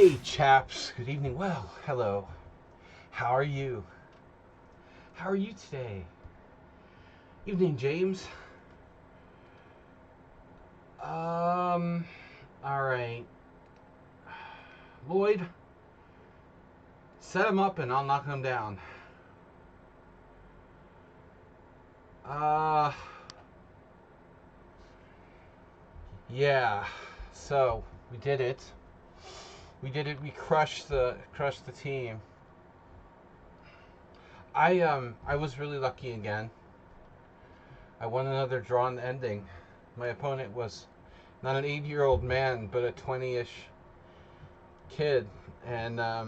Hey chaps, good evening. Well, hello. How are you? How are you today? Evening, James. All right. Lloyd, set him up and I'll knock him down. Uh, yeah. So we did it. We did it. We crushed the team. I was really lucky again. I won another drawn ending. My opponent was not an 8-year-old man, but a 20-ish kid, and I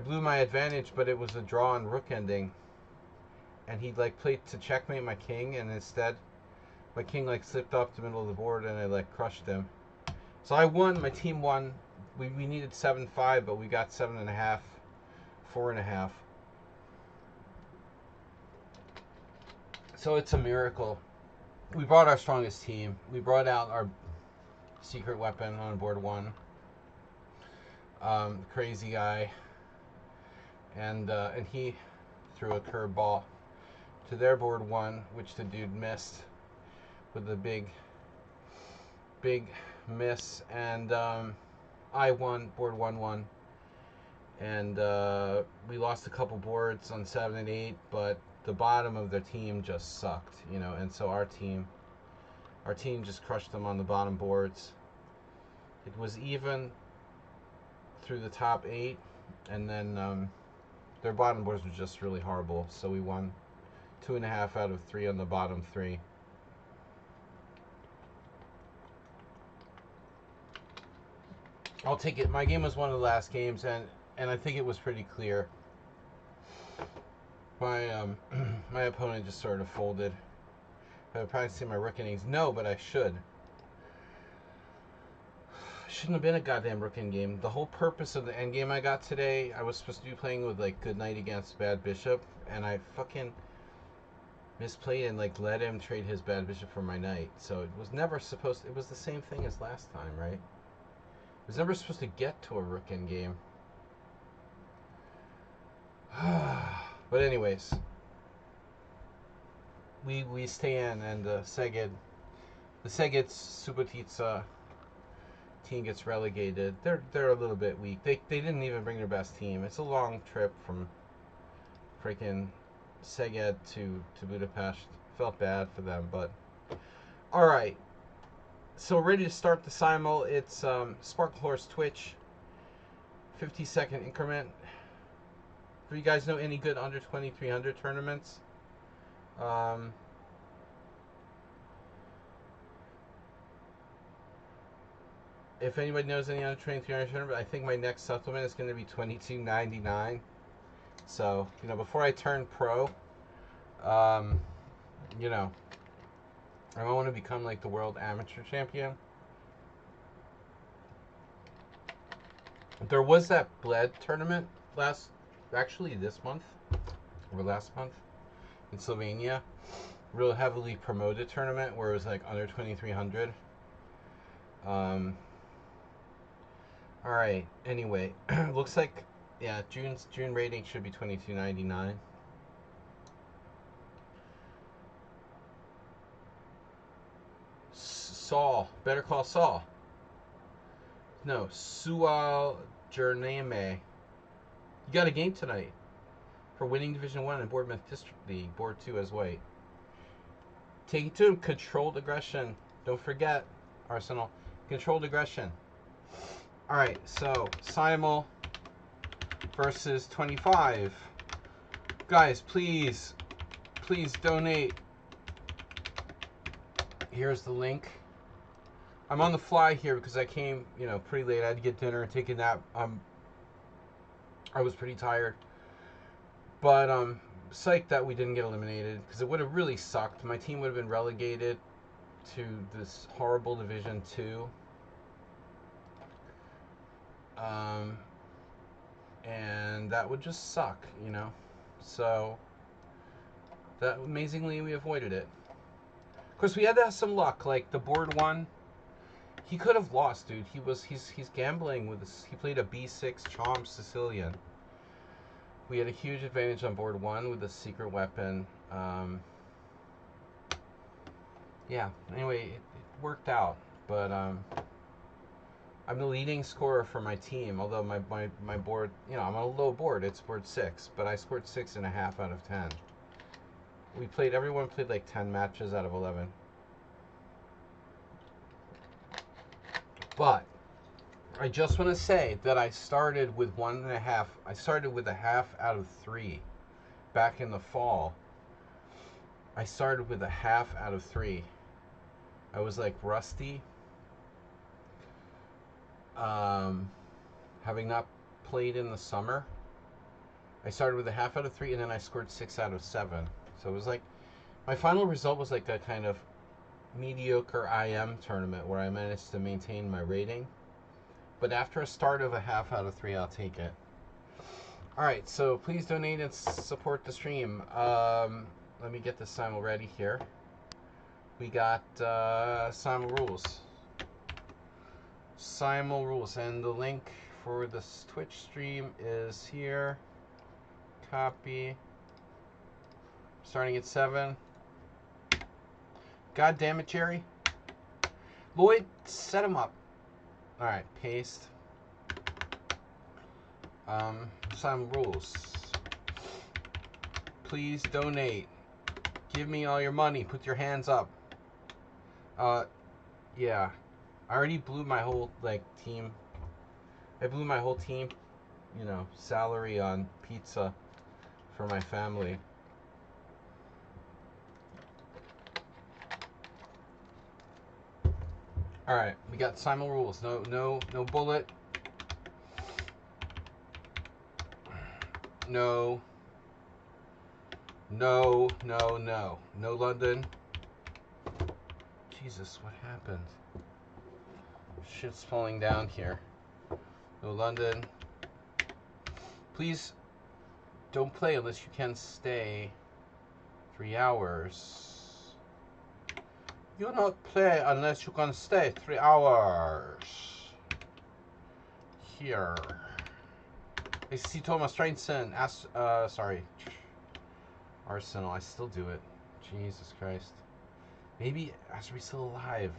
blew my advantage, but it was a draw and rook ending, and he like played to checkmate my king, and instead my king like slipped off the middle of the board, and I like crushed him. So I won. My team won. We needed 7-5, but we got 7.5, 4.5. So it's a miracle. We brought our strongest team. We brought out our secret weapon on board one. Crazy guy, and he threw a curveball to their board one, which the dude missed with a big miss, and I won board 1-1, and we lost a couple boards on 7 and 8, but the bottom of their team just sucked, and so our team just crushed them on the bottom boards. It was even through the top 8, and then their bottom boards were just really horrible, so we won 2.5 out of 3 on the bottom 3. I'll take it. My game was one of the last games, and I think it was pretty clear. My my opponent just sort of folded. Have I practicing my rook innings? No, but I should. Shouldn't have been a goddamn rook in game. The whole purpose of the end game I got today, I was supposed to be playing with like good knight against bad bishop, and I fucking misplayed and like let him trade his bad bishop for my knight. So it was never supposed. It was the same thing as last time, right? It was never supposed to get to a rook in game. But anyways, we stay in, and the Szeged Subotica team gets relegated. They're a little bit weak. They didn't even bring their best team. It's a long trip from freaking Szeged to Budapest. Felt bad for them, but all right. So ready to start the simul. It's Sparkle Horse Twitch, 50-second increment. Do you guys know any good under 2300 tournaments? If anybody knows any under 2300 tournament, I think my next supplement is going to be 22.99. So before I turn pro, I want to become like the world amateur champion. There was that Bled tournament this month or last month in Slovenia, real heavily promoted tournament where it was like under 2300. All right. Anyway, looks like June rating should be 22.99. Saul, Better Call Saul. No, Sual Jername. You got a game tonight for winning Division 1 and Bournemouth District League, Board 2 as white. Take it to him. Controlled aggression. Don't forget, Arsenal. Controlled aggression. All right, so Simul versus 25. Guys, please donate. Here's the link. I'm on the fly here because I came, pretty late. I had to get dinner and take a nap. I was pretty tired, but psyched that we didn't get eliminated because it would have really sucked. My team would have been relegated to this horrible Division 2. And that would just suck, So that amazingly we avoided it. Of course, we had to have some luck. Like the board one He could have lost, dude. He's gambling with this. He played a B6 Chom Sicilian. We had a huge advantage on board one with a secret weapon. Yeah. Anyway, it worked out, but I'm the leading scorer for my team. Although my board, you know, I'm on a low board. It's board 6, but I scored 6.5 out of 10. Everyone played like 10 matches out of 11. But I just want to say that I started with 1.5. I started with a half out of 3 back in the fall. I started with a half out of 3. I was like rusty, having not played in the summer. I started with a half out of 3, and then I scored 6 out of 7. So it was like my final result was like a kind of mediocre IM tournament where I managed to maintain my rating. But after a start of a half out of 3, I'll take it. Alright, so please donate and support the stream. Let me get the Simul ready here. We got Simul rules. Simul rules. And the link for this Twitch stream is here. Copy. Starting at 7. God damn it, Jerry. Lloyd, set him up. Alright, paste. Simul rules. Please donate. Give me all your money. Put your hands up. Yeah. I already blew my whole, like, team. I blew my whole team, you know, salary on pizza for my family. Alright, we got Simul rules. No bullet. No London. Jesus, what happened? Shit's falling down here. No London. Please don't play unless you can stay 3 hours. Do not play unless you can stay 3 hours. Here. I see Thomas Strainson. Sorry. Arsenal. I still do it. Jesus Christ. Maybe Asbury's still alive.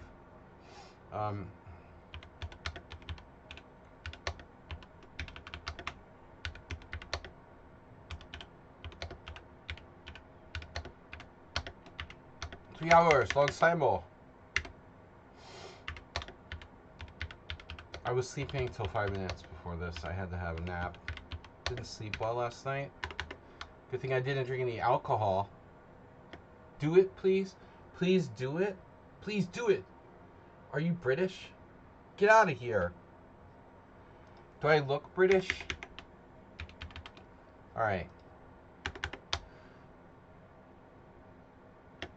3 hours. Long Simul. I was sleeping till 5 minutes before this. I had to have a nap. Didn't sleep well last night. Good thing I didn't drink any alcohol. Do it, please. Please do it. Please do it. Are you British? Get out of here. Do I look British? Alright.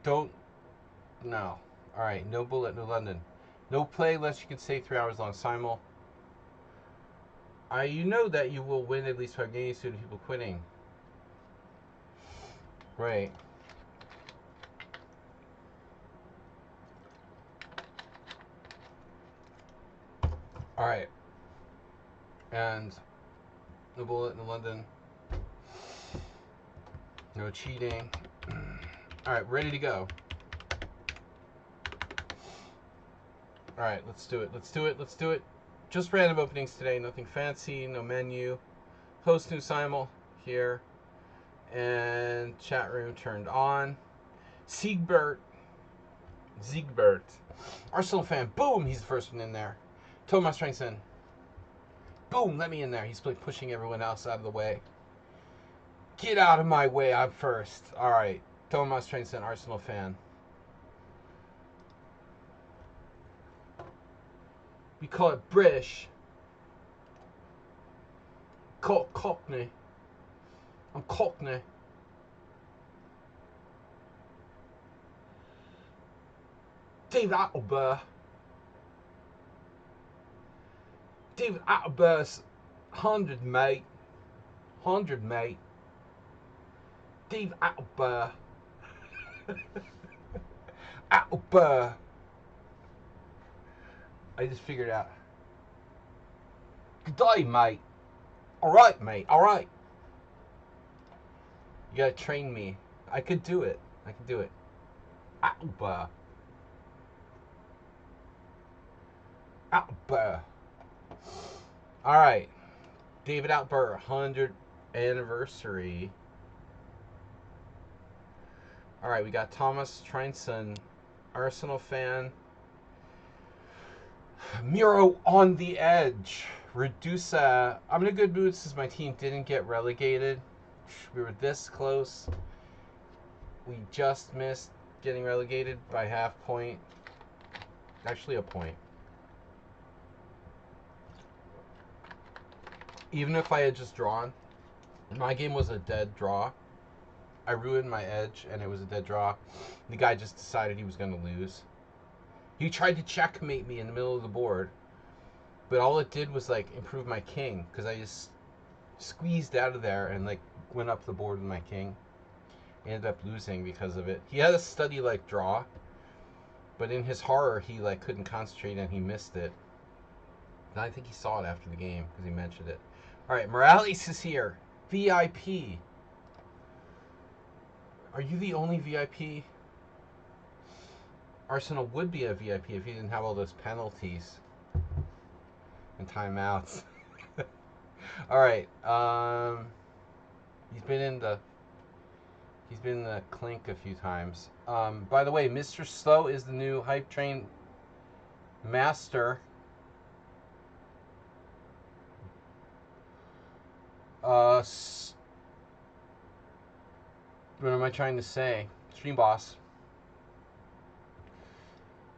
Don't. No. Alright, no bullet, no London. No play unless you can stay 3 hours long. Simul. You know that you will win at least 5 games due to people quitting. Right. Alright. And no bullet, no London. No cheating. Alright, ready to go. Alright, let's do it. Let's do it. Let's do it. Just random openings today. Nothing fancy. No menu. Post new Simul here. And chat room turned on. Siegbert. Arsenal fan. Boom! He's the first one in there. Thomas Strainson. Boom! Let me in there. He's pushing everyone else out of the way. Get out of my way. I'm first. Alright. Thomas Strainson, Arsenal fan. We call it British. Cockney. I'm Cockney. David Attenborough. David Attenborough's 100, mate. 100, mate. David Attenborough. Attenborough. I just figured out. Good day, mate. All right, mate. All right. You gotta train me. I could do it. I could do it. Outburr. Outburr. All right. David Outburr, 100th anniversary. All right, we got Thomas Trinson, Arsenal fan. Miro on the edge. Redusa. I'm in a good mood since my team didn't get relegated. We were this close. We just missed getting relegated by half point. Actually, a point. Even if I had just drawn, my game was a dead draw. I ruined my edge, and it was a dead draw. The guy just decided he was going to lose. He tried to checkmate me in the middle of the board, but all it did was like improve my king because I just squeezed out of there and like went up the board with my king. I ended up losing because of it. He had a study like draw, but in his horror he like couldn't concentrate and he missed it. And I think he saw it after the game because he mentioned it. All right, Morales is here. VIP. Are you the only VIP? Arsenal would be a VIP if he didn't have all those penalties and timeouts. All right. He's been in the clink a few times. By the way, Mr. Slow is the new hype train master. What am I trying to say? Stream boss.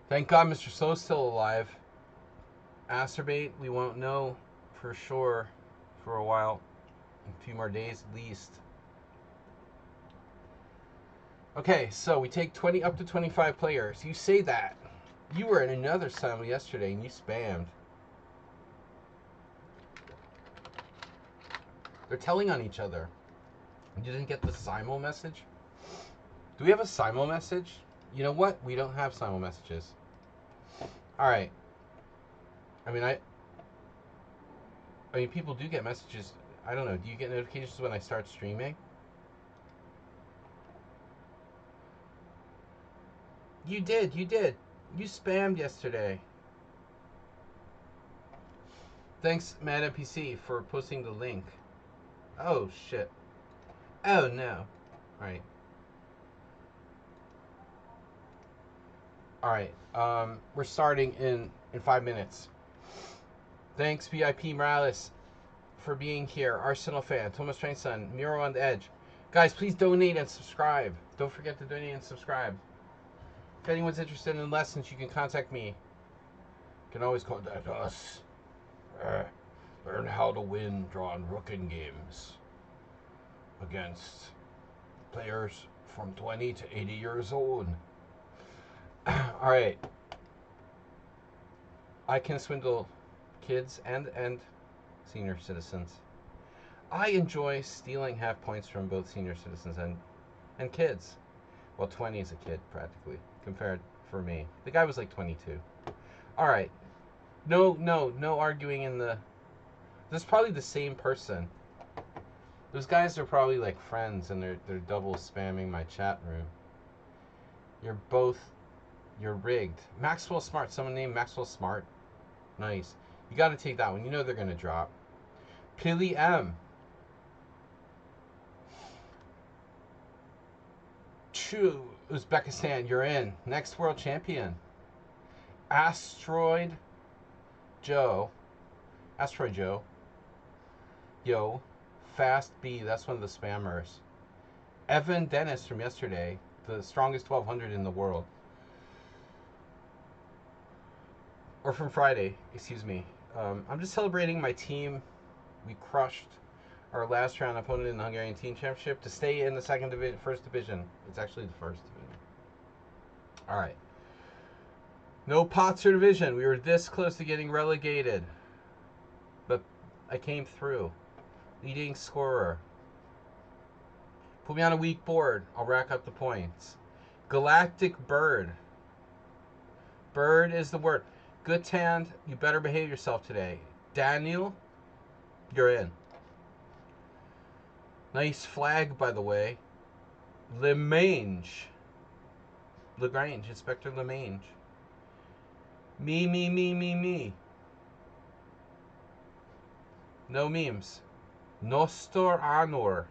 Thank God Mr. Slow's still alive. Acerbate, we won't know for sure for a while. A few more days at least. Okay, so we take 20 up to 25 players. You say that. You were in another simul yesterday and you spammed. They're telling on each other. You didn't get the simul message? Do we have a simul message? You know what? We don't have simul messages. Alright. I mean, people do get messages. I don't know. Do you get notifications when I start streaming? You did. You spammed yesterday. Thanks, Mad NPC, for posting the link. Oh, shit. Oh, no. Alright. Alright. We're starting in 5 minutes. Thanks, VIP Morales, for being here. Arsenal fan, Thomas Trainson, Miro on the Edge. Guys, please donate and subscribe. Don't forget to donate and subscribe. If anyone's interested in lessons, you can contact me. You can always contact us. Learn how to win drawn rooking games against players from 20 to 80 years old. Alright. I can swindle kids and senior citizens. I enjoy stealing half points from both senior citizens and kids. Well, 20 is a kid, practically, compared for me. The guy was like 22. Alright. No arguing in the... This is probably the same person. Those guys are probably like friends and they're double spamming my chat room. You're rigged. Maxwell Smart. Someone named Maxwell Smart. Nice. You got to take that one. You know they're going to drop. Pili M. Chu. Uzbekistan. You're in. Next world champion. Asteroid Joe. Yo. Fast B. That's one of the spammers. Evan Dennis from yesterday. The strongest 1200 in the world. Or from Friday, excuse me. I'm just celebrating my team. We crushed our last round opponent in the Hungarian Team Championship to stay in the first division. It's actually the first division. All right. No Potzer division. We were this close to getting relegated, but I came through. Leading scorer. Put me on a weak board. I'll rack up the points. Galactic Bird. Bird is the word. Good Tand, you better behave yourself today. Daniel, you're in. Nice flag, by the way. Lagrange, Inspector Lagrange. Me. No memes. Nostor Anor,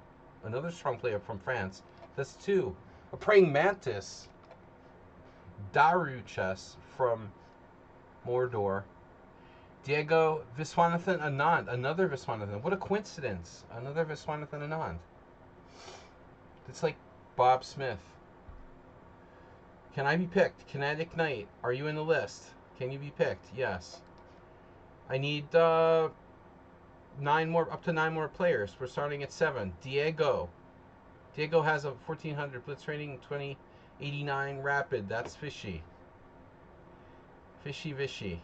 another strong player from France. That's 2. A Praying Mantis. Daru Chess from Mordor. Diego Viswanathan Anand, another Viswanathan. What a coincidence. Another Viswanathan Anand. It's like Bob Smith. Can I be picked? Kinetic Knight, are you in the list? Can you be picked? Yes. I need 9 more, up to 9 more players. We're starting at 7. Diego has a 1400 blitz rating, 2089 rapid. That's fishy. Fishy.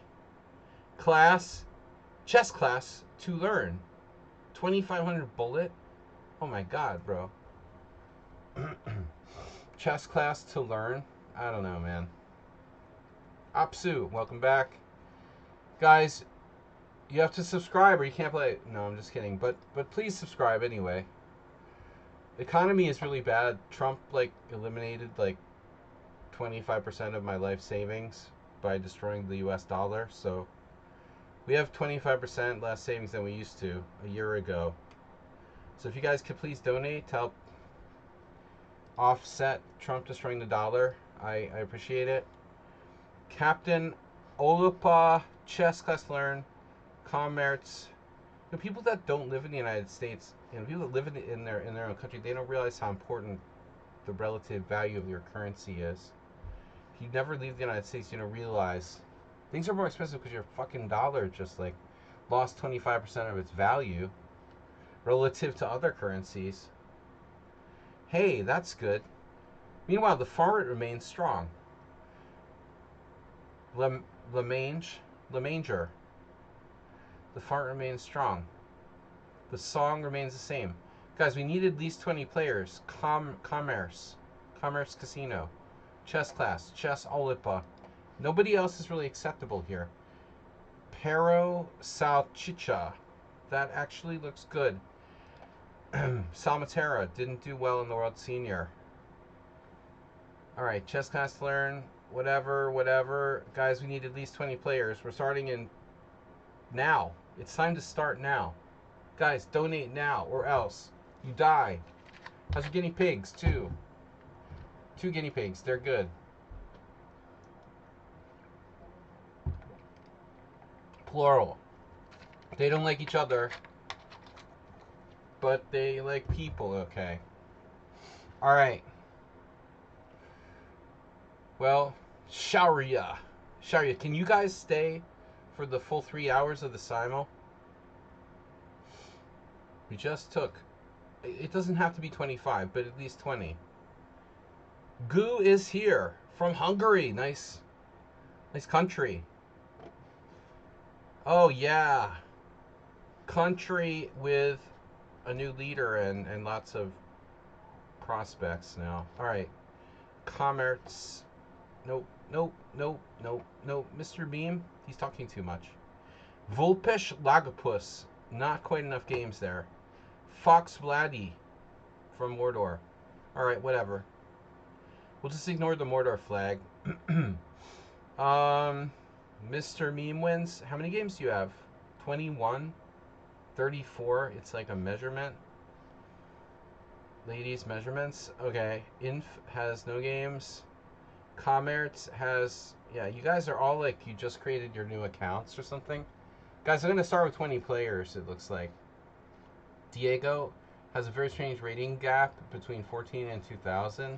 Chess class to learn. 2500 bullet. Oh my god, bro. Chess class to learn. I don't know, man. Apsu, welcome back. Guys, you have to subscribe or you can't play. No, I'm just kidding. But please subscribe anyway. The economy is really bad. Trump eliminated 25% of my life savings by destroying the US dollar. So we have 25% less savings than we used to a year ago. So if you guys could please donate to help offset Trump destroying the dollar, I appreciate it. Captain Olupa, chess class learn, commerce. People that don't live in the United States, people that live in their own country, they don't realize how important the relative value of your currency is. If you never leave the United States, you don't realize things are more expensive because your fucking dollar just lost 25% of its value relative to other currencies. Hey, that's good. Meanwhile, the farmer remains strong. Lemanger. The fart remains strong. The song remains the same. Guys, we need at least 20 players. Commerce Casino. Chess class. Chess Olipa. Nobody else is really acceptable here. Pero Salchicha. That actually looks good. Salmatera didn't do well in the World Senior. Alright, chess class learn. Whatever. Guys, we need at least 20 players. We're starting in now. It's time to start now. Guys, donate now or else you die. How's your guinea pigs? 2 guinea pigs. They're good. Plural. They don't like each other, but they like people, okay. Alright. Well, Sharia, can you guys stay for the full 3 hours of the simul? We just took, it doesn't have to be 25, but at least 20. Gu is here from Hungary. Nice country. Oh yeah, country with a new leader and lots of prospects now. All right, commerce. Nope. Mr. Beam, he's talking too much. Vulpesh Lagopus, not quite enough games there. Fox Vladdy from Mordor. Alright, whatever. We'll just ignore the Mordor flag. Mr. Meme wins. How many games do you have? 21? 34? It's like a measurement. Ladies measurements. Okay. Inf has no games. Commerce has, yeah, you guys are all you just created your new accounts or something. Guys, I'm going to start with 20 players, it looks like. Diego has a very strange rating gap between 14 and 2000.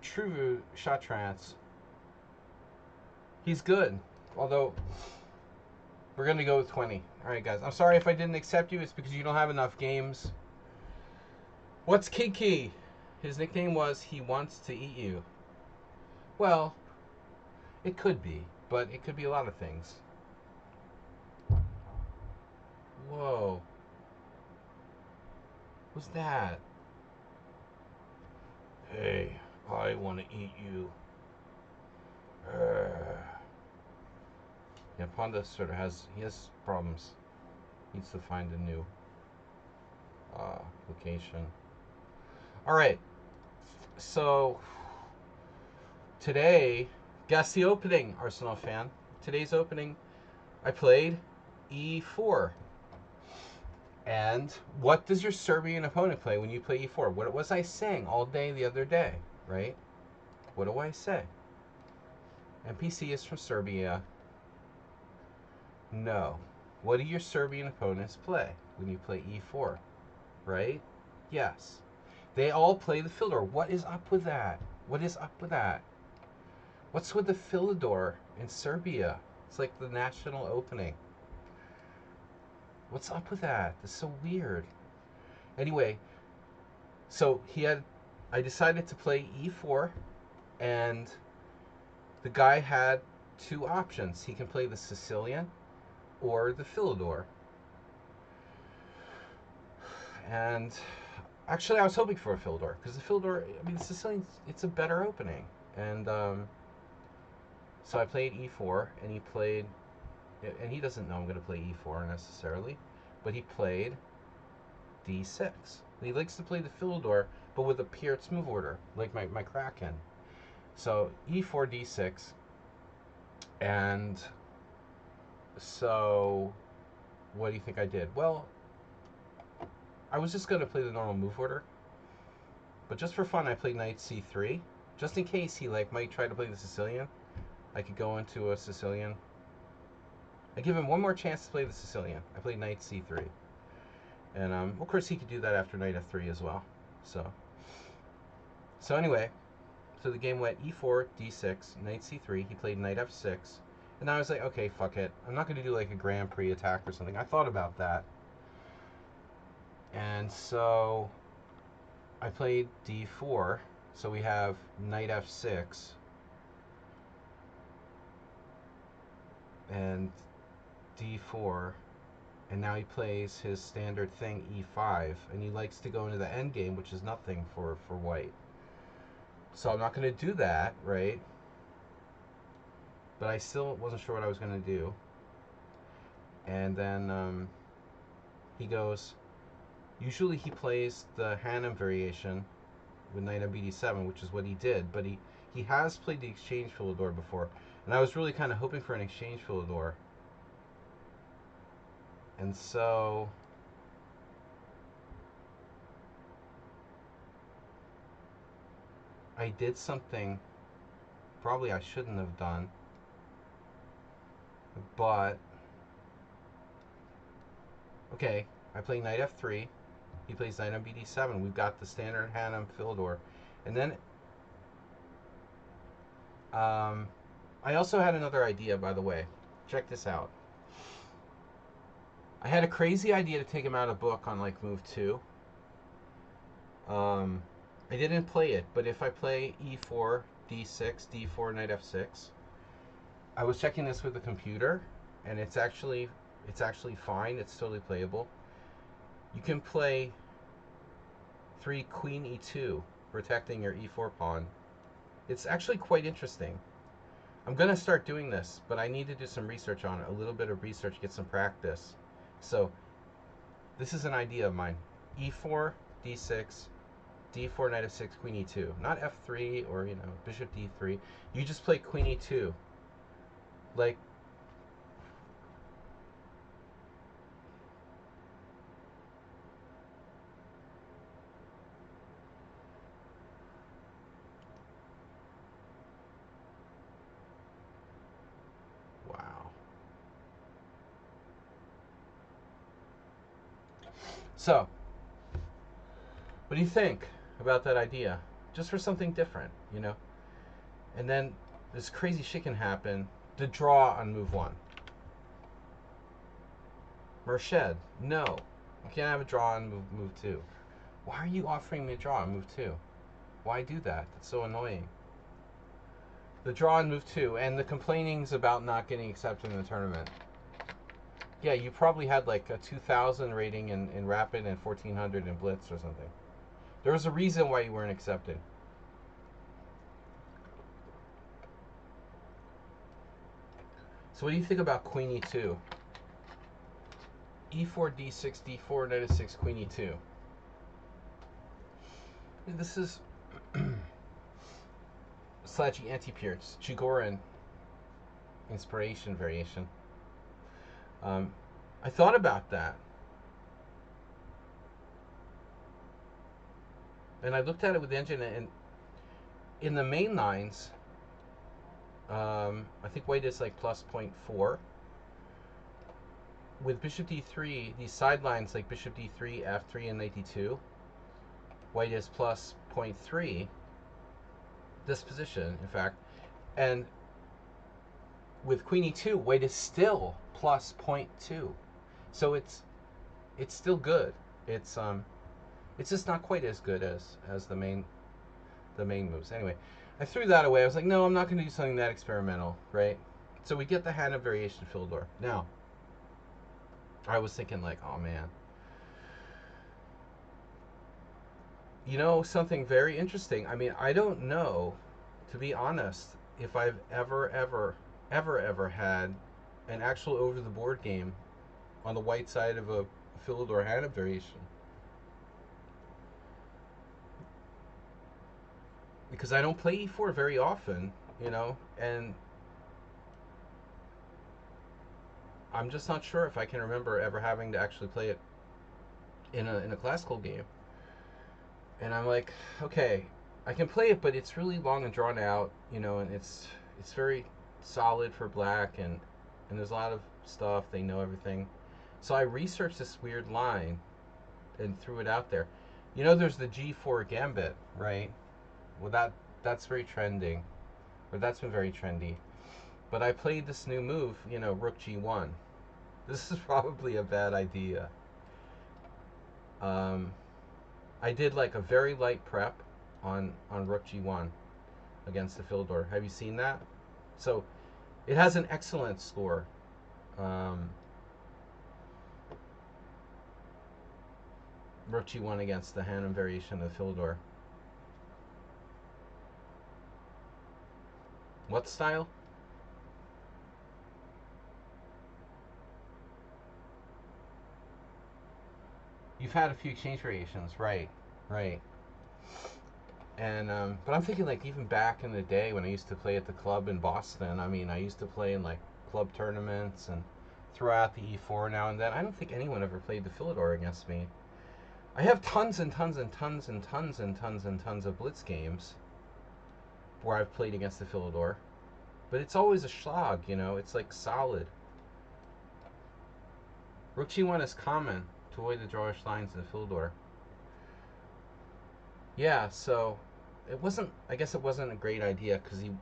True Shatrance. He's good, although we're going to go with 20. Alright, guys, I'm sorry if I didn't accept you. It's because you don't have enough games. What's Kiki? His nickname was He Wants to Eat You. Well, it could be, but it could be a lot of things. Whoa. What's that? Hey, I want to eat you. Yeah, Panda sort of has problems. Needs to find a new location. All right, so today, guess the opening, Arsenal fan. Today's opening, I played e4. And what does your Serbian opponent play when you play e4? What was I saying all day the other day, right? What do I say? NPC is from Serbia. No. What do your Serbian opponents play when you play e4, right? Yes. They all play the Philidor. What is up with that? What is up with that? What's with the Philidor in Serbia? It's like the national opening. What's up with that? It's so weird. Anyway, so I decided to play e4, and the guy had two options. He can play the Sicilian or the Philidor. And actually, I was hoping for a Philidor, because the Philidor, I mean, the Sicilian, it's a better opening. And so I played e4, and he doesn't know I'm going to play e4 necessarily, but he played d6. And he likes to play the Philidor, but with a Pierce move order, like my Kraken. So e4, d6, and so what do you think I did? Well, I was just going to play the normal move order, but just for fun, I played knight c3, just in case he might try to play the Sicilian. I could go into a Sicilian. I give him one more chance to play the Sicilian. I played knight c3, and of course he could do that after knight f3 as well. So anyway, so the game went e4, d6, knight c3. He played knight f6, and I was like, okay, fuck it. I'm not going to do like a Grand Prix attack or something. I thought about that, and so I played d4. So we have knight f6 and d4, and now he plays his standard thing e5, and he likes to go into the endgame, which is nothing for white. So I'm not going to do that, right? But I still wasn't sure what I was going to do. And then he goes, usually he plays the Hannum variation with knight on bd7, which is what he did, but he has played the exchange Philidor before, and I was really kind of hoping for an exchange Philidor. And so I did something probably I shouldn't have done, but okay, I play knight f3, he plays knight on bd7, we've got the standard Hannum Philidor, and then I also had another idea, by the way. Check this out. I had a crazy idea to take him out of book on like move 2. I didn't play it, but if I play e4, d6, d4, knight f6, I was checking this with the computer, and it's actually fine. It's totally playable. You can play 3 queen e2, protecting your e4 pawn. It's actually quite interesting. I'm going to start doing this, but I need to do some research on it, a little bit of research, get some practice. So this is an idea of mine. e4, d6, d4, knight f6, queen e2. Not f3 or, bishop d3. You just play queen e2. Like, wow. So, what do you think about that idea? Just for something different, And then this crazy shit can happen. The draw on move 1. Merched, no. You can't have a draw on move 2. Why are you offering me a draw on move 2? Why do that? That's so annoying. The draw on move 2, and the complainings about not getting accepted in the tournament. Yeah, you probably had like a 2,000 rating in Rapid and 1,400 in Blitz or something. There was a reason why you weren't accepted. So what do you think about queen e2? e4, d6, d4, knight f6, queen e2. This is Sladgy anti-Pierce, Chigorin inspiration variation. I thought about that. And I looked at it with the engine, and in the main lines, I think white is like plus 0.4. With bishop d3, these sidelines like bishop d3, f3, and knight d2, white is plus 0.3. This position, in fact. And with queen e2, white is still plus 0.2. So it's still good. It's just not quite as good as the main moves. Anyway, I threw that away. I was like, no, I'm not going to do something that experimental, right? So we get the Hannah variation Philidor. Now, I was thinking like, oh man, you know something very interesting. I mean, I don't know, to be honest, if I've ever had an actual over the board game on the white side of a Philidor Hannah variation. Because I don't play e4 very often, you know, and I'm just not sure if I can remember ever having to actually play it in a classical game. And I'm like, okay, I can play it, but it's really long and drawn out, you know, and it's very solid for black, and there's a lot of stuff. They know everything. So I researched this weird line and threw it out there. You know, there's the G4 gambit, right? Well, that's very trending, or that's been very trendy. But I played this new move, you know, Rook G1. This is probably a bad idea. I did like a very light prep on Rook G1 against the Philidor. Have you seen that? So it has an excellent score. Rook G1 against the Hannah variation of the Philidor. What style? You've had a few exchange variations, right? Right. And but I'm thinking like even back in the day when I used to play at the club in Boston. I mean, I used to play in like club tournaments and throw out the E4 now and then. I don't think anyone ever played the Philidor against me. I have tons and tons and tons and tons and tons and tons of blitz games where I've played against the Philidor, but it's always a schlag, you know. It's like solid. Rook G1 is common to avoid the drawish lines in the Philidor. Yeah, so it wasn't. I guess it wasn't a great idea because he, you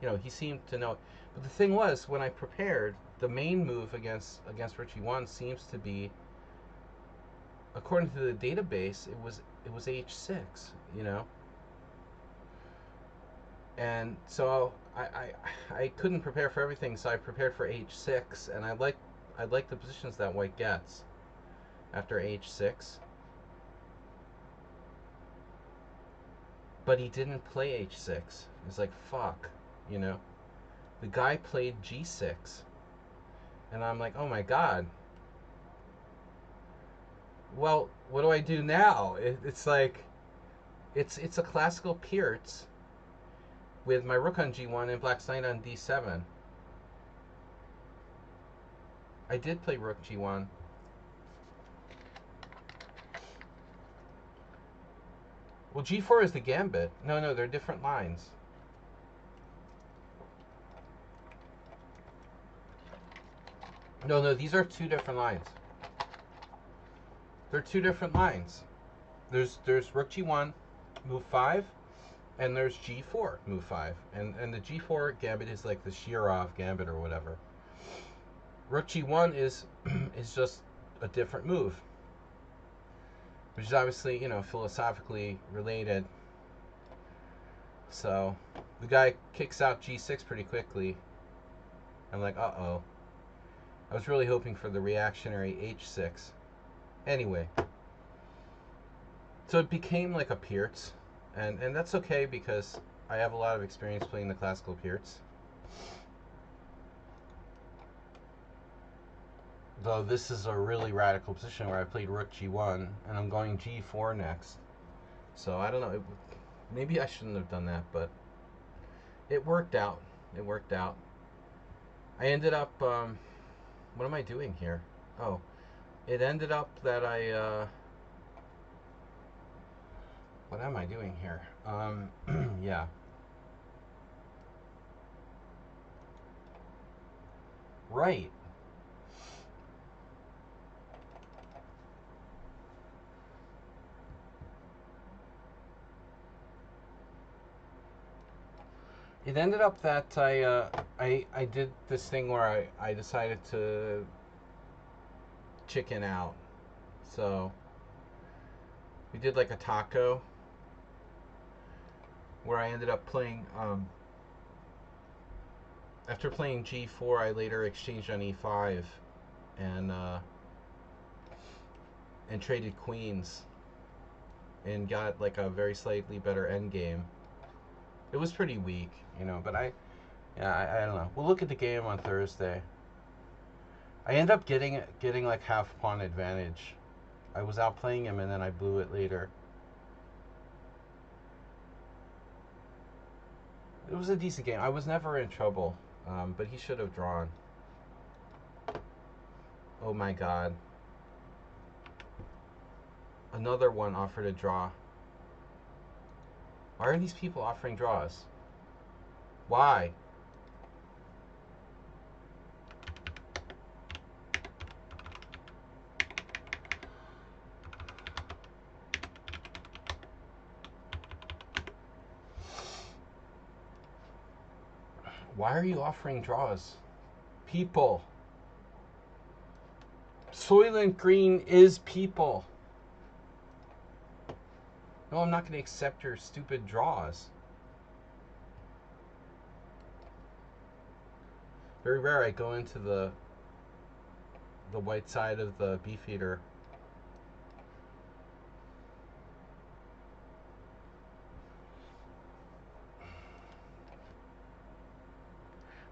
know, he seemed to know. But the thing was, when I prepared, the main move against Rook G1 seems to be, according to the database, it was H6. You know, and so I couldn't prepare for everything, so I prepared for H6, and I like the positions that white gets after H6. But he didn't play H6. It's like, fuck, you know. The guy played G6. And I'm like, oh my god. Well, what do I do now? It's like, it's a classical Pierce with my rook on G1 and black's knight on D7. I did play rook G1. Well, G4 is the gambit. No, they're different lines. No, these are two different lines. They're two different lines. There's rook G1, move 5, and there's G4, move 5. And the G4 gambit is like the Shirov gambit or whatever. Rook G1 is just a different move, which is obviously, you know, philosophically related. So the guy kicks out G6 pretty quickly. I'm like, uh-oh. I was really hoping for the reactionary H6. Anyway, so it became like a Pierce, and that's okay because I have a lot of experience playing the classical Pierce. Though this is a really radical position where I played rook g1 and I'm going g4 next. So I don't know. Maybe I shouldn't have done that, but it worked out. It worked out. I ended up. What am I doing here? Oh, it ended up that I. What am I doing here? Yeah. Right. It ended up that I did this thing where I decided to chicken out. So we did like a taco where I ended up playing after playing g4 I later exchanged on e5 and and traded queens and got like a very slightly better endgame. It was pretty weak, you know, but I don't know. We'll look at the game on Thursday. I end up getting like half pawn advantage. I was outplaying him and then I blew it later. It was a decent game. I was never in trouble, but he should have drawn. Oh my god. Another one offered a draw. Why are these people offering draws? Why? Why are you offering draws? People. Soylent Green is people. No, I'm not going to accept your stupid draws. Very rare I go into the white side of the beefeater.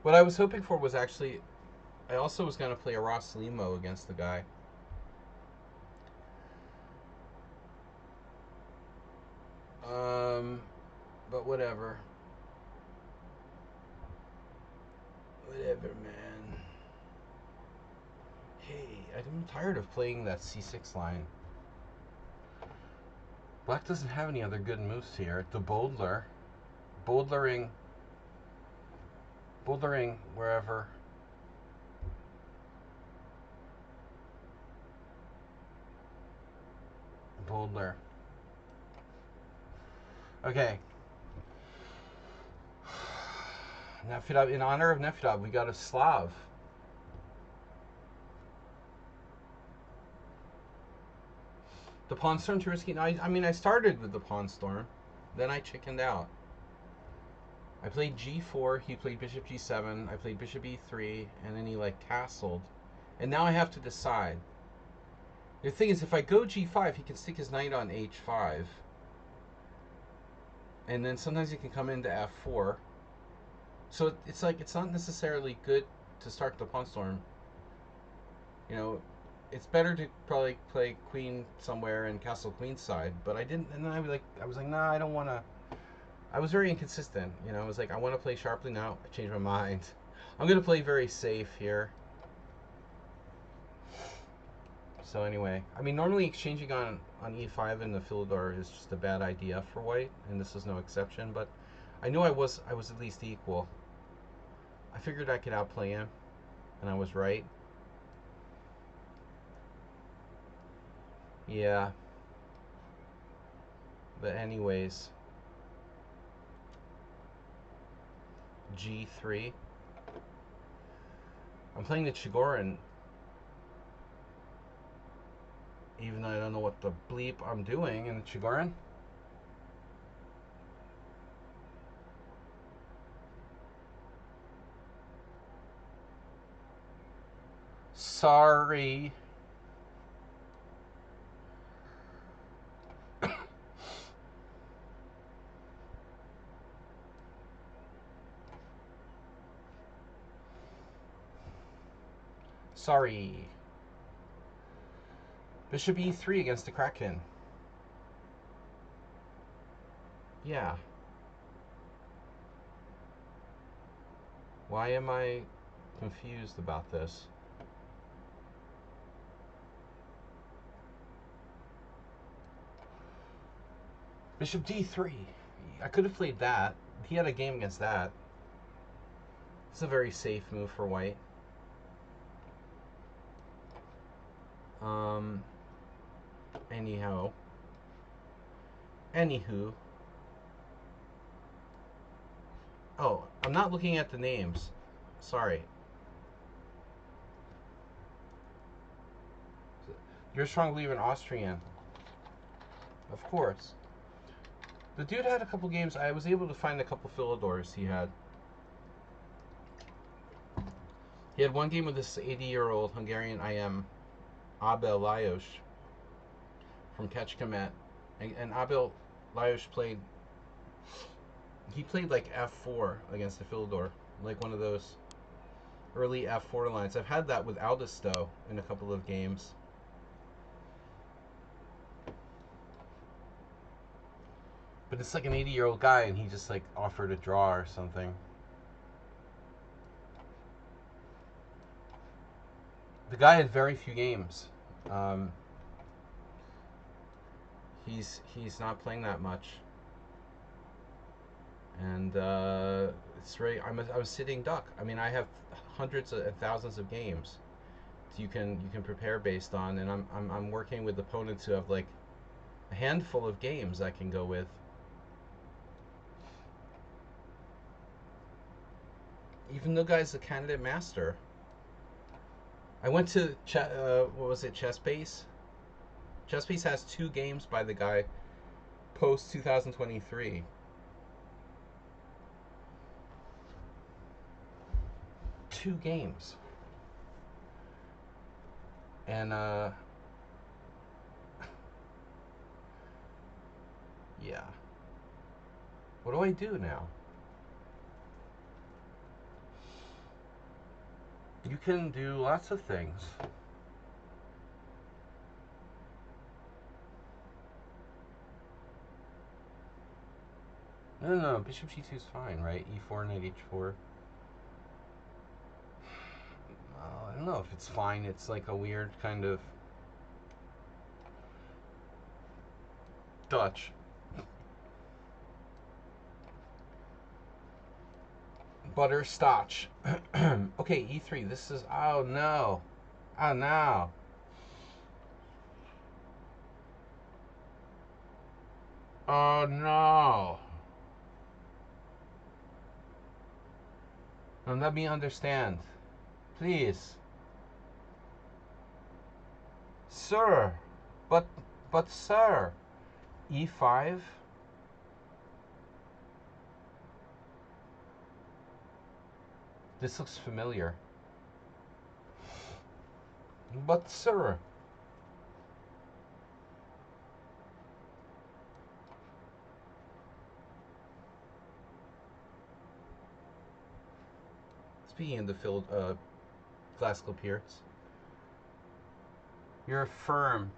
What I was hoping for was actually, I also was going to play a Ross Limo against the guy. But whatever. Whatever, man. Hey, I'm tired of playing that c6 line. Black doesn't have any other good moves here. The Boldler. Boldlering wherever. Boldler. Okay. Nefedov, in honor of Nefedov, we got a Slav. The Pawn Storm too risky. No, I mean, I started with the Pawn Storm, then I chickened out. I played g4, he played bishop g7, I played bishop e3, and then he like castled. And now I have to decide. The thing is, if I go g5, he can stick his knight on h5. And then sometimes he can come into f4. So it's like, it's not necessarily good to start the Pawn Storm. You know, it's better to probably play queen somewhere and castle queen side. But I didn't, and then I was like, nah, I don't want to. I was very inconsistent. You know, I was like, I want to play sharply now. I changed my mind. I'm going to play very safe here. So anyway, I mean, normally exchanging on e5 in the Philidor is just a bad idea for white, and this is no exception. But I knew I was at least equal. I figured I could outplay him, and I was right. Yeah. But anyways, g3. I'm playing the Chigorin, even though I don't know what the bleep I'm doing in the Chigorin. Sorry. Sorry. Bishop e3 against the Kraken. Yeah. Why am I confused about this? Bishop d3. I could have played that. He had a game against that. It's a very safe move for white. Anyhow. Anywho. Oh, I'm not looking at the names. Sorry. You're a strong believer in Austrian. Of course. The dude had a couple games. I was able to find a couple Philidors he had. He had one game with this 80-year-old Hungarian IM, Abel Lajos, from Kecskemét. And Abel Lajos played... He played like f4 against the Philidor. Like one of those early f4 lines. I've had that with Aldisto in a couple of games. But it's like an 80-year-old guy and he just like offered a draw or something. The guy had very few games. He's not playing that much, and it's really I was sitting duck. I mean, I have hundreds and thousands of games you can prepare based on, and I'm working with opponents who have like a handful of games I can go with. Even though guy's a candidate master. I went to what was it, Chessbase? Chessbase has 2 games by the guy post 2023. 2 games. And yeah. What do I do now? You can do lots of things. No, Bishop g2 is fine, right? e4 knight h4. I don't know if it's fine. It's like a weird kind of Dutch. Butterscotch. Okay, e3. This is... Oh, no. Oh, no. Oh, no. Now, let me understand. Please. Sir. But, sir. e5? This looks familiar. But, sir. Speaking of the field, classical peers, you're firm.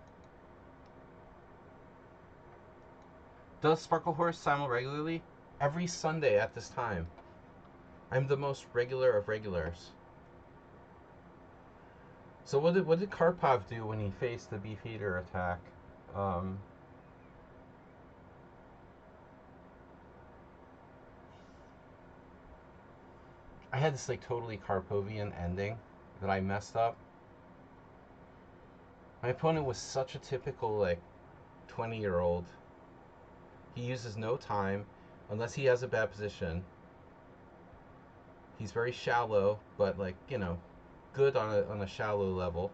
Does Sparkle Horse simul regularly? Every Sunday at this time. I'm the most regular of regulars. So what did Karpov do when he faced the Beefeater attack? I had this like totally Karpovian ending that I messed up. My opponent was such a typical like 20-year-old. He uses no time unless he has a bad position. He's very shallow, but like, you know, good on a shallow level.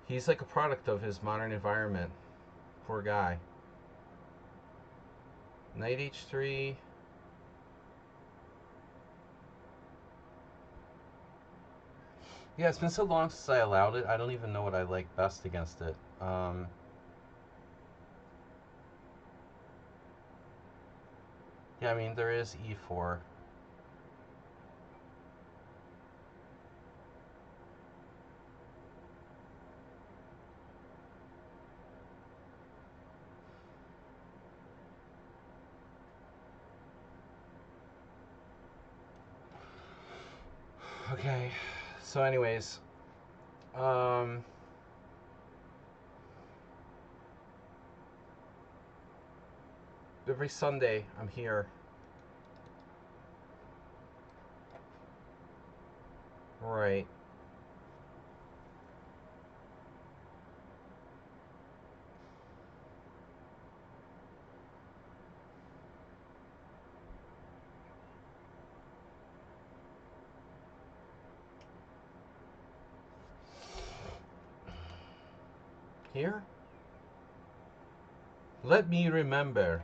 He's like a product of his modern environment. Poor guy. Knight h3. Yeah, it's been so long since I allowed it. I don't even know what I like best against it. Yeah, I mean, there is e4. Okay, so anyways, every Sunday I'm here. Right. Here? Let me remember.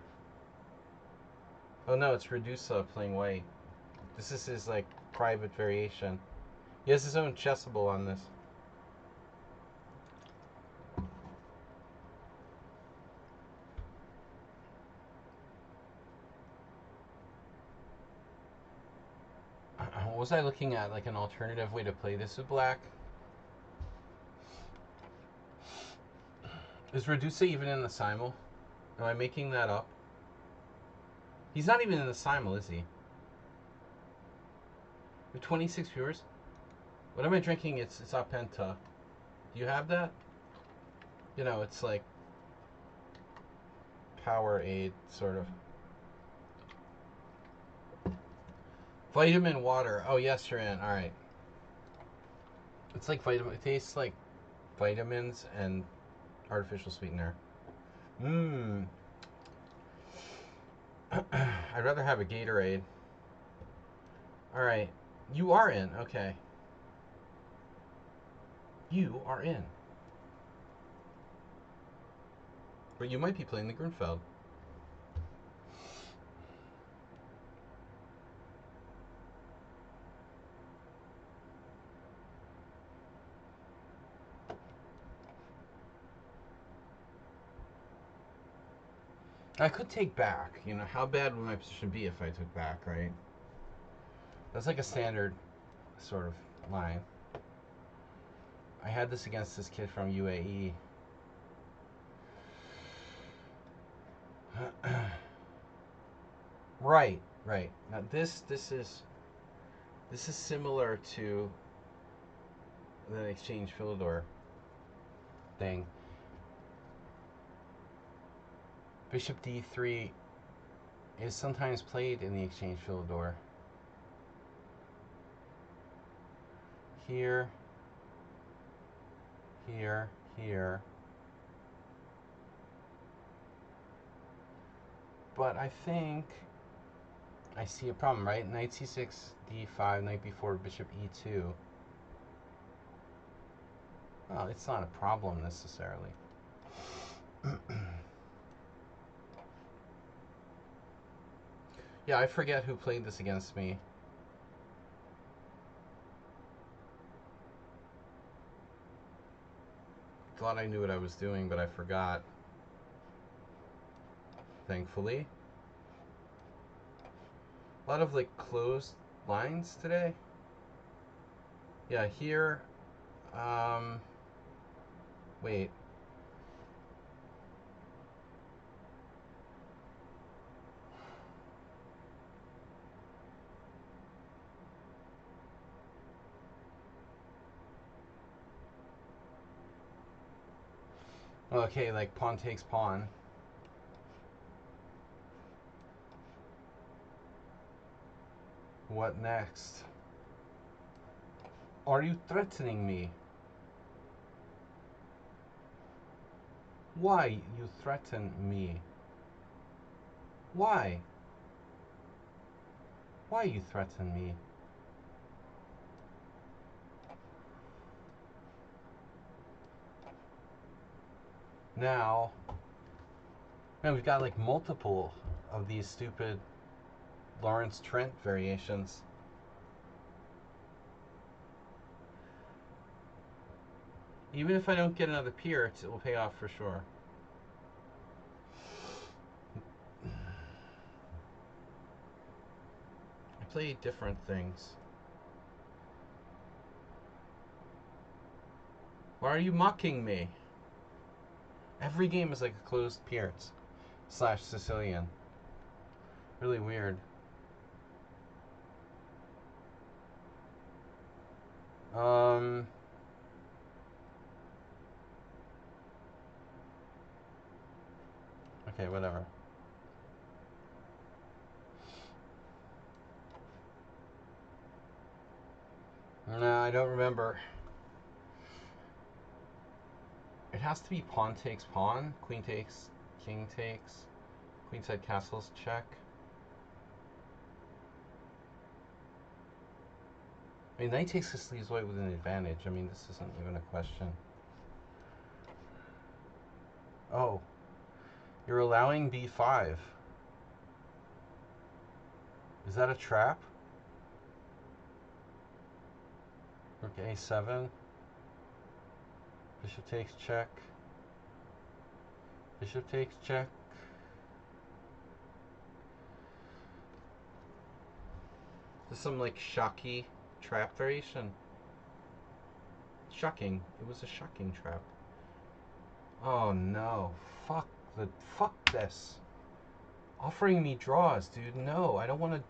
Oh no, it's Redusa playing white. This is his like private variation. He has his own chessable on this. What was I looking at? Like an alternative way to play this with black? Is Redusa even in the Simul? Am I making that up? He's not even in the Simul, is he? With 26 viewers? What am I drinking? It's Apenta. Do you have that? You know, it's like Powerade, sort of. Vitamin water. Oh, yes, you're in. All right. It's like vitamin. It tastes like vitamins and artificial sweetener. Mmm. I'd rather have a Gatorade. All right. You are in. Okay. You are in. But you might be playing the Grunfeld. I could take back. You know, how bad would my position be if I took back, right? That's like a standard sort of line. I had this against this kid from UAE. Right, right. Now this is similar to the exchange Philidor thing. Bishop d3 is sometimes played in the exchange Philidor. Here, here, here. But I think I see a problem, right? Knight c6, d5, knight b4, bishop e2. Well, it's not a problem necessarily. Yeah, I forget who played this against me. Thought I knew what I was doing, but I forgot. Thankfully. A lot of like closed lines today. Yeah, here. Wait. Okay, like pawn takes pawn. What next? Are you threatening me? Why you threaten me? Why? Why you threaten me? Now, man, we've got like multiple of these stupid Lawrence Trent variations. Even if I don't get another pier, it will pay off for sure. I play different things. Why are you mocking me? Every game is like a closed appearance / Sicilian. Really weird. Um. Okay, whatever. No, I don't remember. It has to be pawn takes pawn, queen takes, king takes, queenside castles check. I mean, knight takes this leaves white with an advantage. I mean, this isn't even a question. Oh, you're allowing b5. Is that a trap? Rook a7. Bishop takes check. Bishop takes check. This is some like shocky trap variation. Shocking. It was a shocking trap. Oh no. Fuck this. Offering me draws, dude. No, I don't want to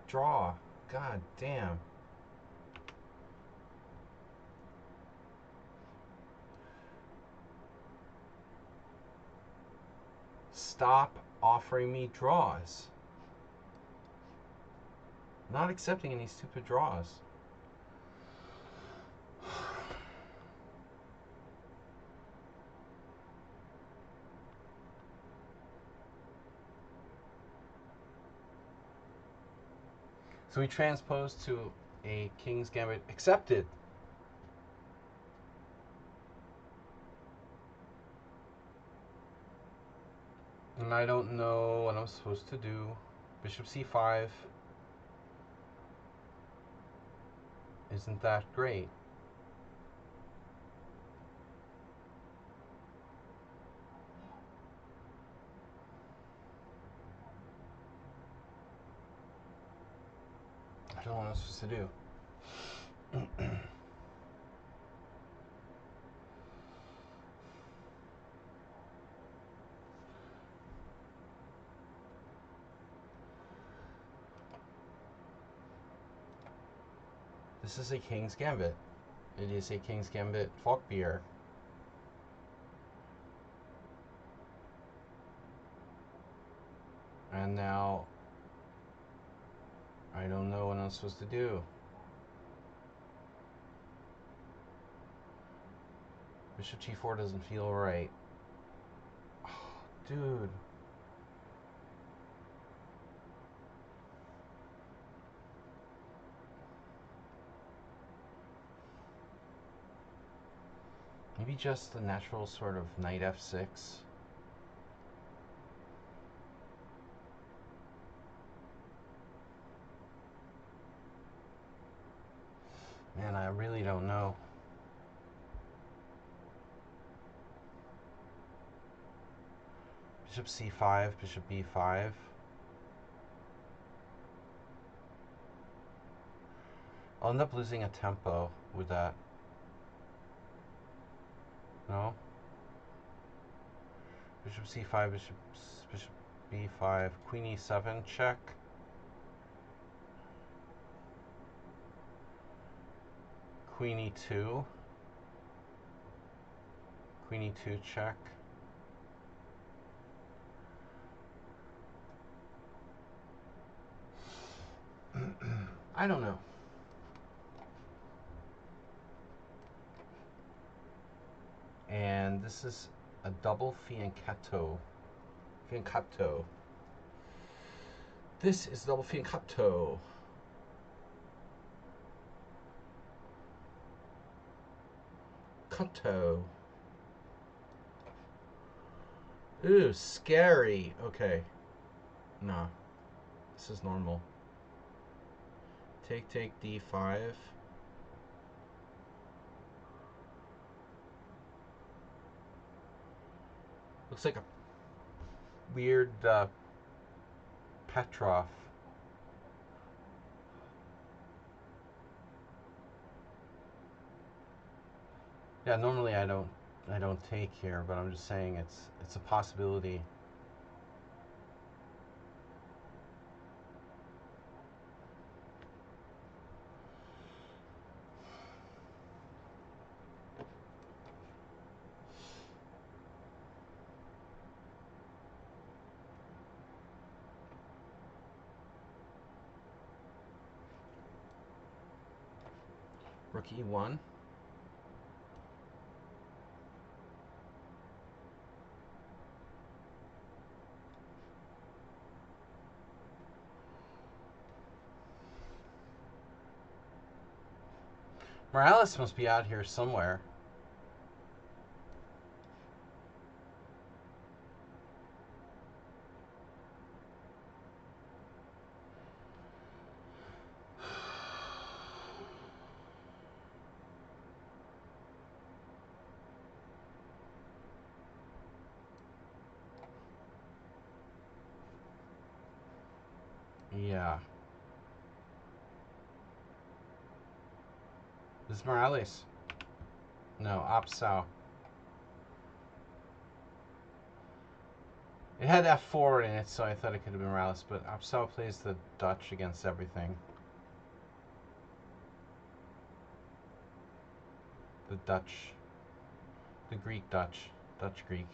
draw. God damn. Stop offering me draws. Not accepting any stupid draws. So we transpose to a King's Gambit accepted. And I don't know what I'm supposed to do. Bishop c5 isn't that great. I don't know what I'm supposed to do. This is a King's Gambit. It is a King's Gambit Falkbeer. And now I don't know what I'm supposed to do. Bishop g4 doesn't feel right. Oh, dude. Maybe just the natural sort of knight f6. Man, I really don't know. Bishop c5, bishop b5. I'll end up losing a tempo with that. No? Bishop c5, bishop b5, queen e7, check. Queen e2. Queen e2, check. I don't know. And this is a double fianchetto. Fianchetto. This is double fianchetto. Cutto. Ooh, scary. Okay. No. This is normal. Take, d5. Looks like a weird Petrov. Yeah, normally I don't take here, but I'm just saying it's a possibility. Rook E1. Morales must be out here somewhere. Yeah. This is Morales. No, Opsao. It had F4 in it, so I thought it could have been Morales, but Opsao plays the Dutch against everything. The Dutch. The Greek Dutch. Dutch Greek.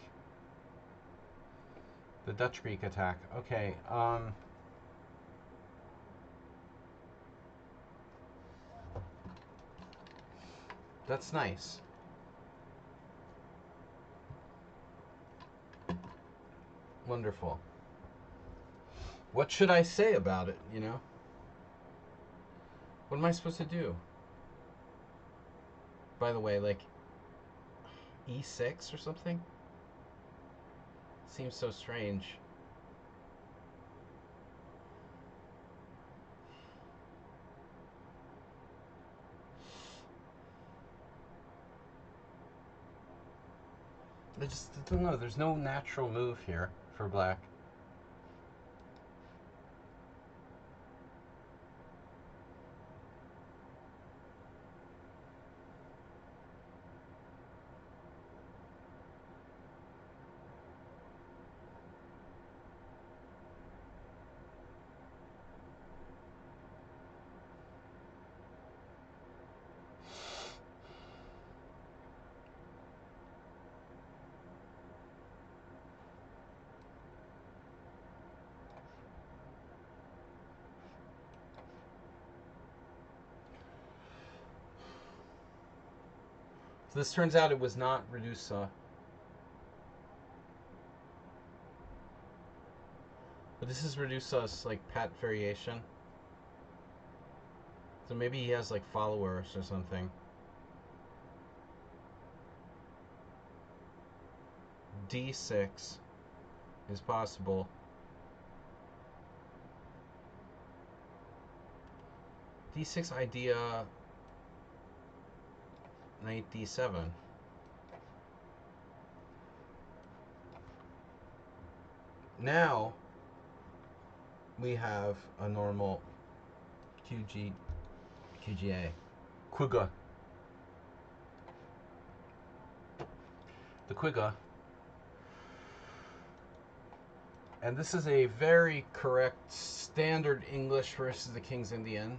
The Dutch Greek attack. Okay, that's nice. Wonderful. What should I say about it, you know? What am I supposed to do? By the way, like E6 or something? Seems so strange. I just don't know. There's no natural move here for black. So this turns out it was not Redusa. But this is Redusa's like pet variation. So maybe he has like followers or something. D6 is possible. D6 idea, knight D7. Now we have a normal QGA. Quiga. The Quiga. And this is a very correct standard English versus the King's Indian,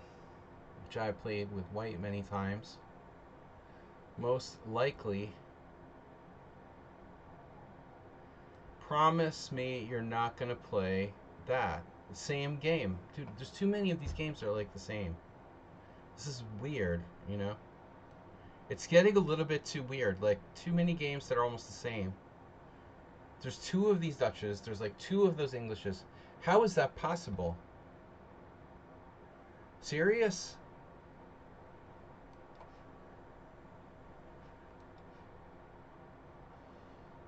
which I played with white many times. Most likely, promise me you're not going to play that. The same game. Dude, there's too many of these games that are like the same. This is weird, you know? It's getting a little bit too weird. Like, too many games that are almost the same. There's two of these Dutches. There's like two of those Englishes. How is that possible? Serious?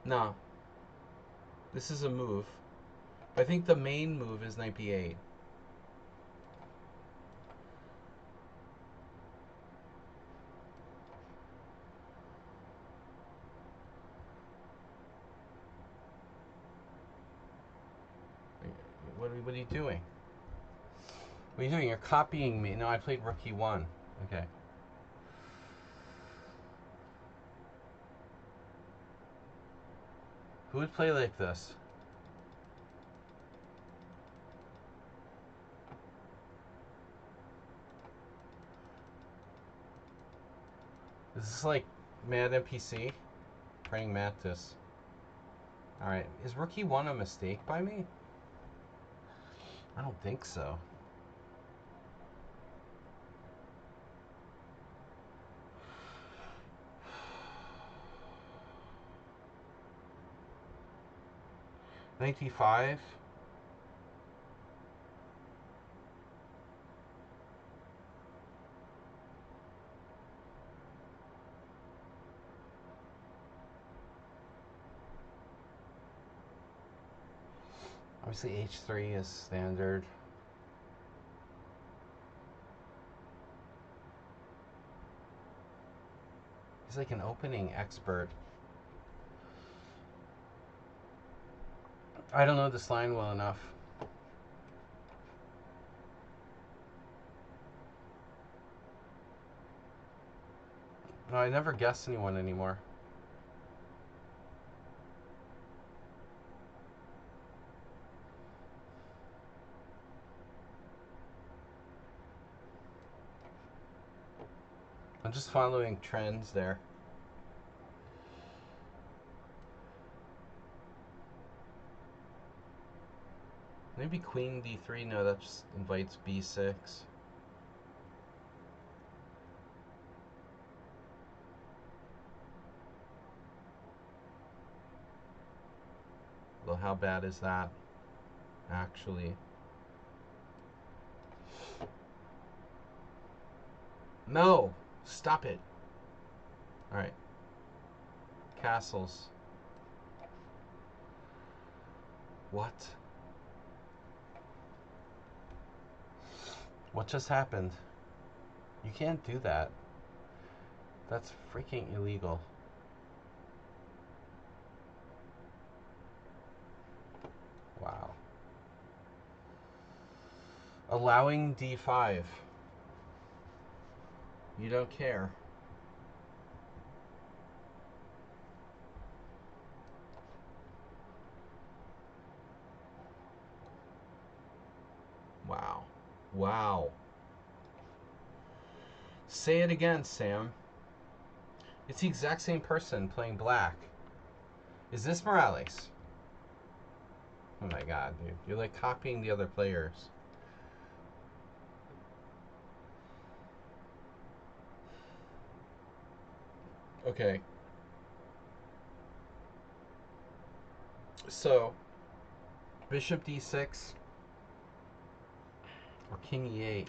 No. This is a move. I think the main move is knight b8. What are you doing? What are you doing? You're copying me. No, I played rook e1. Okay. Who would play like this? Is this like Mad NPC? Praying Mantis. Alright. Is rook e1 a mistake by me? I don't think so. 95. Obviously H3 is standard. He's like an opening expert. I don't know this line well enough. No, I never guess anyone anymore. I'm just following trends there. Maybe Queen D3. No, that just invites B6. Well, how bad is that, actually? No! Stop it. Alright. Castles. What? What just happened? You can't do that. That's freaking illegal. Wow. Allowing D5. You don't care. Wow. Wow. Say it again, Sam. It's the exact same person playing black. Is this Morales? Oh my god, dude. You're like copying the other players. Okay. So, Bishop D6 or King E8.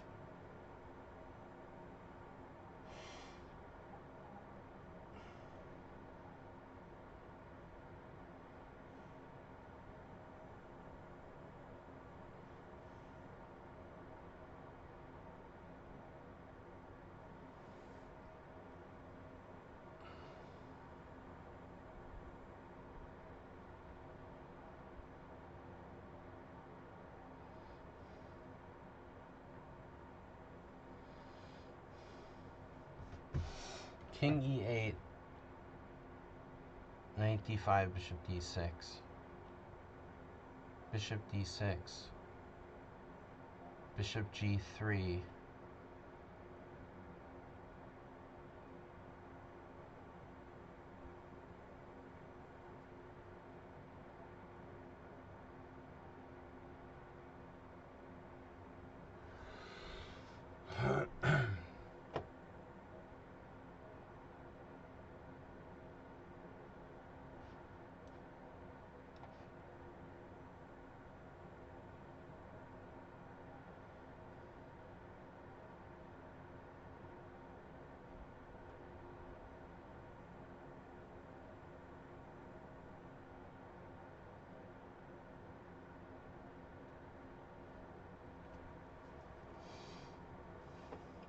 King E8, Knight D5, Bishop D6, Bishop D6, Bishop G3,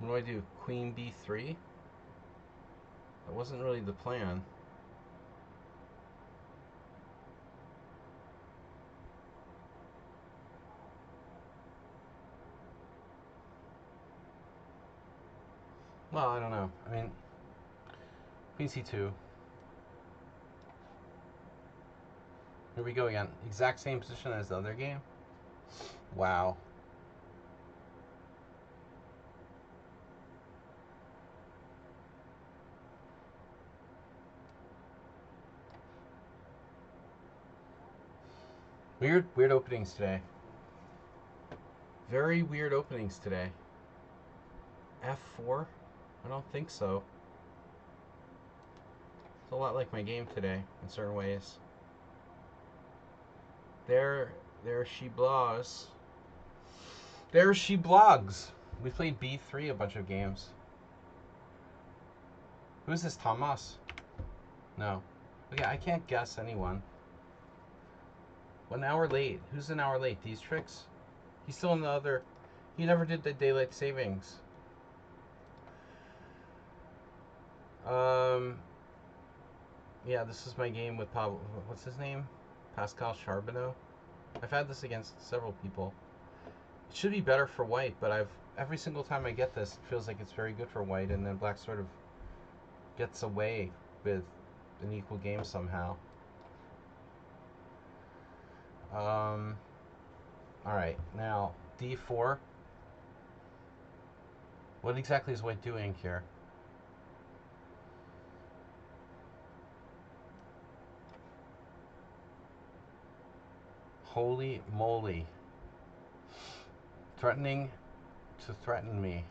What do I do? Queen B3? That wasn't really the plan. Well, I don't know. I mean, Queen C2. Here we go again. Exact same position as the other game. Wow. Weird openings today. Very weird openings today. F4? I don't think so. It's a lot like my game today in certain ways. There she blogs. There she blogs. We played B3 a bunch of games. Who's this, Thomas? No. Okay, I can't guess anyone. 1 hour late. Who's an hour late? These tricks? He's still in the other. He never did the daylight savings. Yeah, this is my game with Pablo. What's his name? Pascal Charbonneau. I've had this against several people. It should be better for white, but every single time I get this, it feels like it's very good for white, and then black sort of gets away with an equal game somehow. Alright, now D4. What exactly is white doing here? Holy moly. Threatening to threaten me.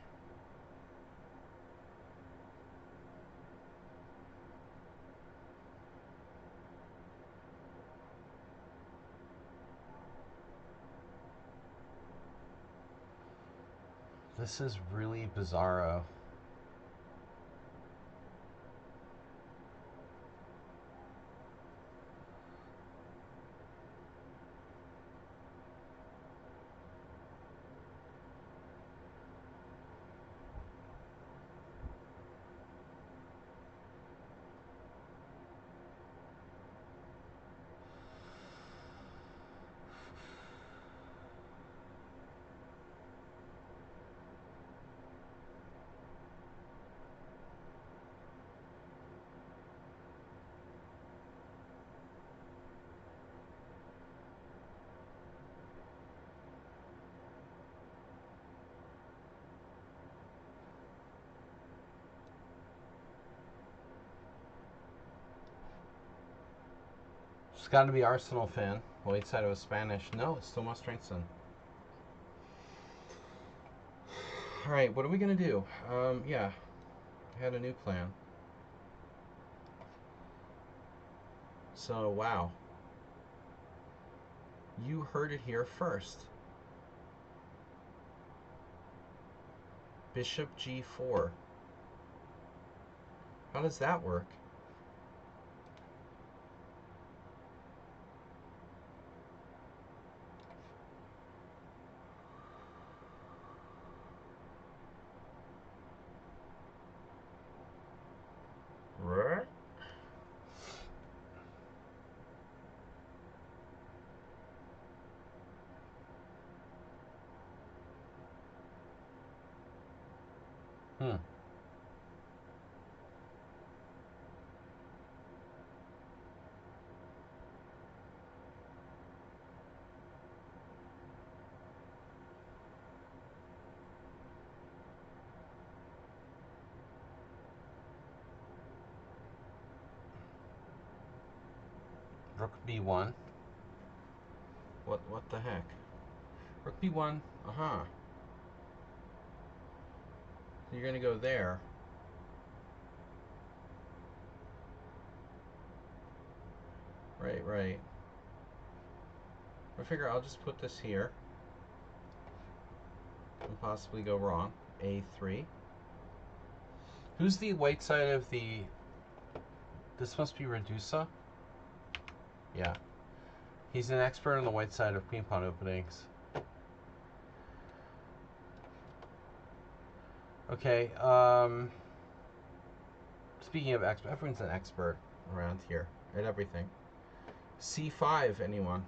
This is really bizarro. It's got to be Arsenal fan. White side was Spanish. No, it's still Strengthson. All right, what are we gonna do? Yeah, I had a new plan. So wow, you heard it here first. Bishop G4. How does that work? Hmm. Rook B1. What the heck? Rook B1. Uh-huh. So you're gonna go there. Right, right. I figure I'll just put this here. And possibly go wrong. A3. Who's the white side of the... This must be Redusa? Yeah. He's an expert on the white side of queen pawn openings. Okay, speaking of expert, everyone's an expert around here at everything. C5, anyone?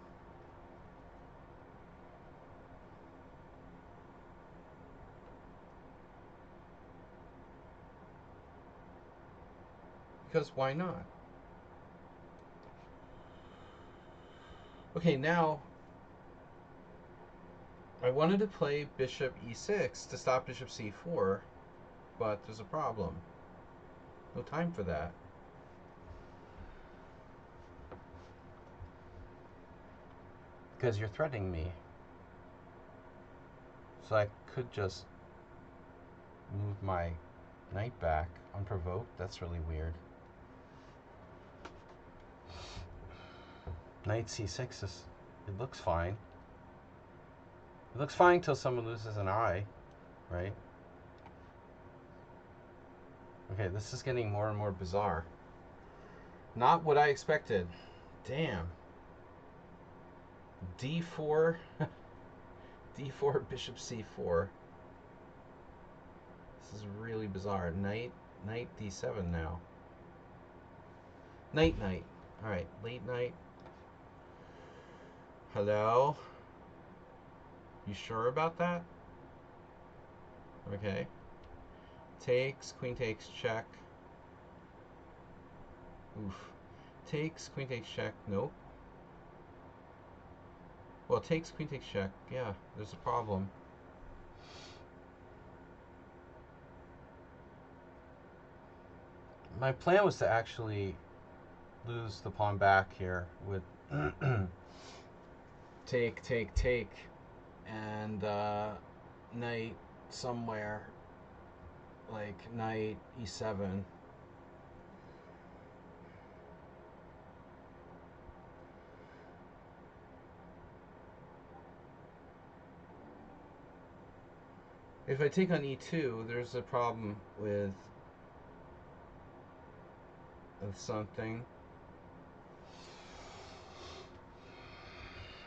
Because why not? Okay, now I wanted to play bishop e6 to stop bishop c4, but there's a problem. No time for that. Because you're threatening me. So I could just move my knight back unprovoked. That's really weird. Knight c6 is It looks fine. It looks fine till someone loses an eye, right? Okay, this is getting more and more bizarre. Not what I expected. Damn. D4. D4, bishop c4. This is really bizarre. Knight d7 now. Knight. Alright, late night. Hello? You sure about that? Okay. Takes, queen takes, check. Oof. Takes, queen takes, check. Nope. Well, takes, queen takes, check. Yeah, there's a problem. My plan was to actually lose the pawn back here with take, and knight somewhere, like knight e7. If I take on e2, there's a problem with something.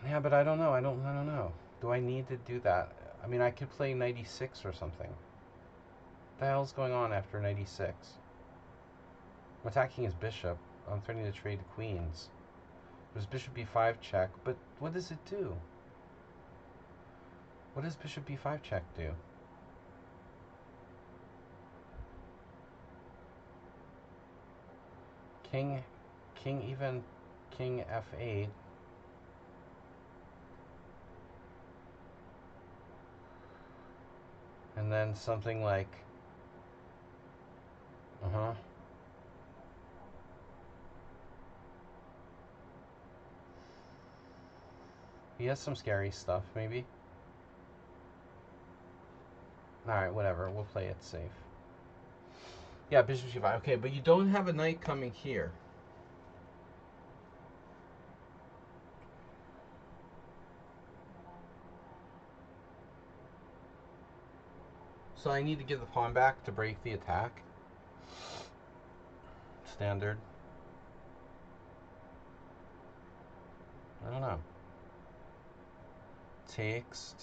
Yeah, but I don't know. I don't know. Do I need to do that? I mean, I could play knight e6 or something. What the hell's going on after knight e6? I'm attacking his bishop. I'm threatening to trade queens. There's bishop b5 check, but what does it do? What does bishop b5 check do? King even, king f8. And then something like, he has some scary stuff, maybe. Alright, whatever. We'll play it safe. Yeah, bishop g5. Okay, but you don't have a knight coming here. So I need to give the pawn back to break the attack. Standard. I don't know. Takes.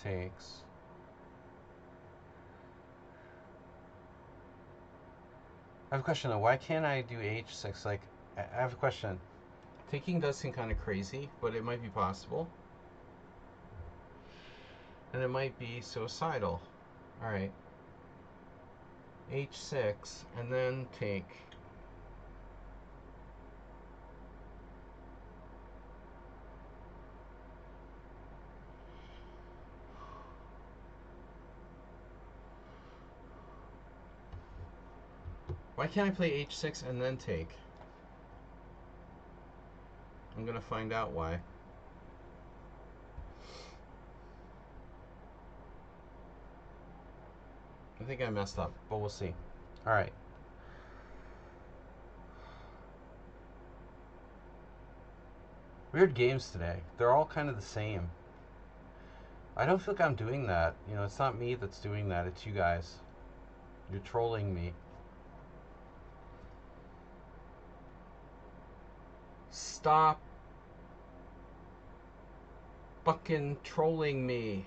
I have a question though. Why can't I do h6? Like, I have a question. Taking does seem kind of crazy, but it might be possible. And it might be suicidal. Alright. h6, and then take. Why can't I play h6 and then take? I'm gonna find out why. I think I messed up, but we'll see. Alright. Weird games today. They're all kind of the same. I don't feel like I'm doing that. You know, it's not me that's doing that. It's you guys. You're trolling me. Stop fucking trolling me.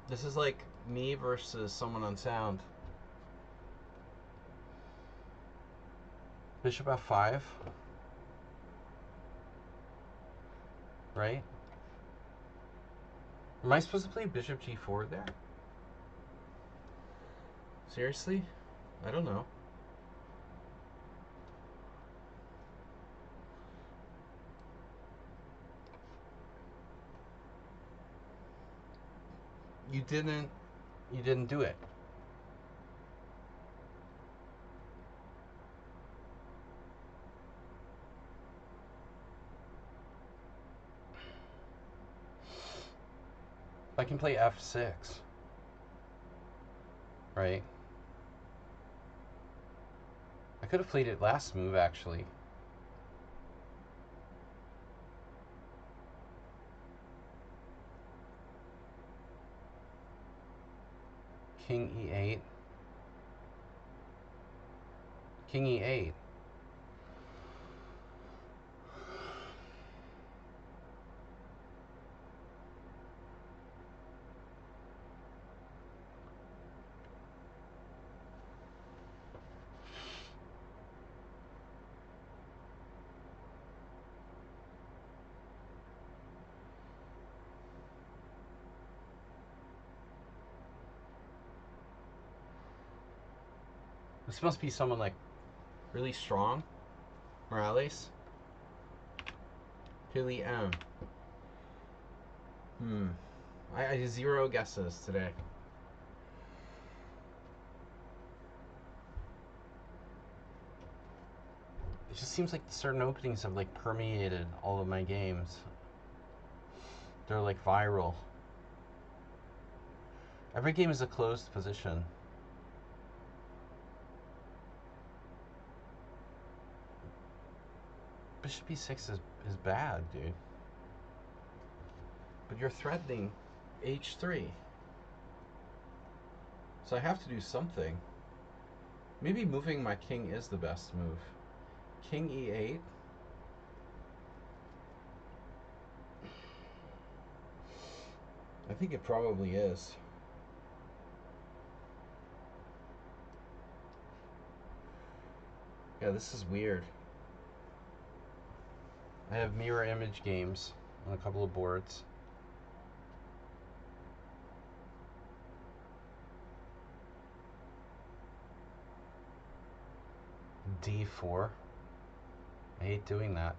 This is like me versus someone on sound. Bishop f5. Right? Am I supposed to play bishop g4 there? Seriously? I don't know. You didn't do it. I can play f6. right? I could have played it last move, actually. King e8. King e8. This must be someone like really strong. Morales. Hilly M. I 0 guesses today. It just seems like certain openings have like permeated all of my games. They're like viral. Every game is a closed position. Bishop e6 is bad, dude. But you're threatening h3. So I have to do something. Maybe moving my king is the best move. King e8. I think it probably is. Yeah, this is weird. I have mirror image games on a couple of boards. d4. I hate doing that.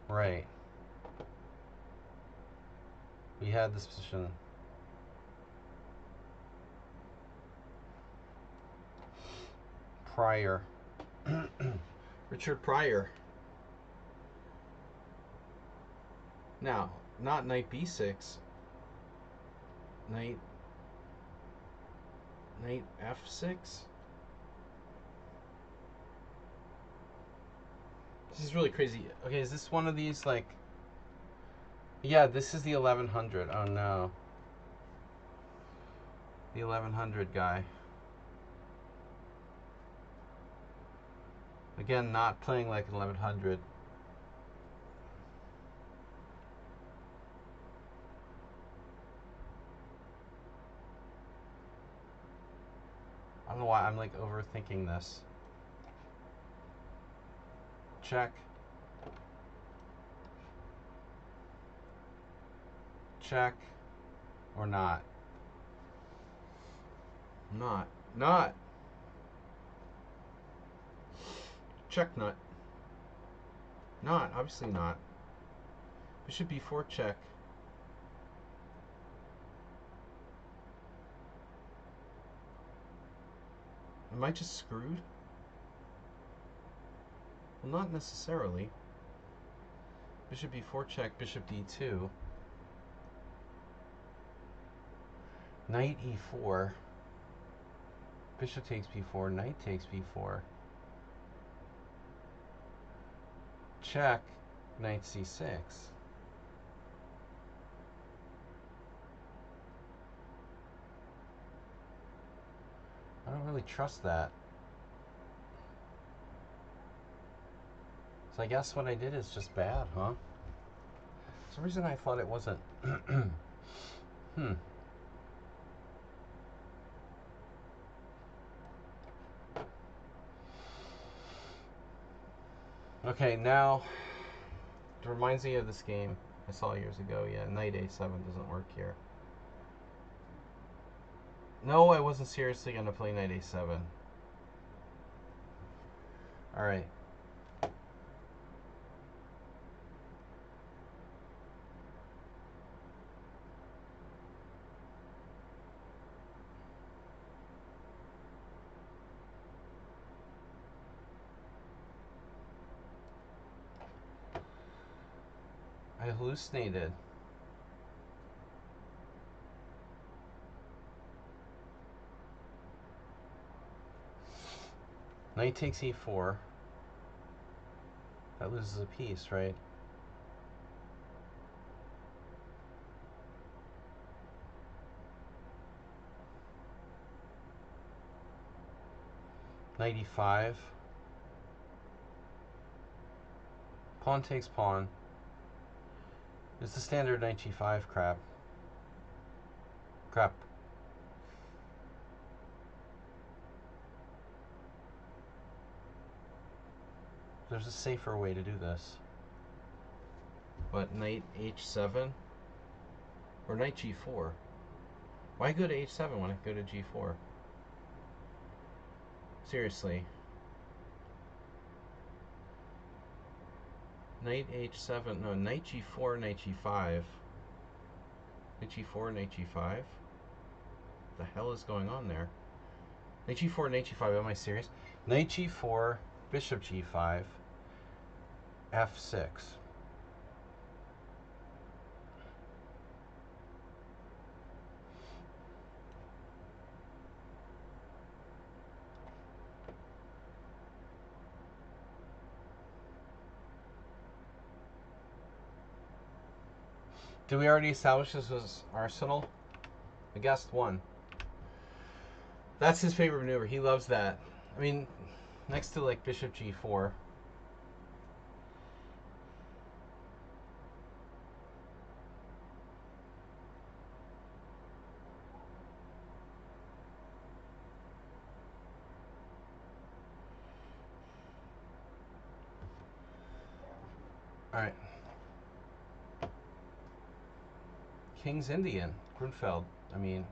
Right. We had this position. Pryor. Richard Pryor. Now, not knight b6. Knight f6. This is really crazy. Okay, is this one of these like... Yeah, this is the 1100. Oh no. The 1100 guy. Again, not playing like 1100. I don't know why I'm like overthinking this. Check. Check. Or not. Not. Check nut. Not. Obviously not. Bishop b4 check. Am I just screwed? Well, not necessarily. Bishop b4 check, bishop d2. Knight e4. Bishop takes b4, knight takes b4. Check, knight c6. I don't really trust that. So I guess what I did is just bad, huh? For some reason I thought it wasn't. Okay, now it reminds me of this game I saw years ago. Yeah, knight a7 doesn't work here. No, I wasn't seriously going to play knight a7. All right. hallucinated. Knight takes e4. That loses a piece, right? Knight e5. Pawn takes pawn. It's the standard knight g5 crap. There's a safer way to do this. What, knight h7? Or knight g4? Why go to h7 when I go to g4? Seriously. Knight h7, no, knight g4, knight g5. Knight g4, knight g5? What the hell is going on there? Knight g4, knight g5, am I serious? Knight g4, bishop g5, f6. Did we already establish this was Arsenal? The guest won. That's his favorite maneuver. He loves that. I mean, next to like bishop g4. All right. King's Indian, Grunfeld. I mean,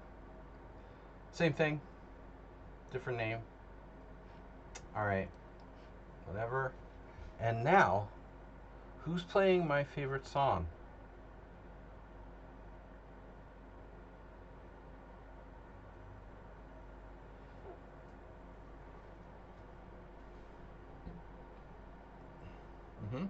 same thing, different name. All right, whatever. And now, who's playing my favorite song? Mm-hmm.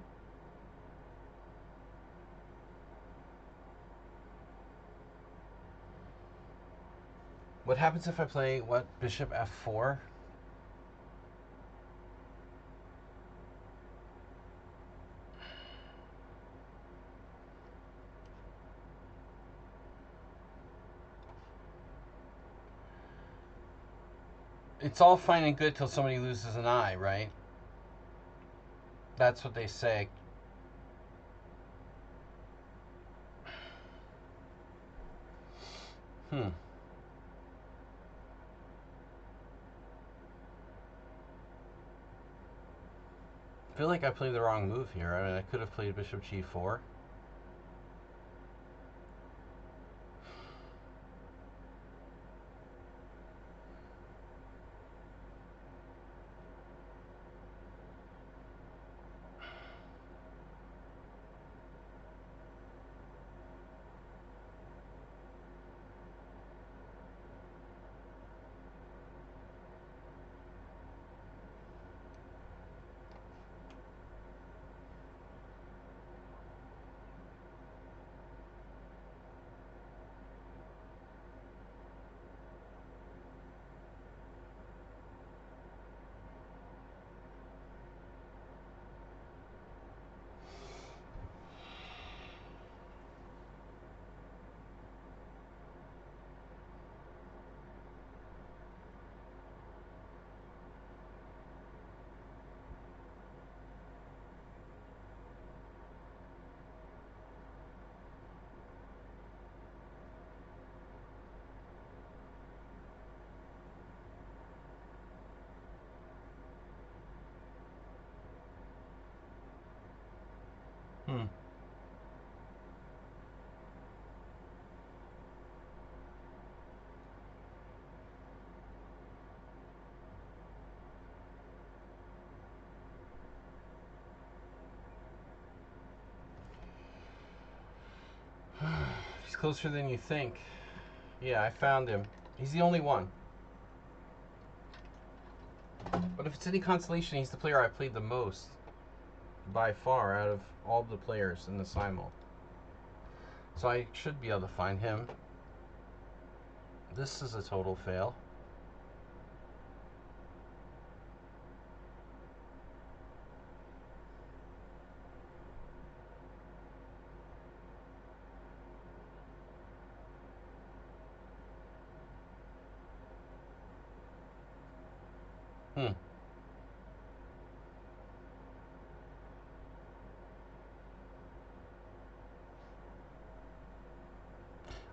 What happens if I play, what, bishop f4? It's all fine and good till somebody loses an eye, right? That's what they say. I feel like I played the wrong move here. I mean, I could have played bishop g4. He's closer than you think. Yeah, I found him. He's the only one. But if it's any consolation, he's the player I played the most by far out of all the players in the Simul. So I should be able to find him. This is a total fail. Hmm.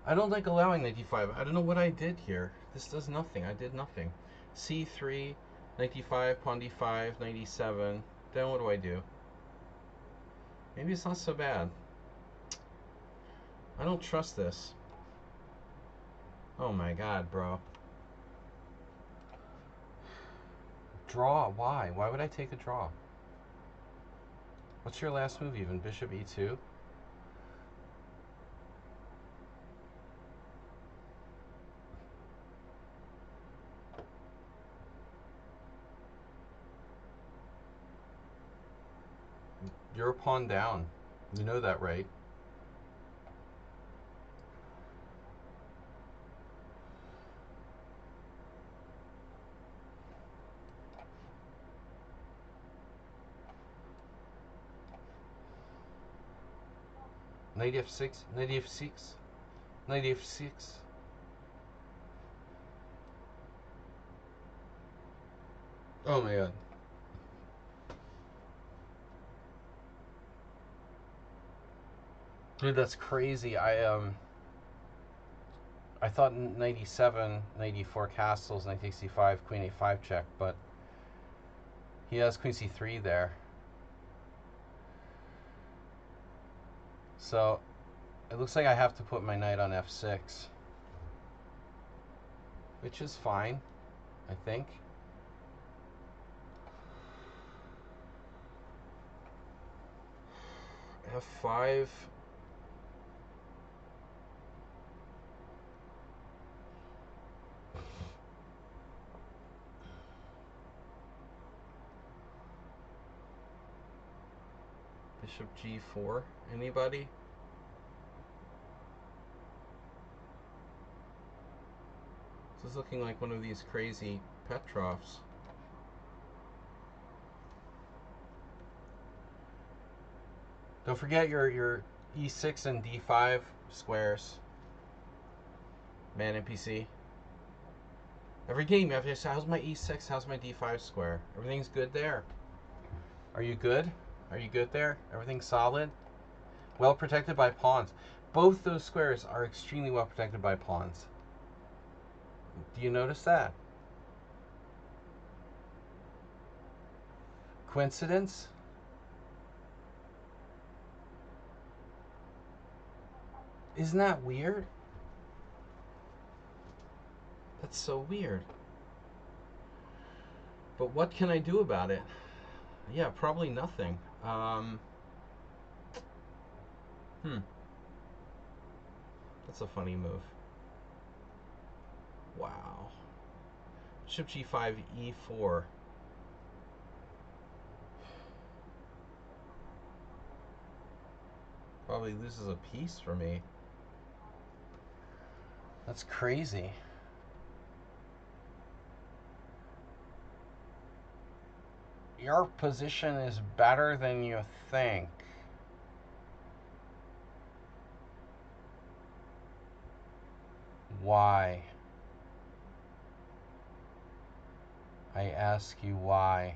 I don't like allowing knight d5. I don't know what I did here. This does nothing. I did nothing. c3, knight d5, pawn d5, knight e7. Then what do I do? Maybe it's not so bad. I don't trust this. Oh my god, bro. Draw? Why? Why would I take a draw? What's your last move even? Bishop e2? You're a pawn down. You know that, right? Knight f6, knight f6, knight f6. Oh my god. Dude, that's crazy. I thought knight e7, knight e4 castles, knight takes e5, queen a5 check, but he has queen c3 there. So it looks like I have to put my knight on f6, which is fine, I think. f5. Bishop g4. Anybody? This is looking like one of these crazy Petrovs. Don't forget your e6 and d5 squares. Man NPC. Every game you have to say, how's my e6, how's my d5 square? Everything's good there. Are you good? Are you good there? Everything's solid? Well protected by pawns. Both those squares are extremely well protected by pawns. Do you notice that? Coincidence? Isn't that weird? That's so weird. But what can I do about it? Yeah, probably nothing. That's a funny move. Wow. Bishop g5, e4. Probably loses a piece for me. That's crazy. Your position is better than you think. Why? I ask you why.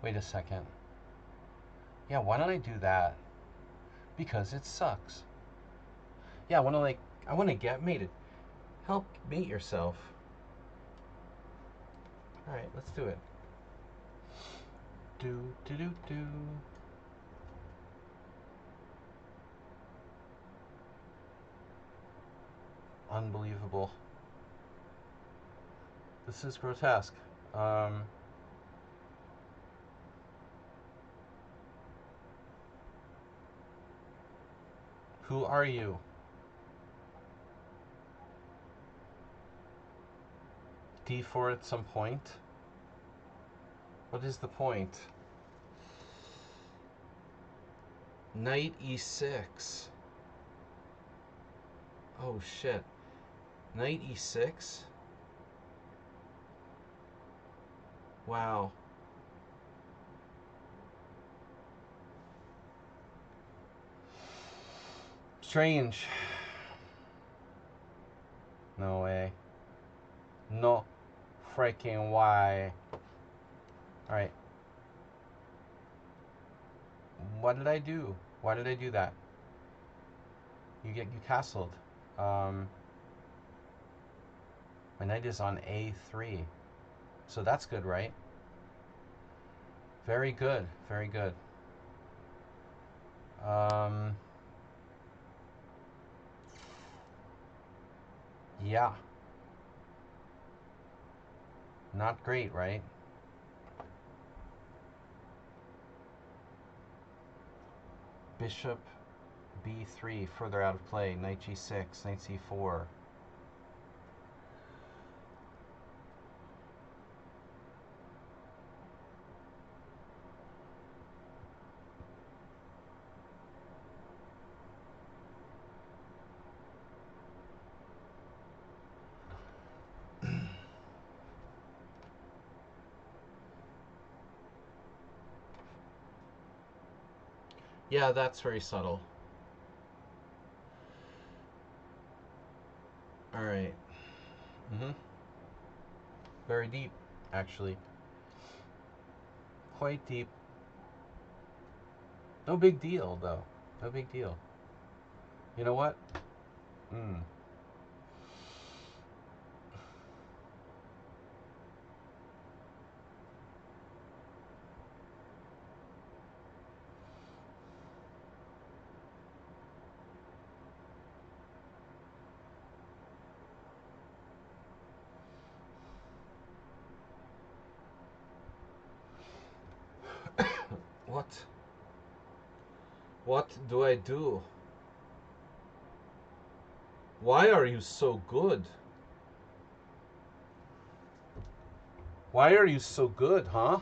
Wait a second. Yeah, why don't I do that? Because it sucks. Yeah, I want to get mated. Help mate yourself. All right, let's do it. Do do do do. Unbelievable. This is grotesque. Who are you? D4 at some point. What is the point? Knight e6. Oh shit. Knight e6? Wow. Strange. No way. No freaking way. Alright. What did I do? Why did I do that? You castled. My knight is on a3. So that's good, right? Very good. Very good. Yeah. Not great, right? Bishop b3, further out of play. Knight g6, knight c4. Yeah, that's very subtle. Alright. Very deep, actually. Quite deep. No big deal, though. No big deal. You know what? What? What do I do? Why are you so good? Why are you so good, huh?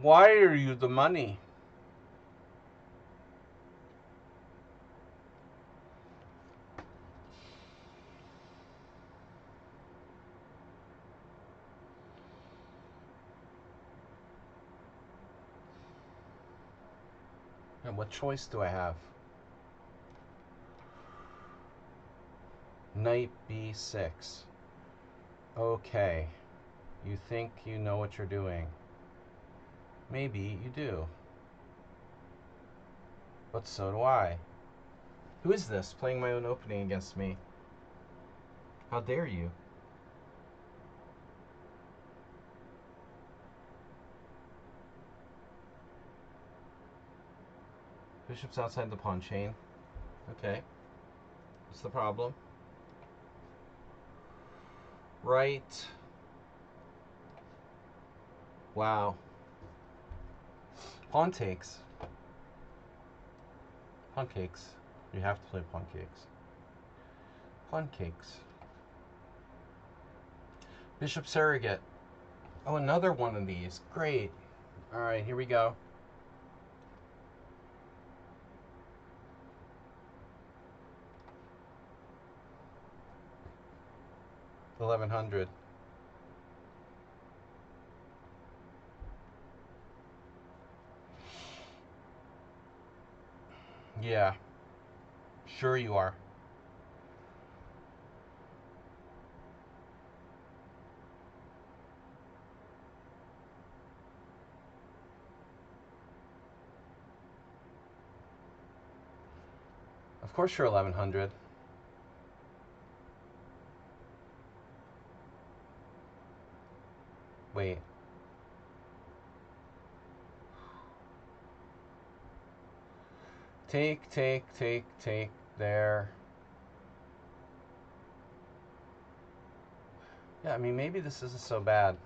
Why are you the money? And what choice do I have? Knight b6. Okay. You think you know what you're doing. Maybe you do. But so do I. Who is this playing my own opening against me? How dare you? Bishop's outside the pawn chain. Okay. What's the problem? Right. Wow. Pawn takes. Pawn cakes. You have to play pawn cakes. Pawn cakes. Bishop surrogate. Oh, another one of these. Great. All right, here we go. $1,100. Yeah. Sure you are. Of course you're 1,100. Wait. Take there. Yeah, I mean, maybe this isn't so bad.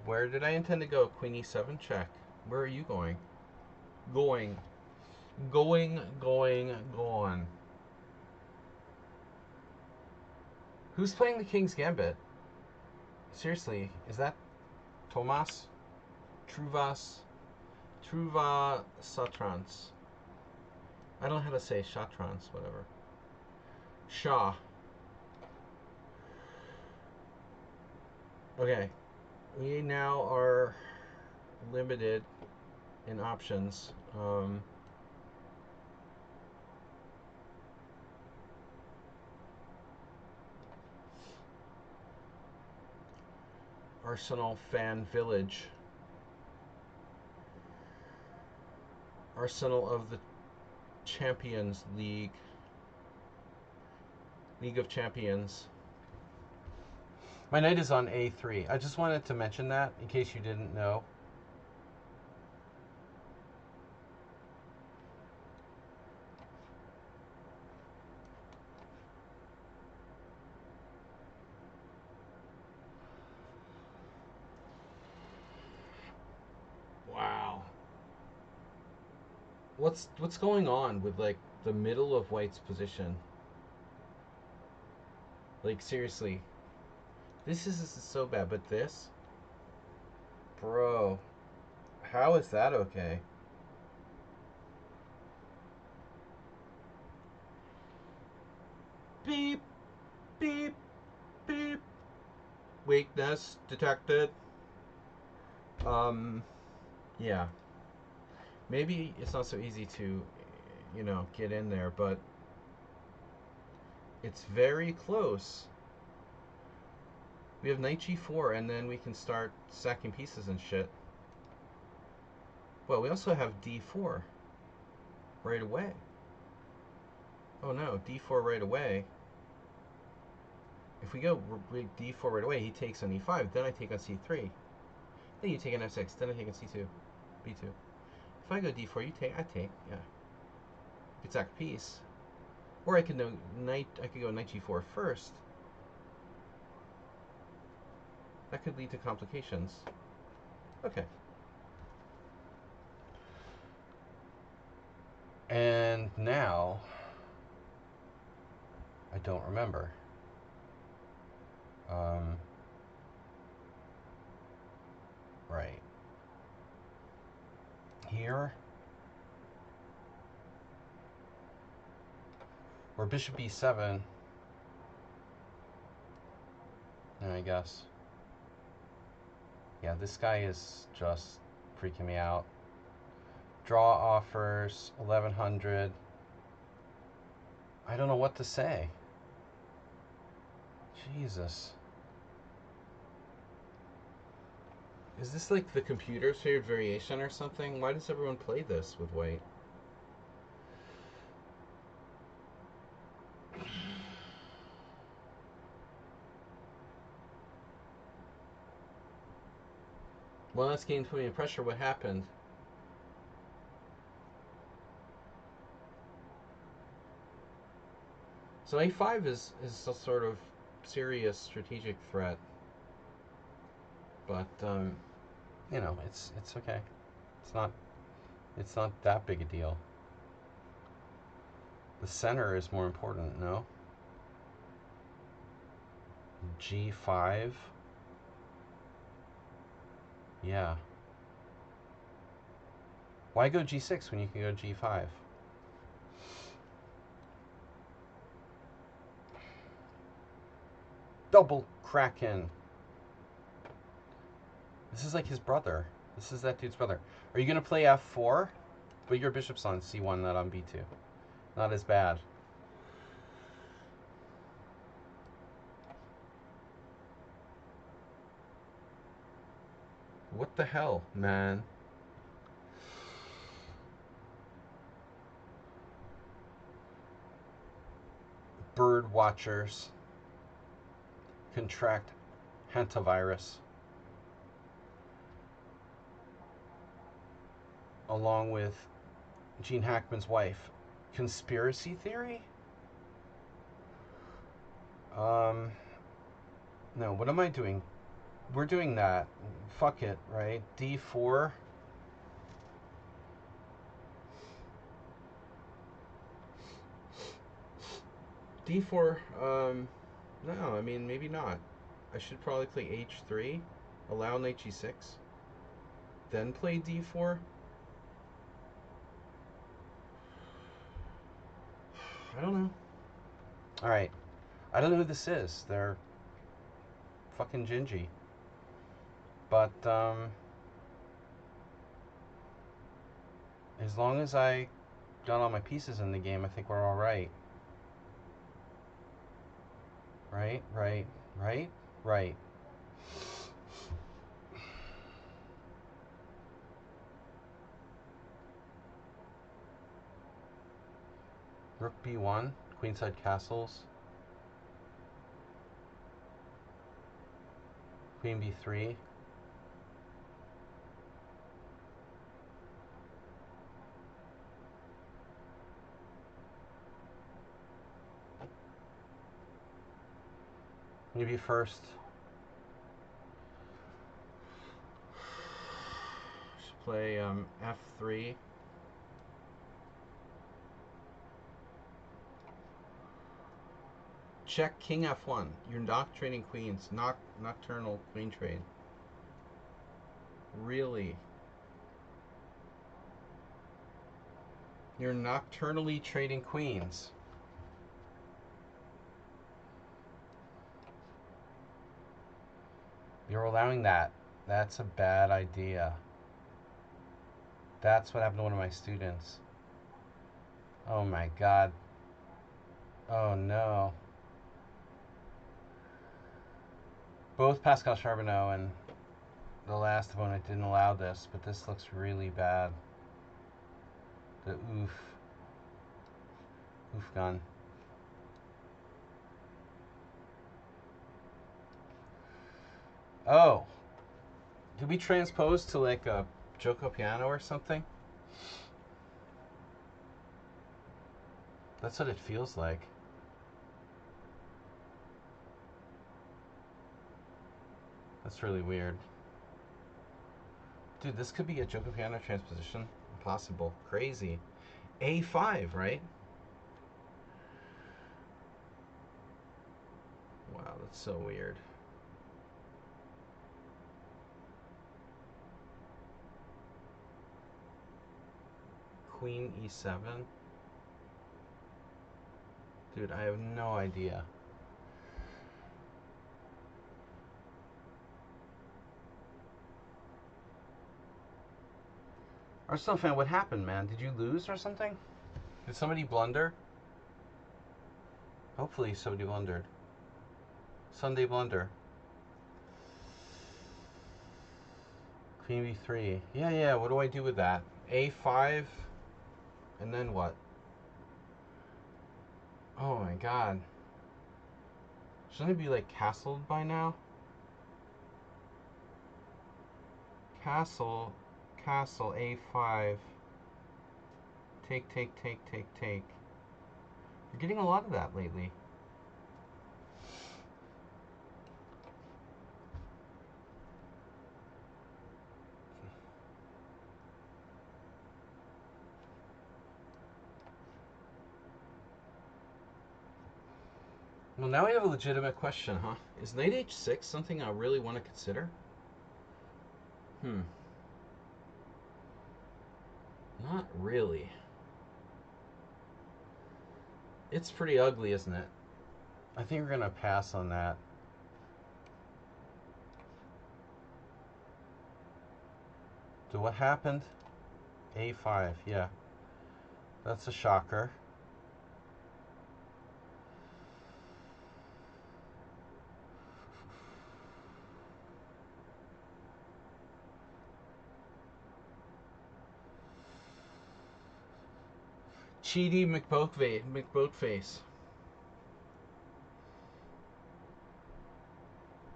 Where did I intend to go? Queen e7 check. Where are you going? Going. Gone. Who's playing the King's Gambit? Seriously, is that Tomas? Truva Satrans. I don't know how to say Shatrans, whatever. Shah. Okay. We now are limited in options. Arsenal Fan Village. Arsenal of the Champions League. League of Champions. My knight is on A3. I just wanted to mention that in case you didn't know. Wow. What's going on with like the middle of White's position? Like seriously. This is so bad, but this? Bro. How is that okay? Beep, beep, beep. Weakness detected. Yeah. Maybe it's not so easy to, get in there, but it's very close. We have knight g4, and then we can start sacking pieces and shit. Well, we also have d4 right away. Oh no, d4 right away. If we go d4 right away, he takes on e5, then I take on c3. Then you take on f6, then I take on c2, b2. If I go d4, you take, I take, yeah. You could sack a piece. Or I could go knight g4 first. That could lead to complications. Okay. And now, I don't remember. Right. Here. Or bishop e7. I guess. Yeah, this guy is just freaking me out. Draw offers 1100. I don't know what to say. Jesus. Is this like the computer's favorite variation or something? Why does everyone play this with white? Well, that's game putting pressure. What happened? So a5 is a sort of serious strategic threat, but it's okay. It's not that big a deal. The center is more important, no? G5. Yeah. Why go G6 when you can go G5? Double Kraken. This is like his brother. This is that dude's brother. Are you going to play F4? But your bishop's on C1, not on B2. Not as bad. What the hell, man? Bird watchers contract hantavirus along with Gene Hackman's wife. Conspiracy theory? No, what am I doing? We're doing that. Fuck it, right? D4. D4, No, I mean, maybe not. I should probably play h3, allow knight g6, then play d4. I don't know. Alright. I don't know who this is. They're fucking gingy. But, as long as I got all my pieces in the game, I think we're alright. Right, right, right, right. Rook b1, queenside castles. Queen b3. Maybe first. Should play f3. Check king f1. You're not trading queens. Nocturnal queen trade. Really? You're nocturnally trading queens. You're allowing that. That's a bad idea. That's what happened to one of my students. Oh my god. Oh no. Both Pascal Charbonneau and the last opponent didn't allow this, but this looks really bad. The oof. Oof gun. Oh. Did we transpose to like a Joko piano or something? That's what it feels like. That's really weird. Dude, this could be a Joko piano transposition. Impossible. Crazy. A5, right? Wow, that's so weird. Queen e7. Dude, I have no idea. Arsenal fan, what happened, man? Did you lose or something? Did somebody blunder? Hopefully somebody blundered. Sunday blunder. Queen b3. Yeah, what do I do with that? A5, and then what? Oh my god. Shouldn't it be like castled by now? Castle, a5. Take. You're getting a lot of that lately. Well, now we have a legitimate question, huh? Is knight h6 something I really want to consider? Not really. It's pretty ugly, isn't it? I think we're gonna pass on that. So what happened? A5, yeah. That's a shocker. Cheaty McBoatface.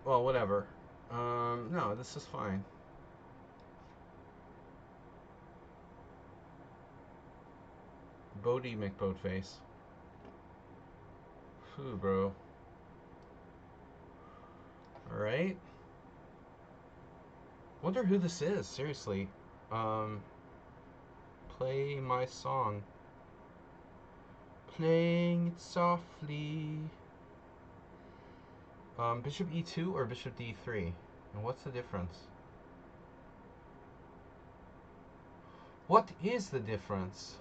Well, whatever. No, this is fine. Bodie McBoatface. Phew, bro. Alright. Wonder who this is, seriously. Play my song. Playing it softly. Bishop e2 or bishop d3? And what's the difference? What is the difference?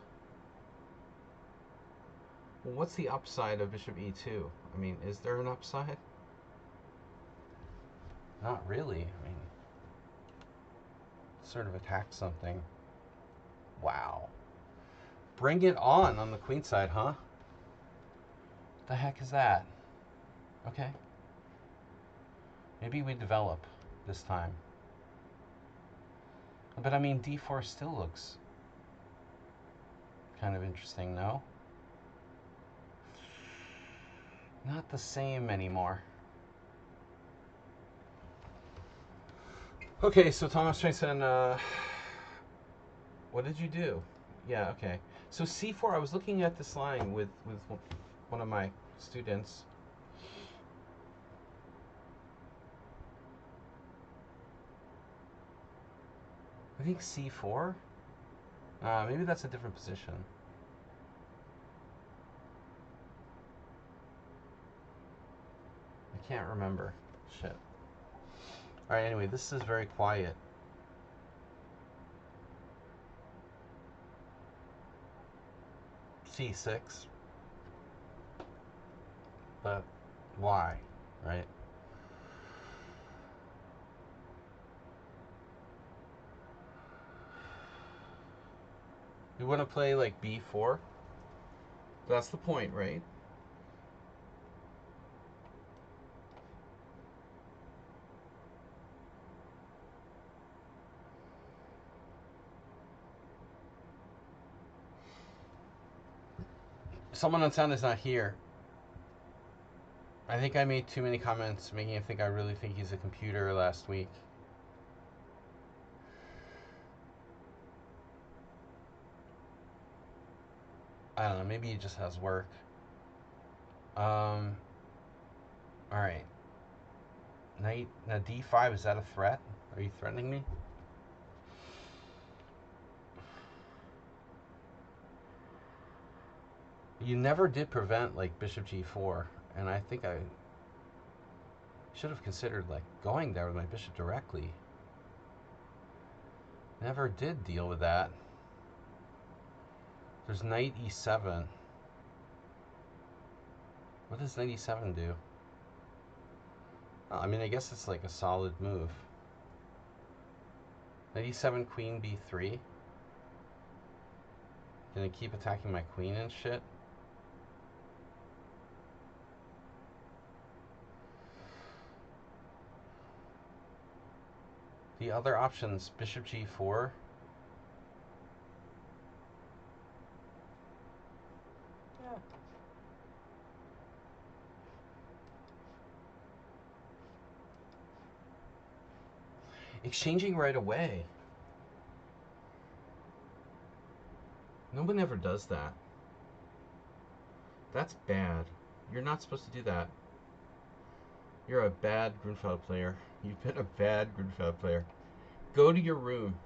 Well, what's the upside of bishop e2? I mean, is there an upside? Not really. I mean, sort of attack something. Wow. Bring it on the queen side, huh? The heck is that? Okay. Maybe we develop this time. But I mean, d4 still looks kind of interesting, no? Not the same anymore. Okay, so Thomas Trason, what did you do? Yeah, okay. So c4, I was looking at this line with one of my students. I think c4? Maybe that's a different position. I can't remember. Shit. Alright, anyway, this is very quiet. c6. But why, right? You want to play like b4? That's the point, right? Someone on sound is not here. I think I made too many comments making him think I really think he's a computer last week. I don't know, maybe he just has work. Alright. Knight, now d5, is that a threat? Are you threatening me? You never did prevent like bishop g4, and I think I should have considered like going there with my bishop directly. Never did deal with that. There's knight e7. What does knight e7 do? Oh, I mean, I guess it's like a solid move. Knight e7, queen b3. Gonna keep attacking my queen and shit. The other options, bishop g4. Yeah. Exchanging right away. No one ever does that. That's bad. You're not supposed to do that. You're a bad Grunfeld player. You've been a bad Grunfeld player. Go to your room.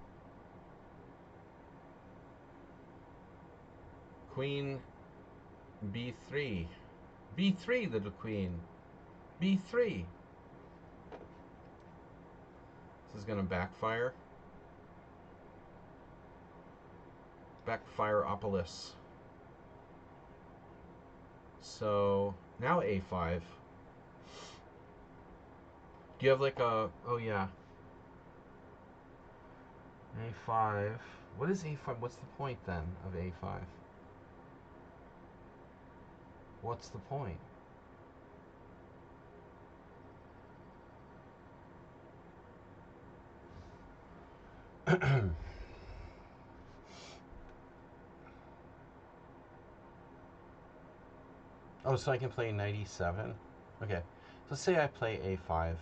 Queen b3. b3, little queen. b3. This is gonna backfire. Backfireopolis. So now a5. Do you have like a... Oh yeah. a5. What is a5? What's the point then of a5? What's the point? Oh, so I can play knight e7? Okay. So let's say I play a5.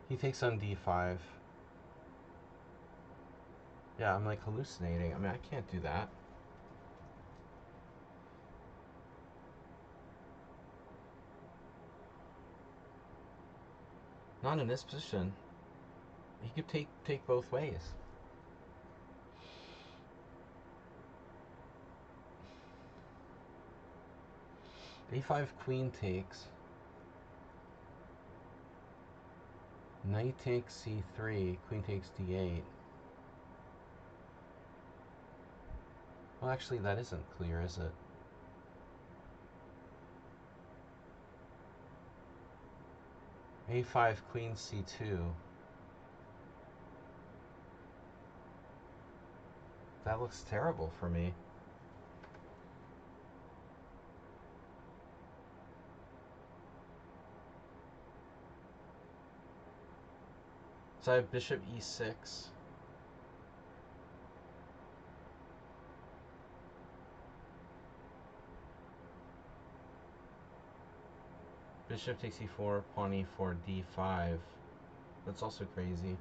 He takes on d5. Yeah, I'm like hallucinating. I mean, I can't do that. Not in this position. He could take both ways. A5 queen takes. Knight takes C3, queen takes D8. Well, actually, that isn't clear, is it? A5 queen C2. That looks terrible for me. So I have bishop E6. Bishop takes E4, pawn E4, D5. That's also crazy.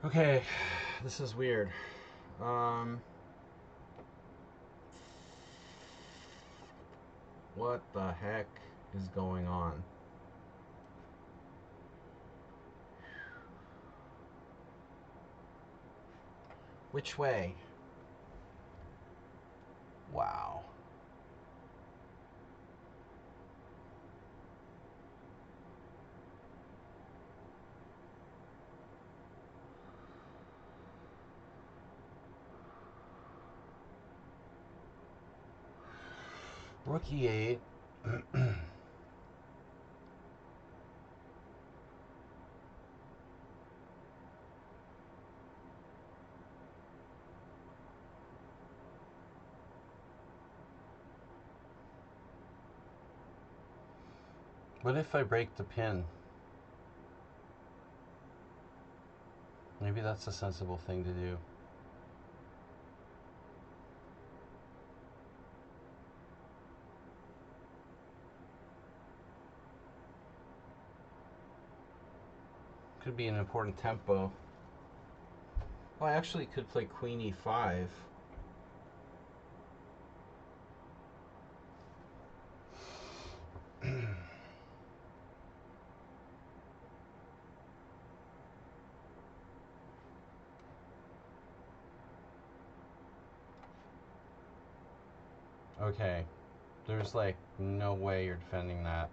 Okay, this is weird. What the heck is going on? Which way? Wow. Rook E8. What if I break the pin? Maybe that's a sensible thing to do. Could be an important tempo. Well, I actually could play queen E5. Okay, there's like no way you're defending that.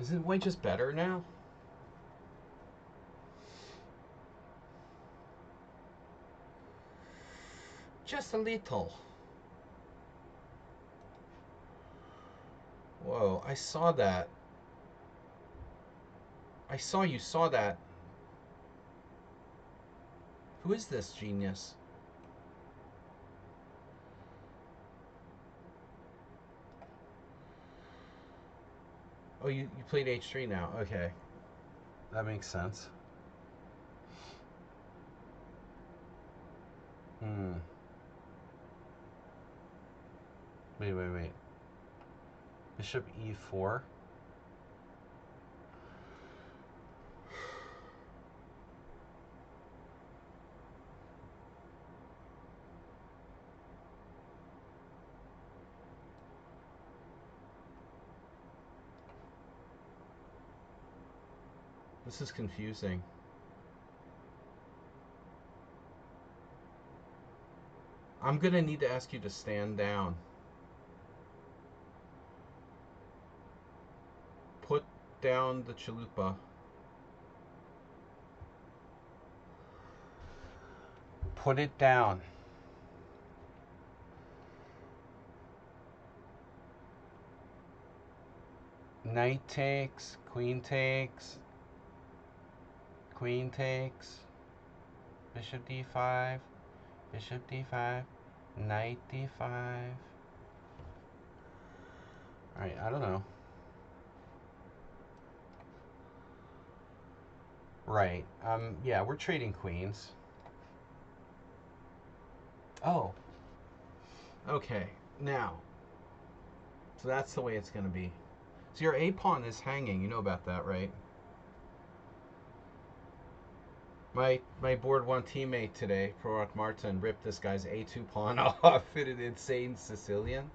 Isn't white just better now? Just a little. Whoa, I saw that. I saw you saw that. Who is this genius? Oh, you played H3 now. Okay. That makes sense. Wait. Bishop E4. This is confusing. I'm gonna need to ask you to stand down. Put down the chalupa. Put it down. Knight takes, queen takes, queen takes, bishop d5, bishop d5, knight d5. Alright, I don't know. Right. Yeah, we're trading queens. Oh. Okay. Now. So that's the way it's going to be. So your A pawn is hanging. You know about that, right? My board one teammate today, Proac Martin, ripped this guy's A2 pawn off in an insane Sicilian.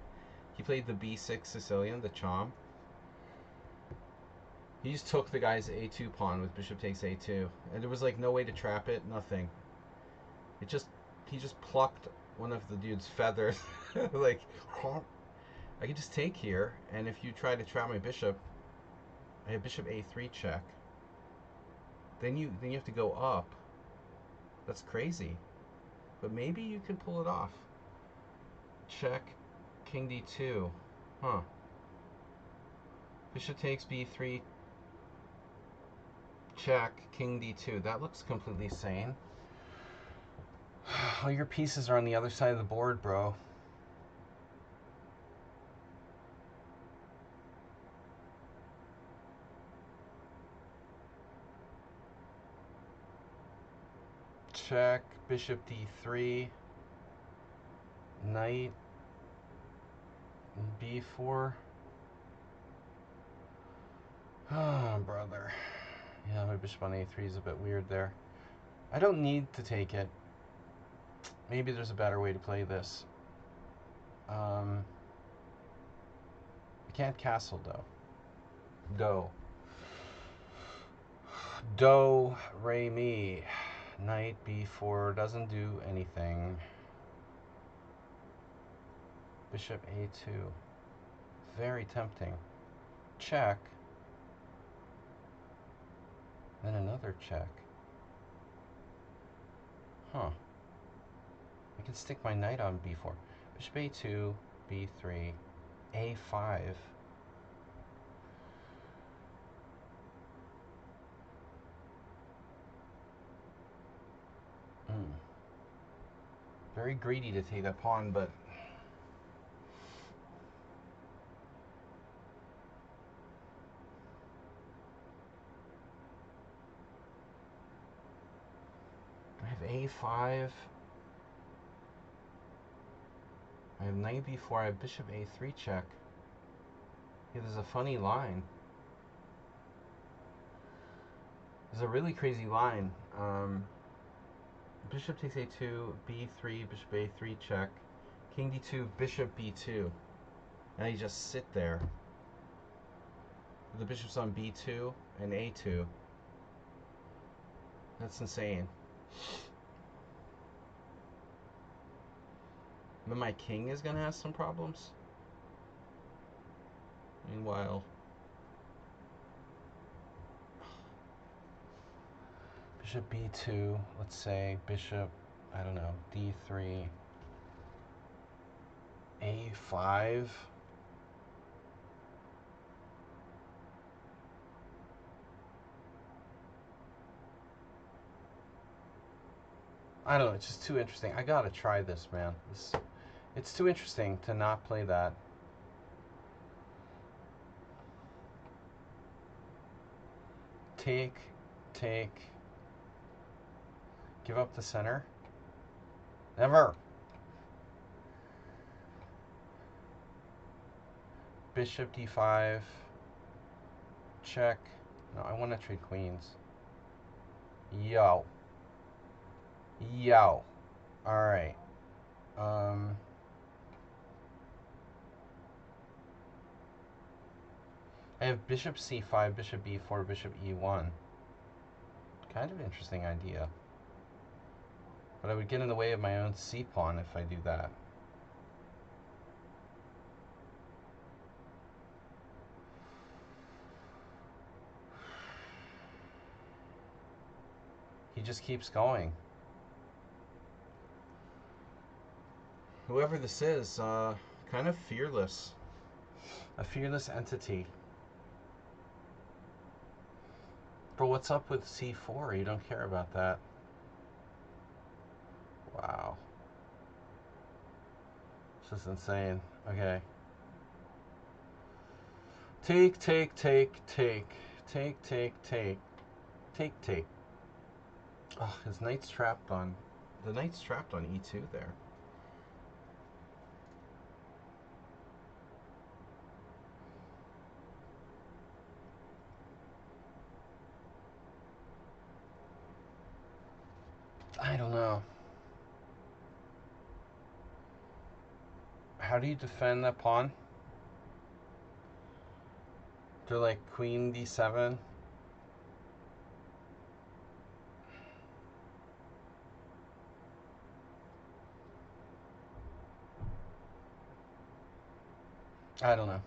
He played the B6 Sicilian, the Chom. He just took the guy's A2 pawn with bishop takes A2, and there was like no way to trap it, nothing. He just plucked one of the dude's feathers, like I could just take here, and if you try to trap my bishop, I have bishop A3 check. Then you have to go up. That's crazy, but maybe you can pull it off. Check, king D2, huh? Bishop takes B3. Check, king D2. That looks completely sane. All your pieces are on the other side of the board, bro. Check, bishop D3. Knight B4. Oh, brother. Yeah, my bishop on A3 is a bit weird there. I don't need to take it. Maybe there's a better way to play this. I can't castle, though. Do, re, mi. Knight B4 doesn't do anything. Bishop A2. Very tempting. Check. Then another check. Huh. I can stick my knight on B4. Bishop A2, B3, A5. Very greedy to take that pawn, but I have A5. I have knight B4. I have bishop A3 check. Yeah, there's a funny line. There's a really crazy line. Bishop takes A2, B3, bishop A3 check, king D2, bishop B2. Now you just sit there. The bishop's on B2 and A2. That's insane. Then my king is going to have some problems. Meanwhile, bishop B2, let's say bishop, I don't know, D3, A5. I don't know, it's just too interesting. I gotta try this, man. It's too interesting to not play that. Take. Give up the center. Never. Bishop D5. Check. No, I want to trade queens. Yo. Alright. I have bishop C5, bishop B4, bishop E1. Kind of interesting idea. But I would get in the way of my own C-pawn if I do that. He just keeps going. Whoever this is, kind of fearless. A fearless entity. But what's up with C4? You don't care about that. Wow. This is insane. Okay. Take. Oh, his knight's trapped on... The knight's trapped on E2 there. How do you defend that pawn? They're like queen d7. I don't know.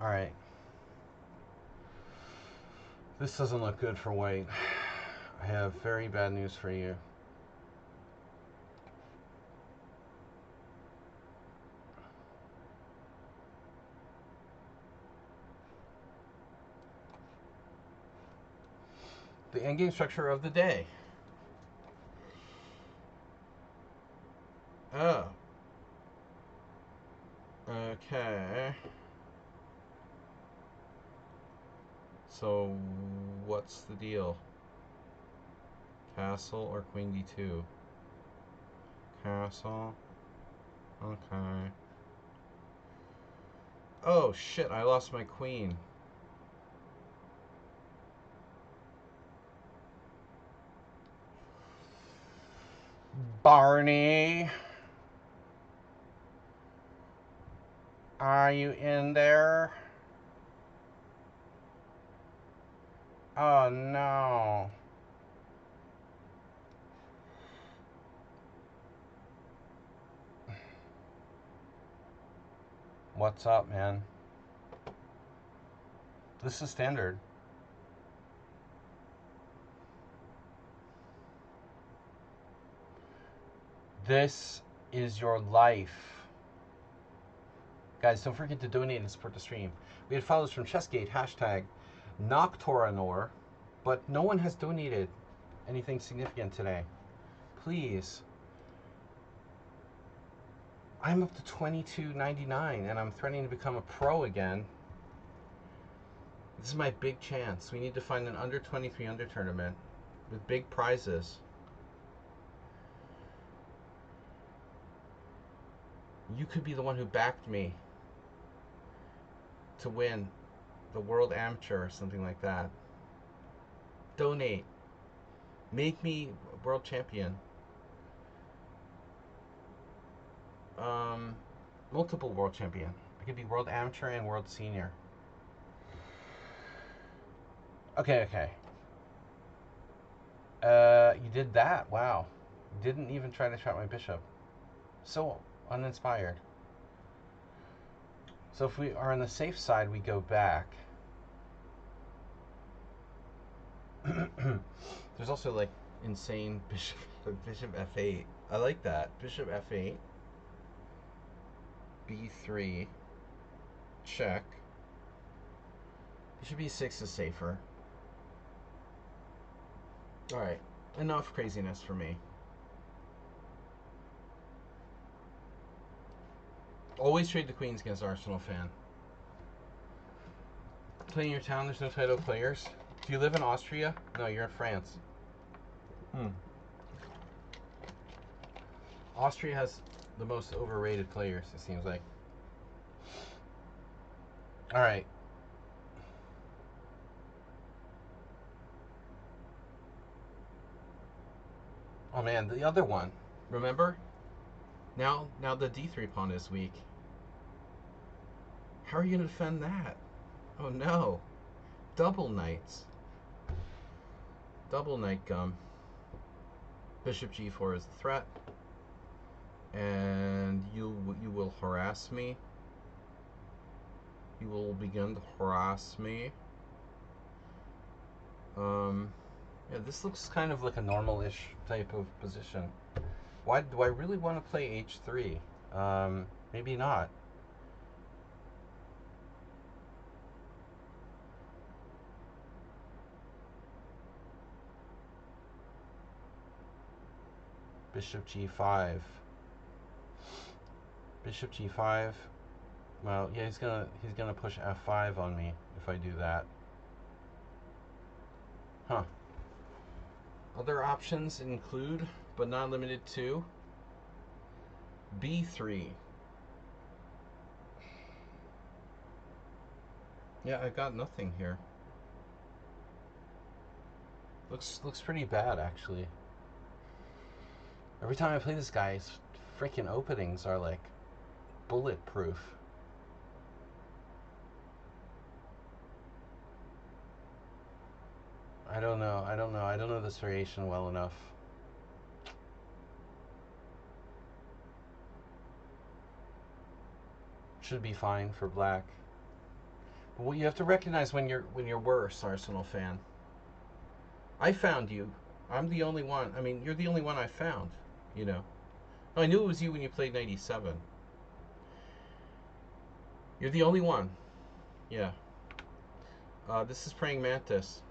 Alright. This doesn't look good for white. I have very bad news for you. The endgame structure of the day. Oh. Okay. So, what's the deal? Castle or queen d2? Castle. Okay. Oh shit, I lost my queen. Barney. Are you in there? Oh no. What's up, man? This is standard. This is your life. Guys, don't forget to donate and support the stream. We had followers from Chessgate, hashtag Noctoranor, but no one has donated anything significant today. Please. I'm up to $22.99 and I'm threatening to become a pro again. This is my big chance. We need to find an under 23 under tournament with big prizes. You could be the one who backed me to win the World Amateur or something like that. Donate. Make me world champion. Multiple world champion. I could be world amateur and world senior. Okay. You did that. Wow. Didn't even try to trap my bishop. So uninspired. So if we are on the safe side, we go back. There's also like insane bishop f8. I like that. Bishop f8. b3. Check. Bishop e6 is safer. Alright. Enough craziness for me. Always trade the queens against Arsenal fan. Play in your town, there's no title players. Do you live in Austria? No, you're in France. Austria has the most overrated players, it seems like. Alright. Oh man, the other one. Remember? Now the d3 pawn is weak. How are you going to defend that? Oh no. Double knights. Double knight gum. Bishop g4 is the threat. And you will harass me. You will begin to harass me. Yeah, this looks kind of like a normal-ish type of position. Why do I really want to play h3? Maybe not. Bishop g5. Bishop g5. Well, yeah, he's gonna push f5 on me if I do that. Huh. Other options include, but not limited to, b3. Yeah, I got nothing here. Looks pretty bad, actually. Every time I play this guy, it's freaking openings are like bulletproof. I don't know. I don't know. I don't know this variation well enough. Should be fine for black. But what you have to recognize when you're worse, Arsenal fan. I found you. I'm the only one. I mean, you're the only one I found. You know. I knew it was you when you played 97. You're the only one. Yeah. This is Praying Mantis.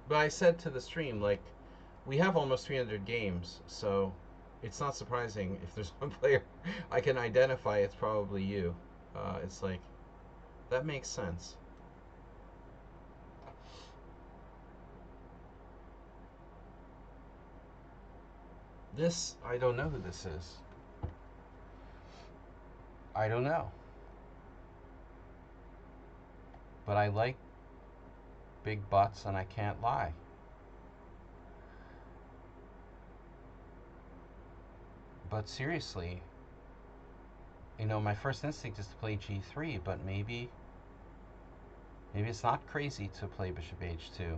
But I said to the stream, like, we have almost 300 games, so it's not surprising if there's one player I can identify, it's probably you. It's like, that makes sense. This, I don't know who this is. I don't know. But I like big butts and I can't lie. But seriously, you know, my first instinct is to play g3, but maybe it's not crazy to play bishop h2.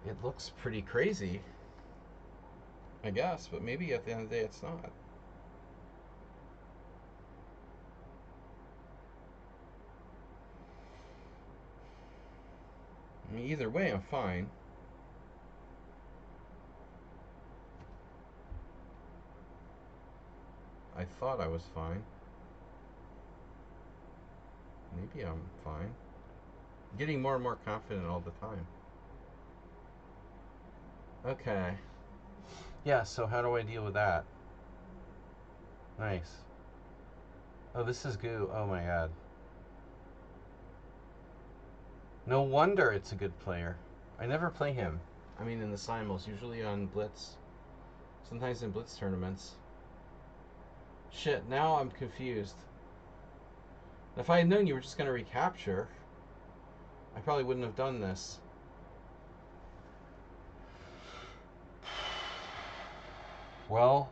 It looks pretty crazy, I guess, but maybe at the end of the day it's not. I mean, either way, I'm fine. I thought I was fine. Maybe I'm fine. I'm getting more and more confident all the time. Okay. Yeah, so how do I deal with that? Nice. Oh, this is goo. Oh my god. No wonder it's a good player. I never play him. I mean, in the Simuls, usually on Blitz. Sometimes in Blitz tournaments. Shit, now I'm confused. If I had known you were just going to recapture, I probably wouldn't have done this. Well,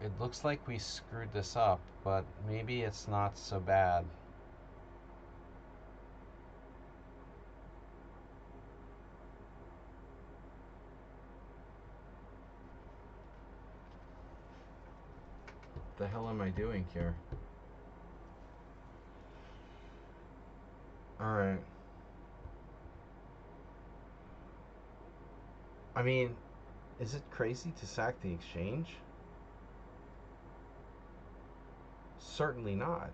it looks like we screwed this up, but maybe it's not so bad. What the hell am I doing here? Alright. I mean, is it crazy to sack the exchange? Certainly not.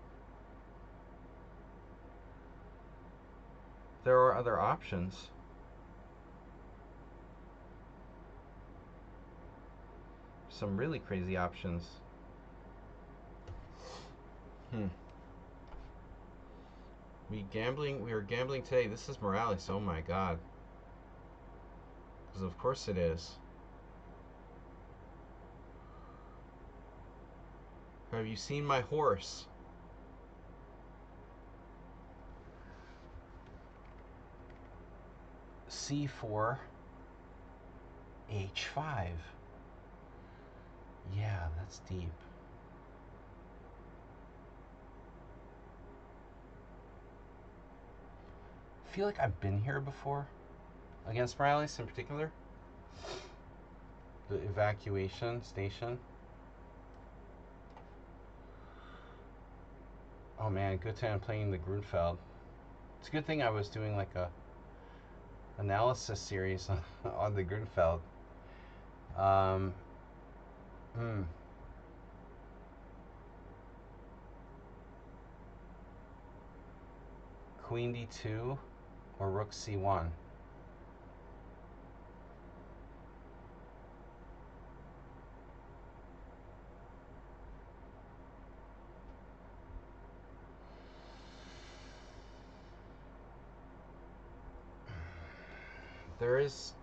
There are other options. Some really crazy options. We were gambling today. This is Morales. Oh my god. Because of course it is. Have you seen my horse? C4 H5. Yeah, that's deep. I feel like I've been here before. Against Morales in particular. The evacuation station. Oh man, good time playing the Grunfeld. It's a good thing I was doing like a analysis series on the Grunfeld. Queen d2 or rook c1.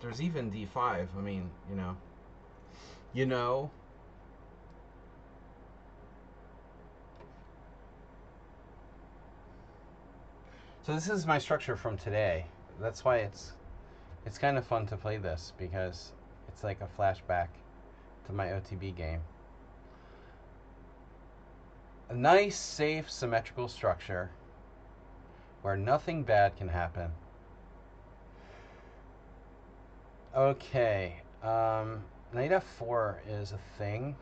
There's even d5. I mean, you know. So this is my structure from today. That's why it's kind of fun to play this, because it's like a flashback to my OTB game. A nice, safe, symmetrical structure where nothing bad can happen. Okay, knight f4 is a thing,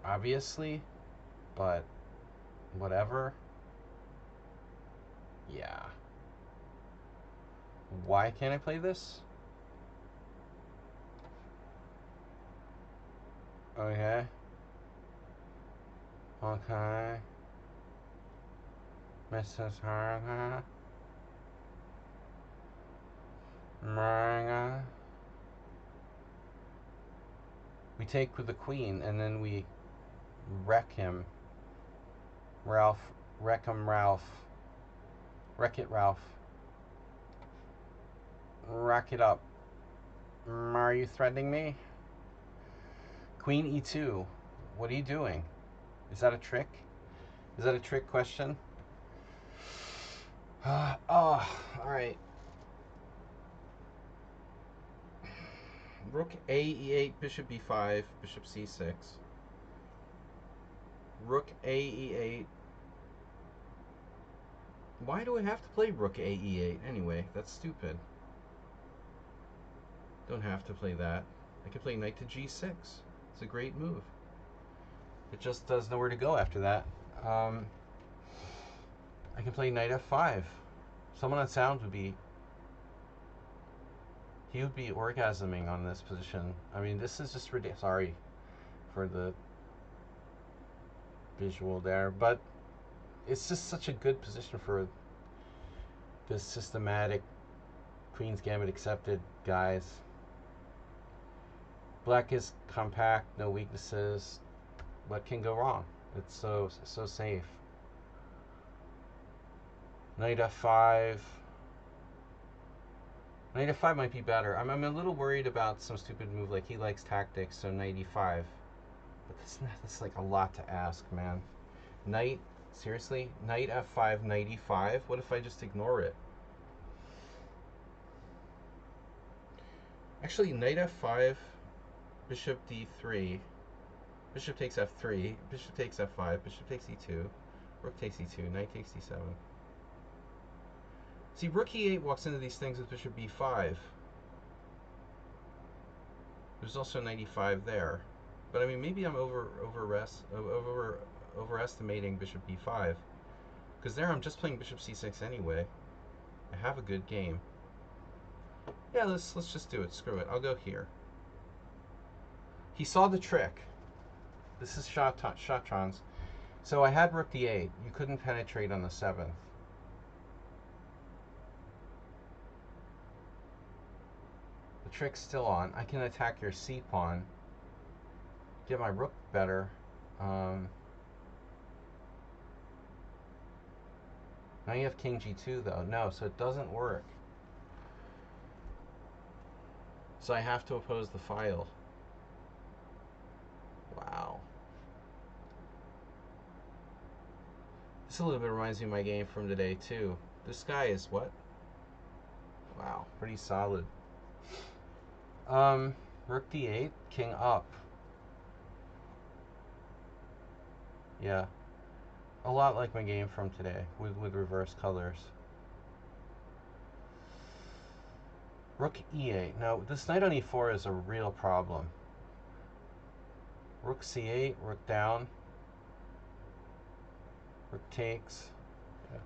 obviously, but whatever. Yeah. Why can't I play this? Okay. Okay. Mrs. Harga. Marga. We take with the queen and then we wreck him. Ralph. Wreck him, Ralph. Wreck it, Ralph. Rack it up. Are you threatening me? Queen e2. What are you doing? Is that a trick? Is that a trick question? Oh, alright. Rook a e8, bishop b5, bishop c6. Rook a e8. Why do I have to play rook a e8 anyway? That's stupid. Don't have to play that. I can play knight to g6. It's a great move. It just does nowhere to go after that. I can play knight f5. Someone on sound would be... He would be orgasming on this position. I mean, this is just ridiculous. Sorry for the visual there, but it's just such a good position for this systematic Queen's Gambit accepted guys. Black is compact, no weaknesses. What can go wrong? It's so safe. Knight f5. Knight f5 might be better. I'm a little worried about some stupid move like he likes tactics, so knight e5. But that's like a lot to ask, man. Knight, seriously? Knight f5, knight e5? What if I just ignore it? Actually, knight f5, bishop d3, bishop takes f3, bishop takes f5, bishop takes e2, rook takes e2, knight takes d7. See, rook e8 walks into these things with bishop b5. There's also knight e5 there. But I mean, maybe I'm overestimating bishop b5. Because there I'm just playing bishop c6 anyway. I have a good game. Yeah, let's just do it. Screw it. I'll go here. He saw the trick. This is Shatrans. So I had rook d8. You couldn't penetrate on the 7th. The trick's still on. I can attack your c pawn. Get my rook better. Now you have king g2 though. No, so it doesn't work. So I have to oppose the file. Wow. This a little bit reminds me of my game from today too. This guy is what? Wow, pretty solid. Rook d8, king up. Yeah. A lot like my game from today with reverse colors. Rook e8. Now, this knight on e4 is a real problem. Rook c8, rook down. Rook takes. Yeah.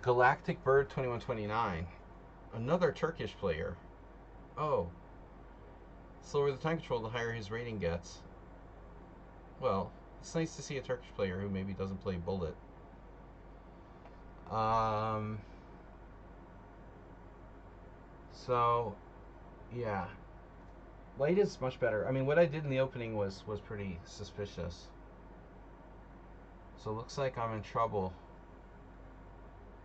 Galactic Bird 2129. Another Turkish player. Oh. Slower the time control, the higher his rating gets. Well, it's nice to see a Turkish player who maybe doesn't play bullet. So, yeah. White is much better. I mean, what I did in the opening was pretty suspicious. So it looks like I'm in trouble.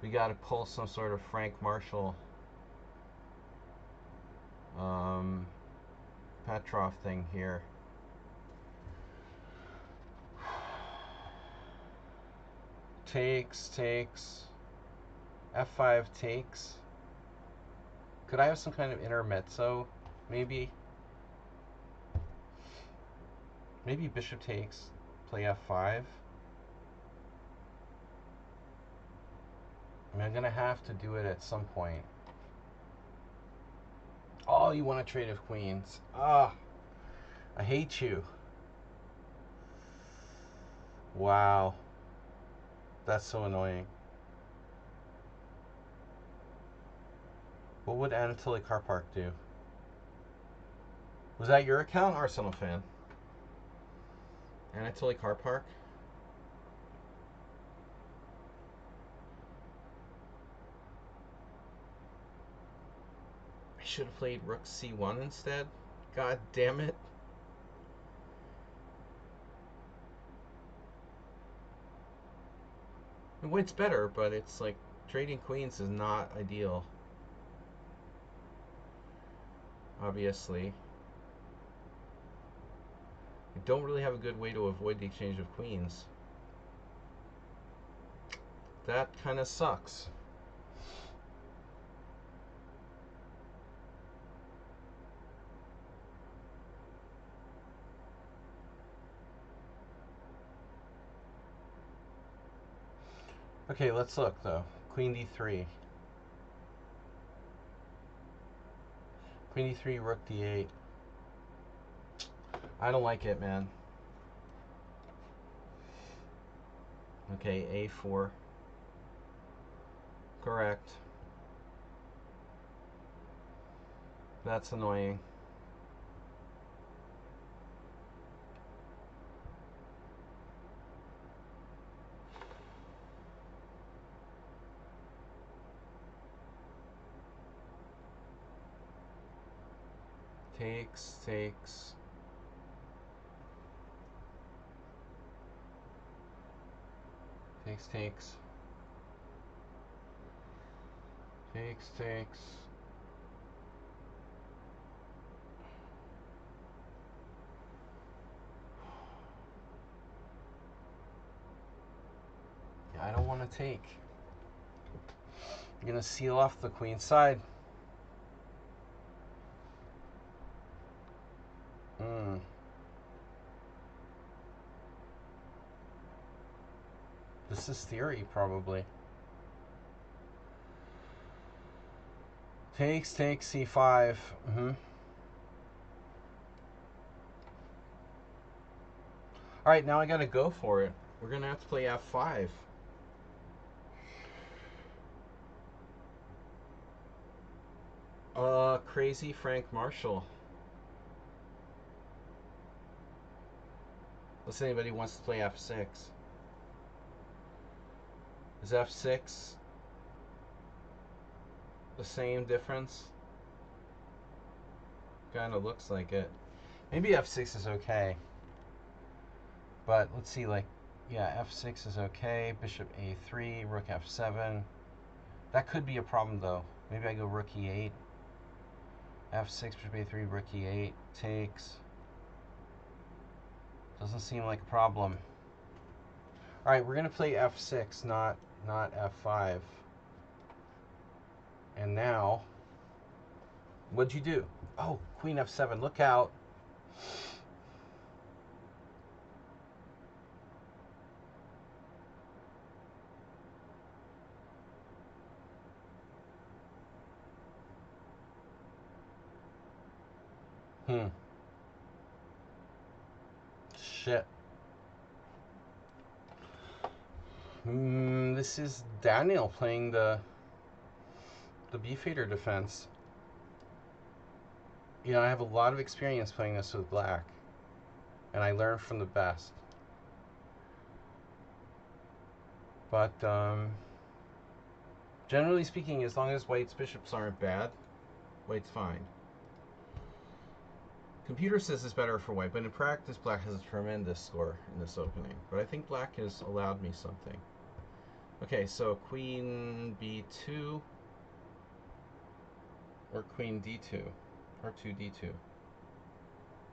We got to pull some sort of Frank Marshall Petrov thing here. Takes. F5 takes. Could I have some kind of intermezzo, maybe? Maybe bishop takes, play f5. I mean, I'm gonna have to do it at some point. Oh, you want to trade of queens. Ah, I hate you. Wow. That's so annoying. What would Anatoly Karpark do? Was that your account, Arsenal fan? Anatoly Karpark? I should have played rook c1 instead. God damn it. White's better, but it's like trading queens is not ideal. Obviously. I don't really have a good way to avoid the exchange of queens. That kind of sucks. Okay, let's look though. Queen d3. Queen d3, rook d8. I don't like it, man. Okay, a4. Correct. That's annoying. Takes. Takes, takes. Takes. Yeah, I don't want to take. I'm going to seal off the queen side. This is theory, probably. Takes, c5. Alright, now I gotta go for it. We're gonna have to play f5. Crazy Frank Marshall. Unless anybody wants to play f6. Is f6 the same difference? Kind of looks like it. Maybe f6 is okay. But let's see, like, yeah, f6 is okay. Bishop a3, rook f7. That could be a problem, though. Maybe I go rook e8. f6, bishop a3, rook e8. Takes. Doesn't seem like a problem. All right, we're going to play f6, not f5. And now, what'd you do? Oh, queen f7. Look out. Shit. This is Daniel playing the b-fader defense. You know, I have a lot of experience playing this with black, and I learn from the best. But generally speaking, as long as white's bishops aren't bad, white's fine. Computer says it's better for white, but in practice, black has a tremendous score in this opening. But I think black has allowed me something. Okay, so queen b2 or queen d2 or 2d2.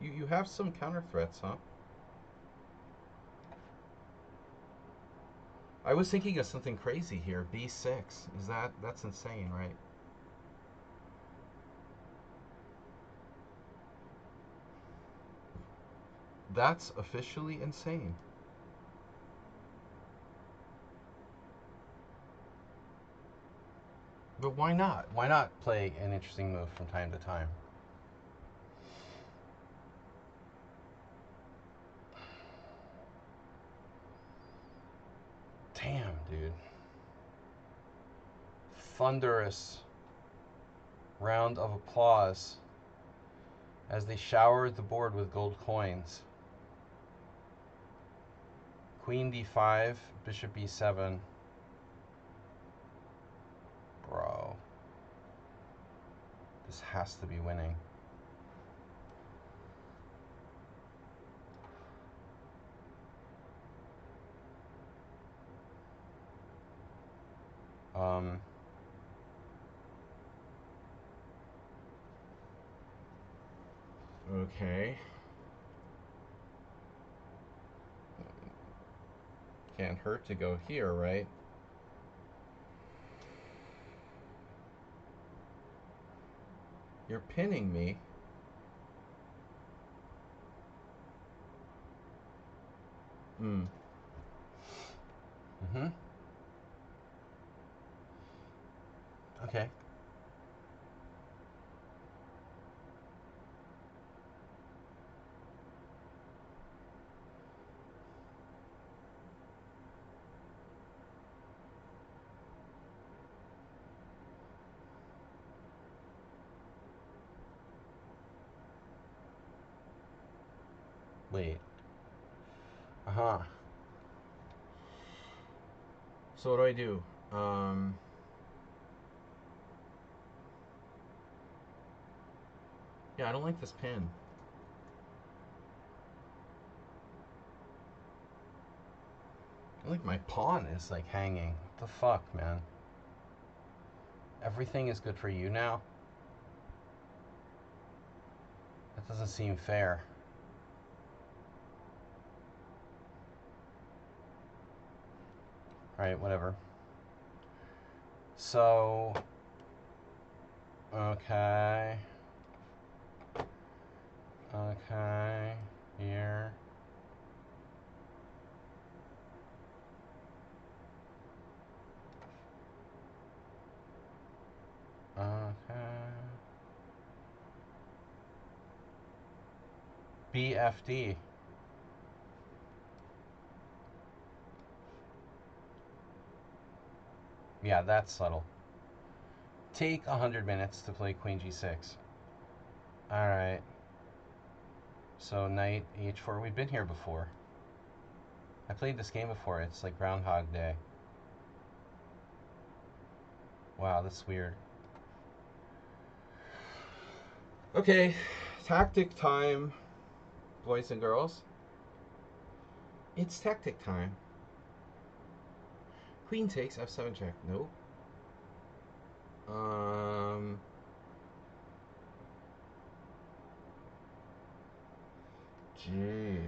You have some counter threats, huh? I was thinking of something crazy here. b6. That's insane, right? That's officially insane. But why not? Why not play an interesting move from time to time? Damn, dude. Thunderous round of applause as they showered the board with gold coins. Queen d5, bishop e7. Bro. This has to be winning. Okay. Can't hurt to go here, right? You're pinning me. Mm. Mm-hmm. Okay. Wait. Uh-huh. So what do I do? Yeah, I don't like this pin. I think my pawn is like hanging. What the fuck, man? Everything is good for you now? That doesn't seem fair. Alright, whatever. So... Okay. Okay. Here. Okay. BFD. Yeah, that's subtle. Take 100 minutes to play Queen G6. Alright. So knight H4. We've been here before. I played this game before. It's like Groundhog Day. Wow, that's weird. Okay, tactic time, boys and girls. It's tactic time. Queen takes F7 check. Nope. Jeez.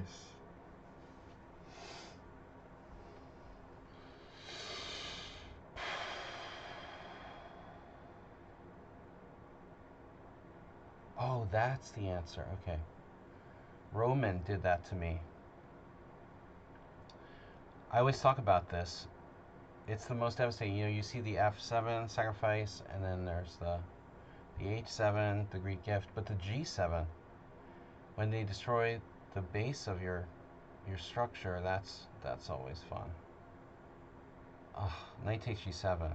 Oh, that's the answer. Okay. Roman did that to me. I always talk about this. It's the most devastating. You know, you see the F7 sacrifice, and then there's the H7, the Greek gift, but the G7, when they destroy the base of your structure, that's always fun. Ugh, knight takes G7,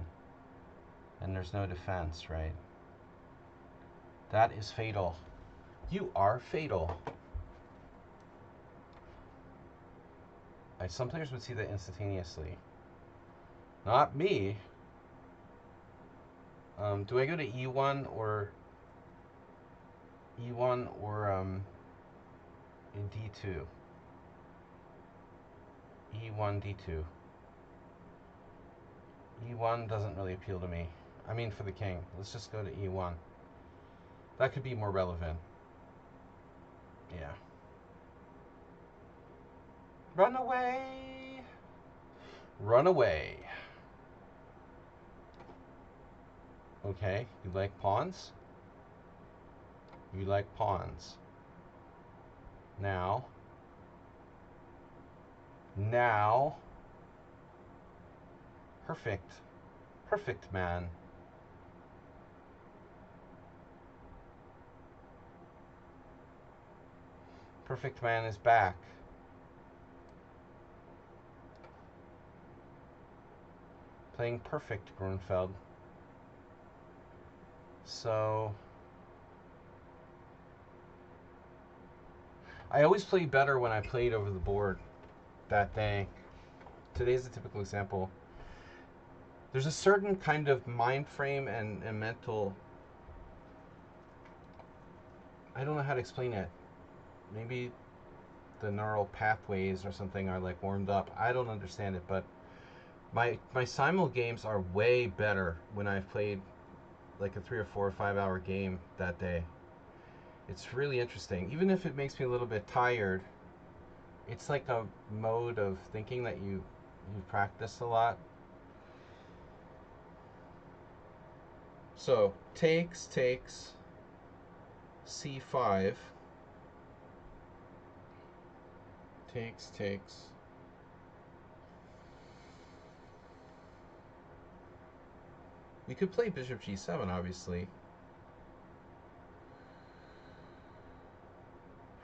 and there's no defense, right? That is fatal. You are fatal. Some players would see that instantaneously. Not me. Do I go to E1 or in D2? E1, D2. E1 doesn't really appeal to me. I mean, for the king. Let's just go to E1. That could be more relevant. Yeah. Run away! Run away. Okay, you like pawns? You like pawns. Now, Now, perfect. Perfect man. Perfect man is back. Playing perfect, Grunfeld. So, I always play better when I played over the board that day. Today's a typical example. There's a certain kind of mind frame and mental. I don't know how to explain it. Maybe the neural pathways or something are like warmed up. I don't understand it, but my Simul games are way better when I've played like a 3 or 4 or 5 hour game that day. It's really interesting. Even if it makes me a little bit tired, it's like a mode of thinking that you practice a lot. So takes c5, takes. We could play bishop g7, obviously.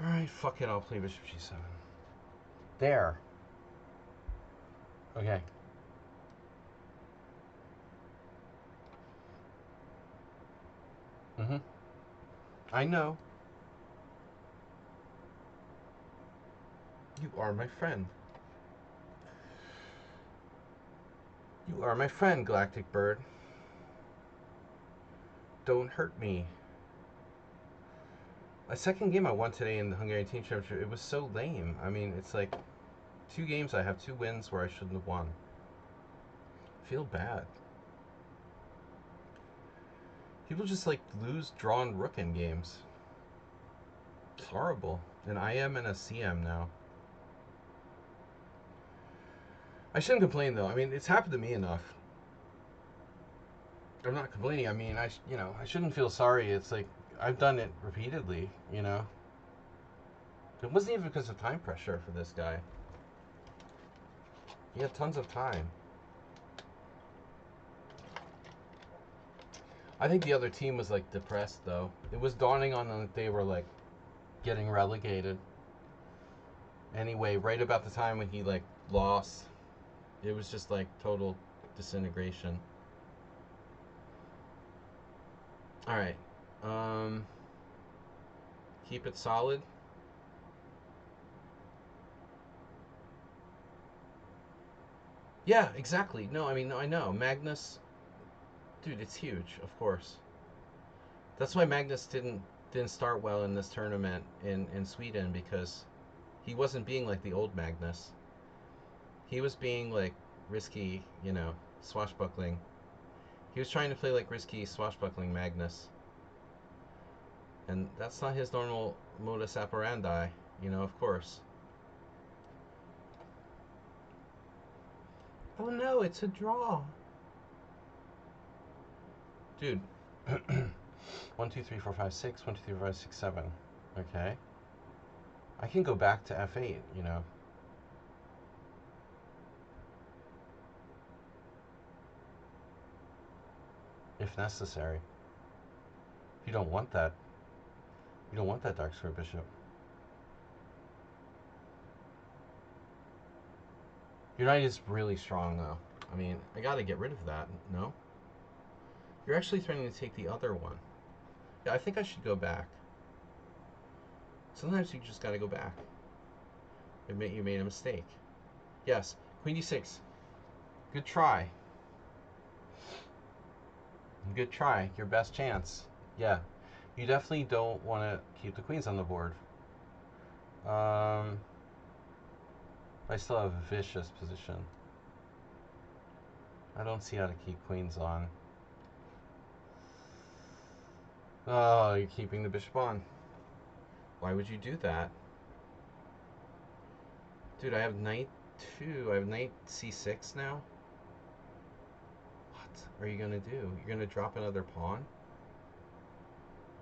Alright, fuck it, I'll play bishop g7. There. Okay. Mm-hmm. I know. You are my friend. You are my friend, Galactic Bird. Don't hurt me. My second game I won today in the Hungarian Team Championship, it was so lame. I mean, it's like 2 games I have 2 wins where I shouldn't have won. I feel bad. People just like lose drawn rook in games. It's horrible. An IM and a CM now. I shouldn't complain though. I mean, it's happened to me enough. I'm not complaining. I mean, I shouldn't feel sorry. It's like I've done it repeatedly. It wasn't even because of time pressure for this guy. He had tons of time. I think the other team was like depressed though. It was dawning on them that they were like getting relegated. Anyway, right about the time when he like lost, it was just like total disintegration. All right. Keep it solid. Yeah, exactly. No, I mean, no, I know. Magnus, dude, it's huge, of course. That's why Magnus didn't start well in this tournament in Sweden, because he wasn't being like the old Magnus. He was being like risky, swashbuckling. He was trying to play like risky swashbuckling Magnus. And that's not his normal modus operandi, of course. Oh no, it's a draw. Dude. 1, 2, 3, 4, 5, 6. 1, 2, 3, 4, 5, 6, 7. Okay. I can go back to f8, if necessary. You don't want that. You don't want that dark square bishop. Your knight is really strong, though. I mean, I gotta get rid of that, no? You're actually threatening to take the other one. Yeah, I think I should go back. Sometimes you just gotta go back. Admit you made a mistake. Yes, queen d6. Good try. Good try. Your best chance. Yeah. You definitely don't want to keep the queens on the board. I still have a vicious position. I don't see how to keep queens on. Oh, you're keeping the bishop on. Why would you do that? Dude, I have knight 2. I have knight c6 now. What are you going to do? You're going to drop another pawn?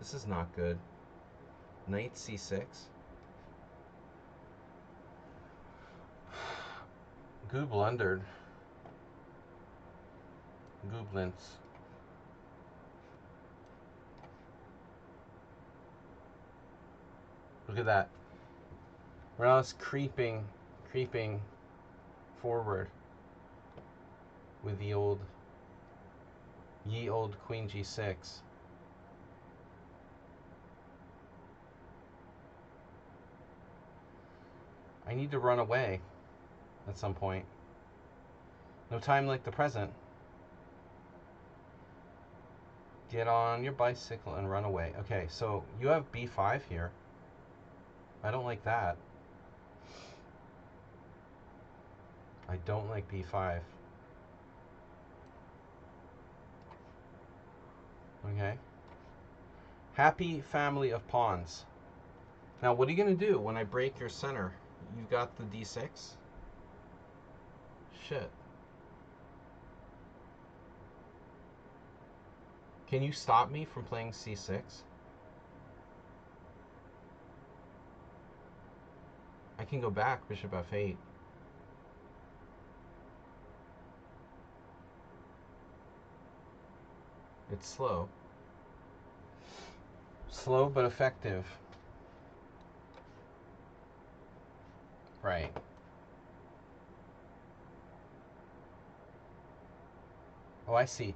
This is not good. Knight c6. Goo blundered. Gooblins. Look at that. We're now creeping forward with the old queen g6. I need to run away at some point. No time like the present. Get on your bicycle and run away. Okay, so you have b5 here. I don't like that. I don't like b5. Okay. Happy family of pawns. Now, what are you going to do when I break your center? You've got the d6? Shit. Can you stop me from playing c6? I can go back, bishop f8. It's slow. Slow but effective. Right. Oh, I see.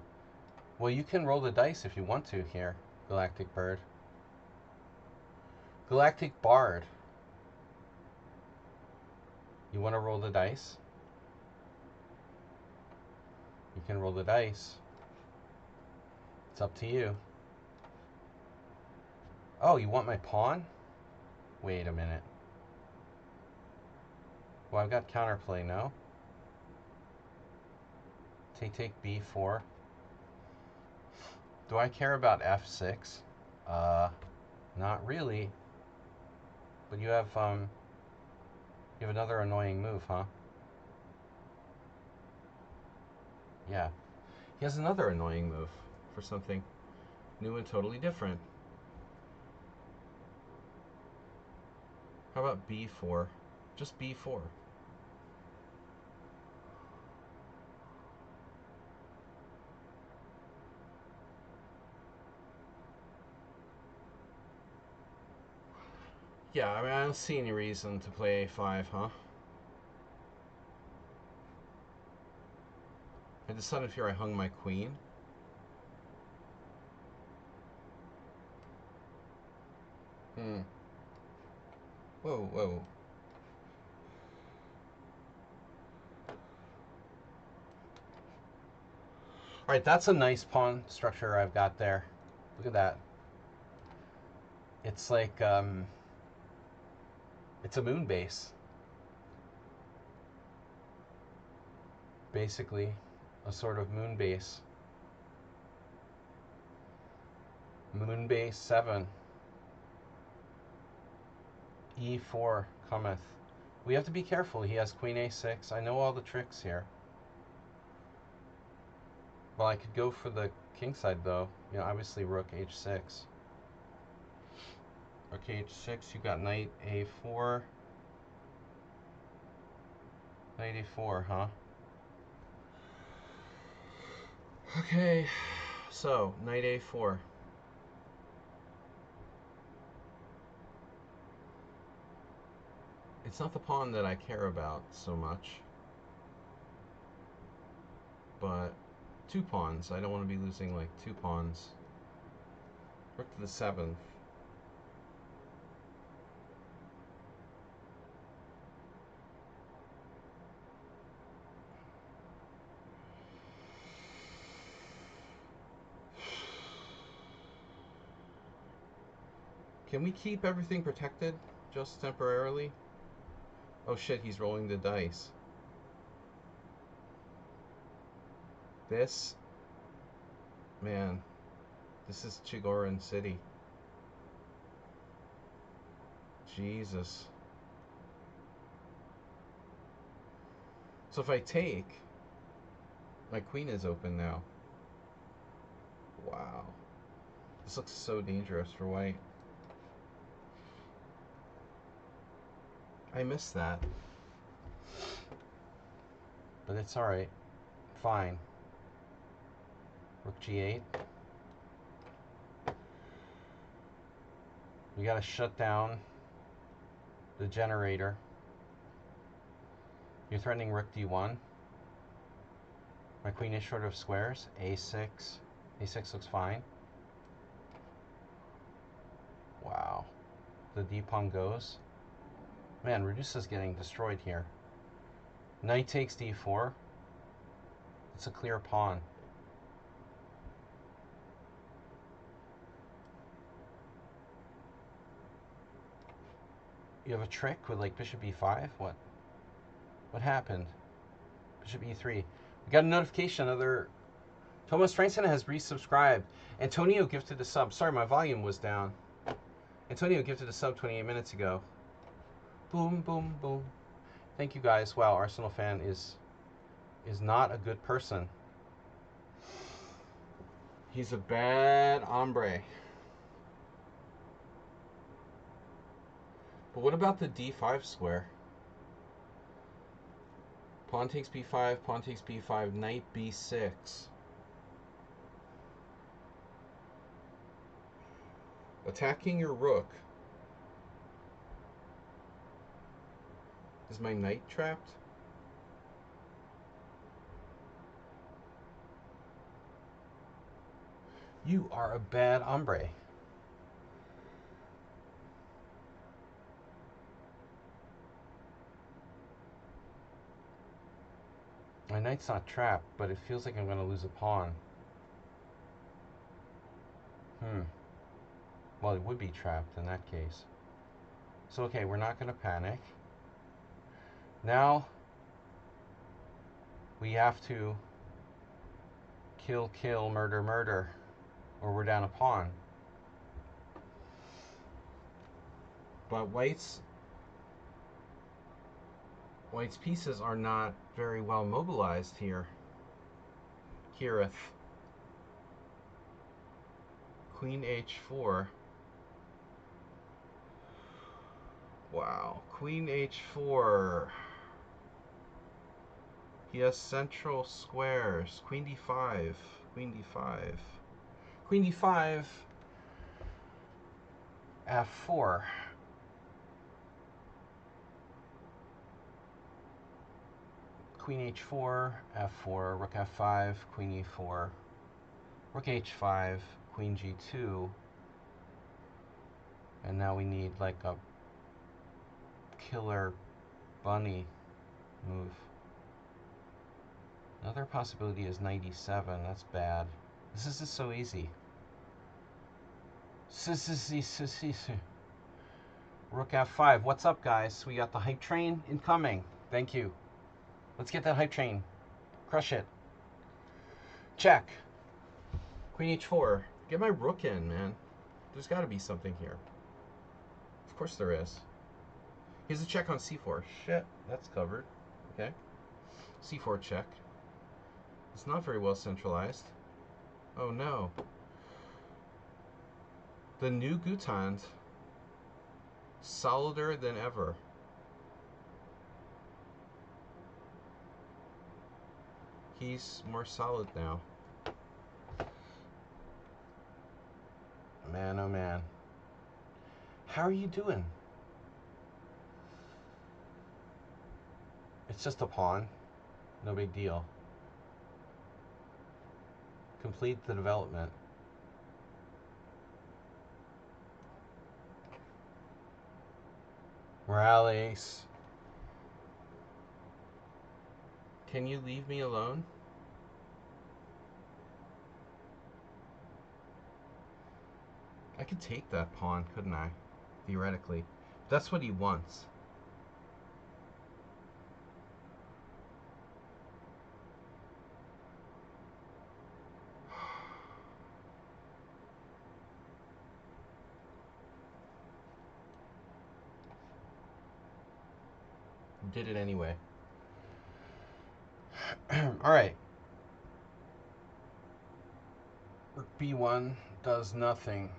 Well, you can roll the dice if you want to here, Galactic Bird. Galactic Bard. You want to roll the dice? You can roll the dice. It's up to you. Oh, you want my pawn? Wait a minute. Well, I've got counterplay, no? Take b4. Do I care about f6? Not really. But you have another annoying move, huh? Yeah. He has another annoying move for something new and totally different. How about b4? Just b4. Yeah, I mean, I don't see any reason to play a5, huh? I decided here I hung my queen. Whoa, whoa. Alright, that's a nice pawn structure I've got there. Look at that. It's like, it's a moon base. Basically, a sort of moon base. Moon base 7. e4 cometh. We have to be careful. He has queen a6. I know all the tricks here. Well, I could go for the king side, though. You know, obviously rook h6. Rook h6, you got knight a4. Knight a4, huh? Okay, so knight a4. It's not the pawn that I care about so much, but 2 pawns. I don't want to be losing like 2 pawns. Rook to the 7th. Can we keep everything protected just temporarily? Oh shit, he's rolling the dice. This, man, this is Chigorin City. Jesus. So if I take, my queen is open now. Wow. This looks so dangerous for white. I missed that. but it's all right. Fine. Rook g8. We got to shut down the generator. You're threatening rook d1. My queen is short of squares. a6. a6 looks fine. Wow. The d pawn goes. Man, Redusa's getting destroyed here. Knight takes d4. It's a clear pawn. You have a trick with like bishop e5? What happened? Bishop e3. We got a notification. Another Thomas Franson has resubscribed. Antonio gifted a sub. Sorry, my volume was down. Antonio gifted a sub 28 minutes ago. Boom, boom, boom. Thank you guys. Wow, Arsenal fan is not a good person. He's a bad hombre. But what about the d5 square? Pawn takes b5, pawn takes b5, knight b6. Attacking your rook. Is my knight trapped? You are a bad hombre. My knight's not trapped, but it feels like I'm going to lose a pawn. Well, it would be trapped in that case. So, okay, we're not going to panic. Now, we have to kill, kill, murder, murder, or we're down a pawn. But White's pieces are not very well mobilized here. Kirith. Queen h4. Wow. Queen h4. He has central squares. Queen d5. Queen d5. Queen d5. f4. Queen h4, f4, rook f5, queen e4, rook h5, queen g2, and now we need like a killer bunny move. Another possibility is knight e7, that's bad. This is just so easy. Rook f5, what's up guys? We got the hype train incoming, thank you. Let's get that hype train. Crush it. Check. Queen h4. Get my rook in, man. There's got to be something here. Of course there is. Here's a check on c4. Shit, that's covered. Okay. c4 check. It's not very well centralized. Oh no. The new Gutant. Solider than ever. He's more solid now. Man, oh man. How are you doing? It's just a pawn. No big deal. Complete the development. Morales. Can you leave me alone? I could take that pawn, couldn't I? Theoretically. That's what he wants. Did it anyway. Alright. Rook b1 does nothing.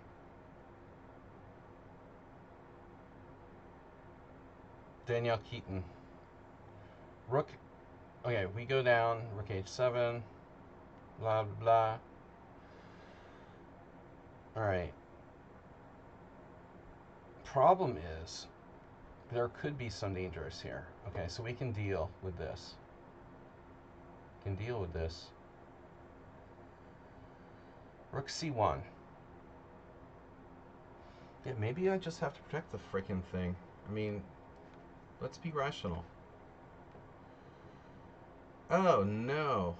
Danielle Keaton. Rook Okay, we go down, rook h7, blah, blah, blah. Alright. Problem is, there could be some dangers here. Okay, so we can deal with this. Rook c1. Yeah, maybe I just have to protect the freaking thing. I mean, let's be rational. Oh, no.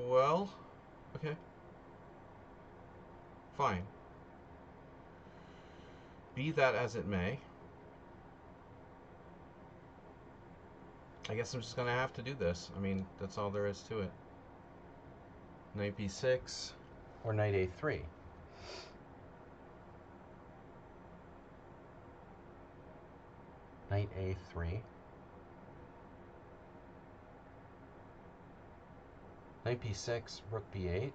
Well, okay. Fine. Be that as it may. I guess I'm just going to have to do this. I mean, that's all there is to it. Knight b6 or knight a3. Knight a3. Knight b6, rook b8.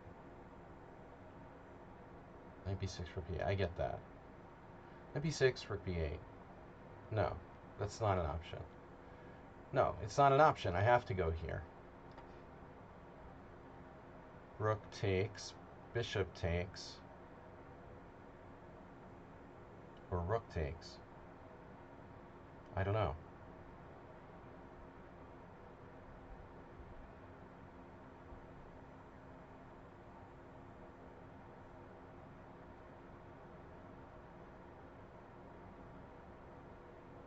Knight b6, rook b8. I get that. Knight b6, rook b8. No, that's not an option. No, it's not an option. I have to go here. Rook takes, bishop takes, or rook takes. I don't know.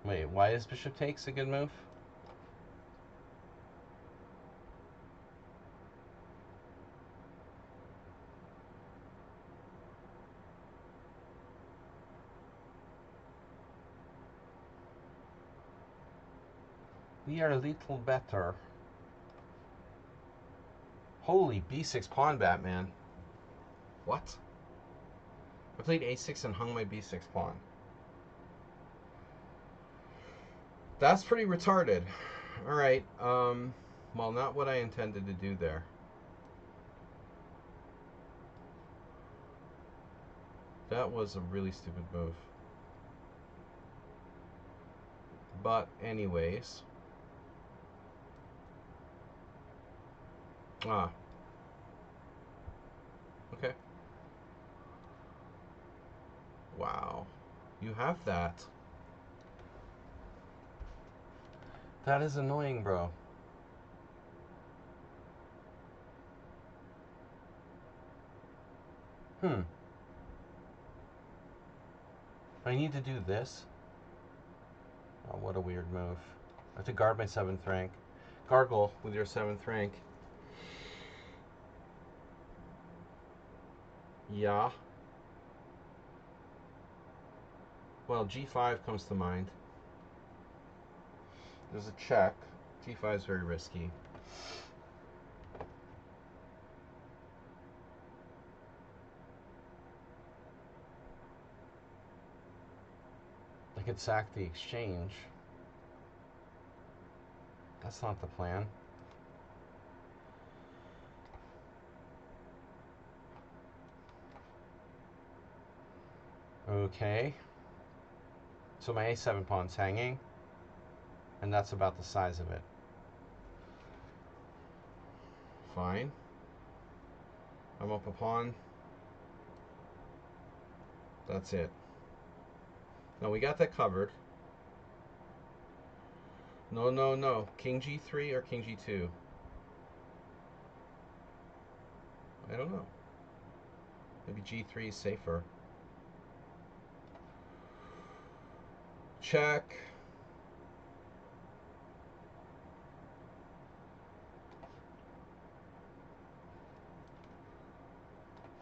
Wait, why is bishop takes a good move? We are a little better. Holy b6 pawn Batman. What? I played a6 and hung my b6 pawn. That's pretty retarded. Alright, well, not what I intended to do there. That was a really stupid move. But anyways. Ah. Okay. Wow. You have that. That is annoying, bro. I need to do this. Oh, what a weird move. I have to guard my 7th rank. Gargle with your 7th rank. Yeah. Well, g5 comes to mind. There's a check. g5 is very risky. I could sack the exchange. That's not the plan. Okay. So my a7 pawn's hanging, and that's about the size of it. Fine. I'm up a pawn. That's it. Now we got that covered. No, no, no. King g3 or king g2? I don't know. Maybe g3 is safer. Check.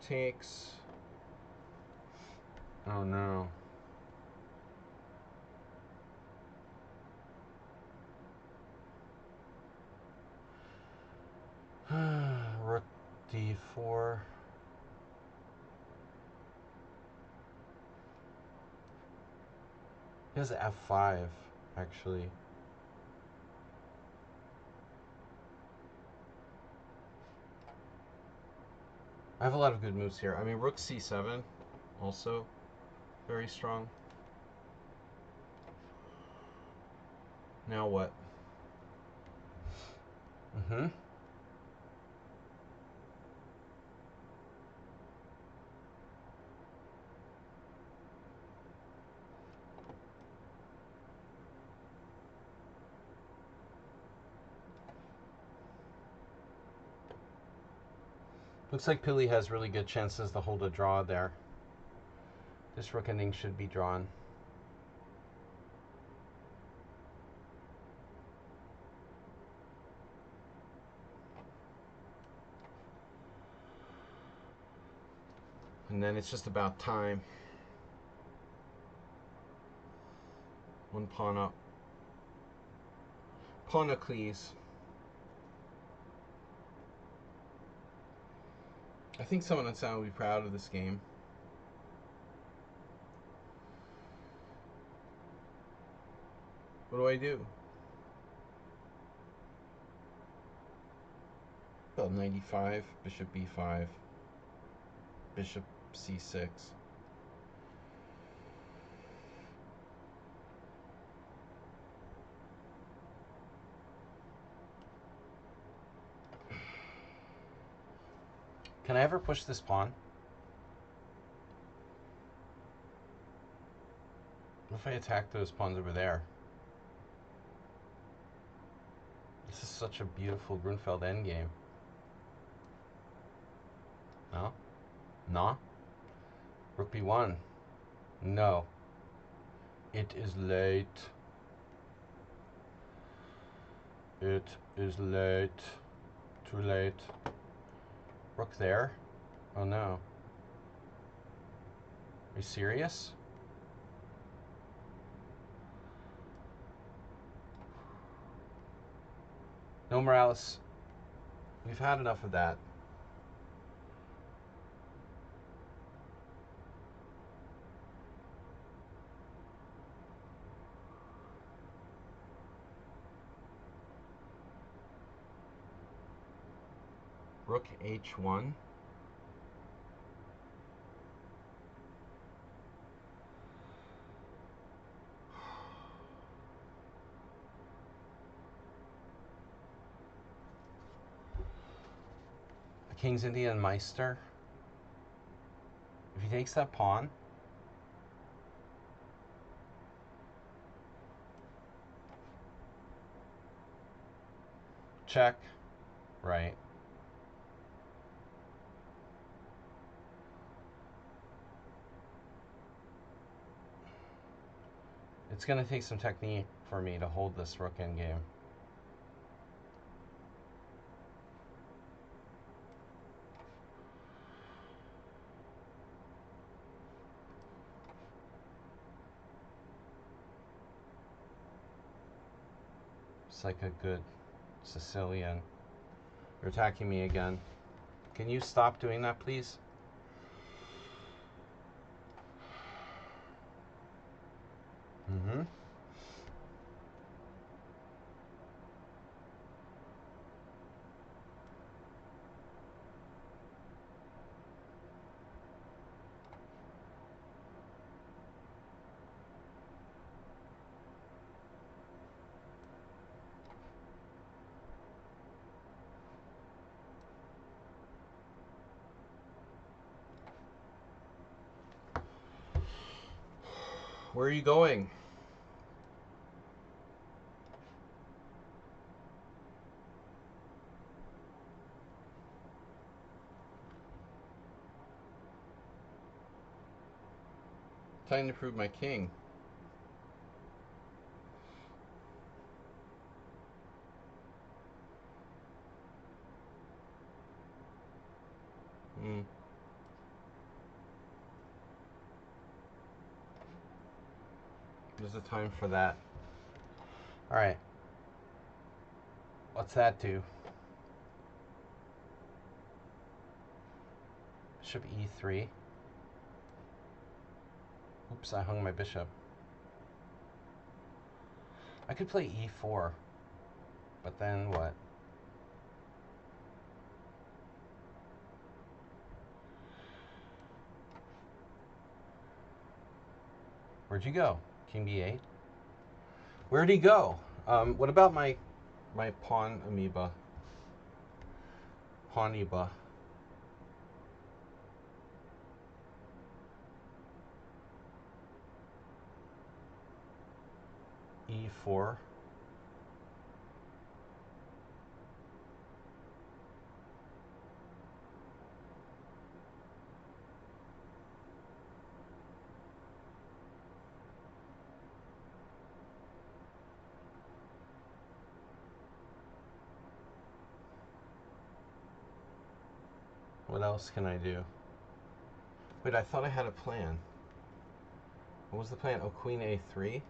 Takes. Oh no. Rook d4. He has f5, actually. I have a lot of good moves here. I mean, rook c7, also very strong. Now what? Mm-hmm. Looks like Pili has really good chances to hold a draw there. This rook ending should be drawn. And then it's just about time. One pawn up. Pawnocles. I think someone on sound will be proud of this game. What do I do? About 95. Bishop b5. Bishop c6. Can I ever push this pawn? What if I attack those pawns over there? This is such a beautiful Grunfeld endgame. No? No? Rook b1. No. It is late. It is late. Too late. Rook there? Oh no. Are you serious? No, Morales. We've had enough of that. Rook h1. The King's Indian Meister. If he takes that pawn, check, right. It's going to take some technique for me to hold this rook endgame. It's like a good Sicilian. You're attacking me again. Can you stop doing that, please? Mm-hmm. Where are you going? Time to prove my king. Hmm. There's a time for that. All right. What's that do? Bishop e3. Oops, I hung my bishop. I could play e4, but then what? Where'd you go? King b8? Where'd he go? What about my pawn amoeba? Pawniba. E4. What else can I do? Wait, I thought I had a plan. What was the plan? Oh, queen a3?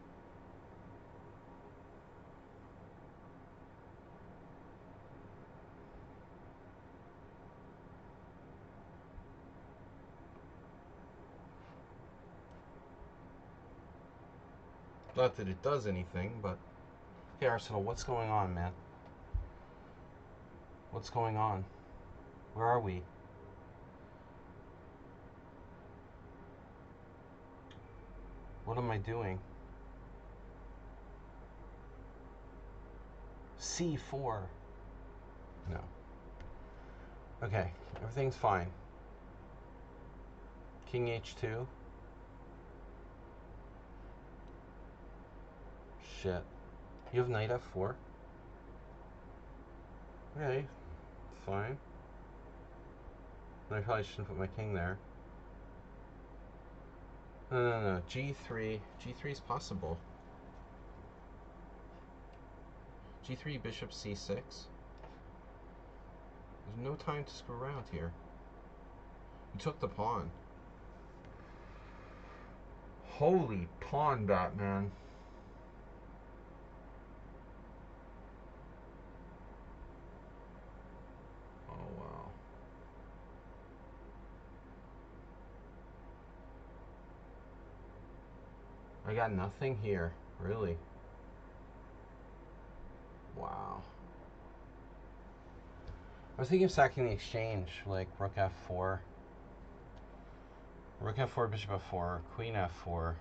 Not that it does anything, but... Hey, Arsenal, what's going on, man? What's going on? Where are we? What am I doing? C4. No. Okay, everything's fine. King h2. Shit. You have knight f4? Okay, fine. I probably shouldn't put my king there. No. G3. G3 is possible. G3, bishop c6. There's no time to screw around here. You took the pawn. Holy pawn, Batman. Oh, wow. I got nothing here, really. Wow. I was thinking of sacking the exchange, like rook f4. Rook f4, bishop f4, queen f4.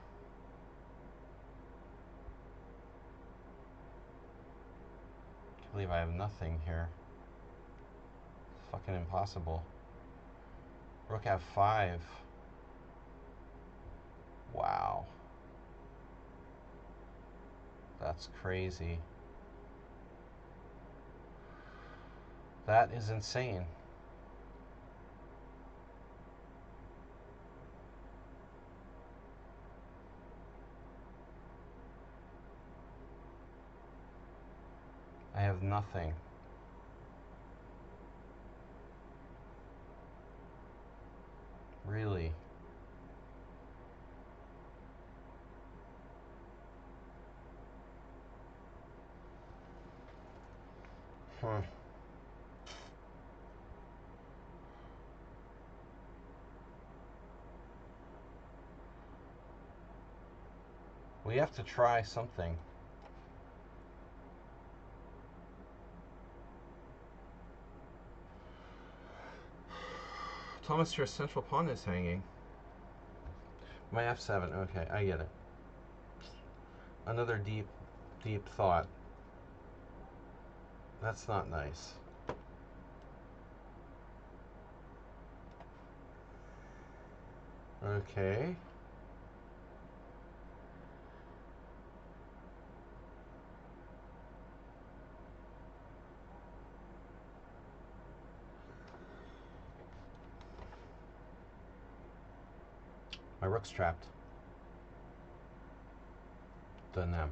Can't believe I have nothing here. It's fucking impossible. Rook f5. Wow. That's crazy. That is insane. I have nothing. Really? Hmm. We have to try something. Thomas, your central pawn is hanging. My f7. Okay, I get it. Another deep thought. That's not nice. Okay. My rook's trapped. Dunno.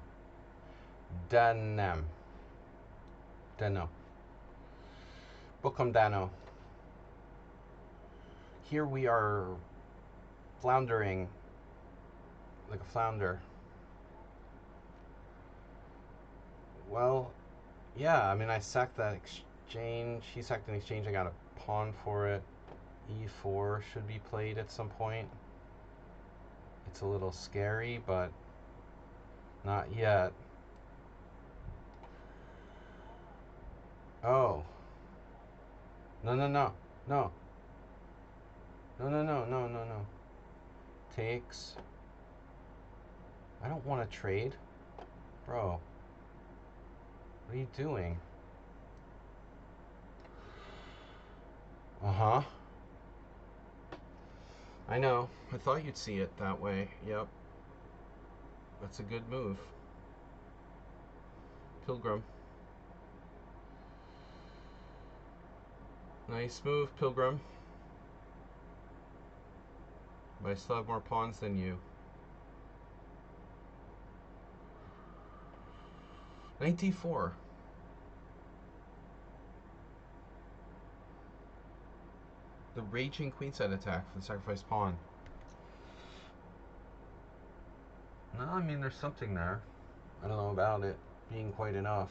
Bookum Dano. Here we are floundering like a flounder. Well, yeah, I mean, I sacked that exchange. He sacked an exchange. I got a pawn for it. E4 should be played at some point. It's a little scary, but not yet. Oh. No. No. Takes. I don't want to trade. Bro. What are you doing? Uh-huh. I know. I thought you'd see it that way. Yep. That's a good move. Pilgrim. Nice move, Pilgrim. But I still have more pawns than you. 94. The Raging Queenside attack for the sacrificed pawn. No, I mean, there's something there. I don't know about it being quite enough.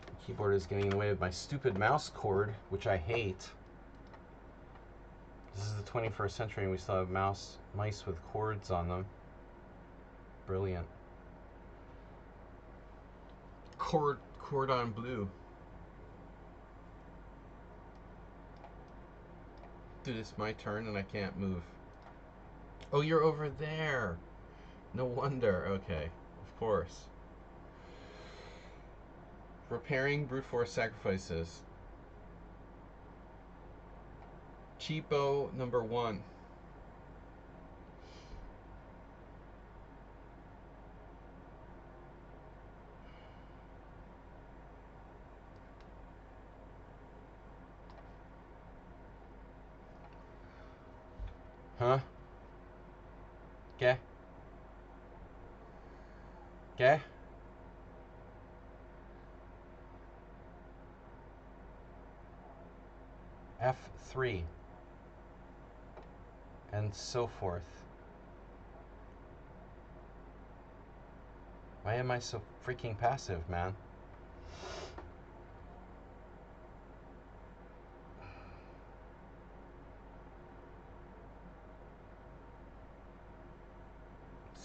The keyboard is getting in the way of my stupid mouse cord, which I hate. This is the 21st century and we still have mice with cords on them. Brilliant. Cordon bleu. Dude, it's my turn and I can't move. Oh, you're over there. No wonder. Okay, of course. Repairing brute force sacrifices. Cheapo number 1. Huh? Okay. Okay. F3. And so forth. Why am I so freaking passive, man?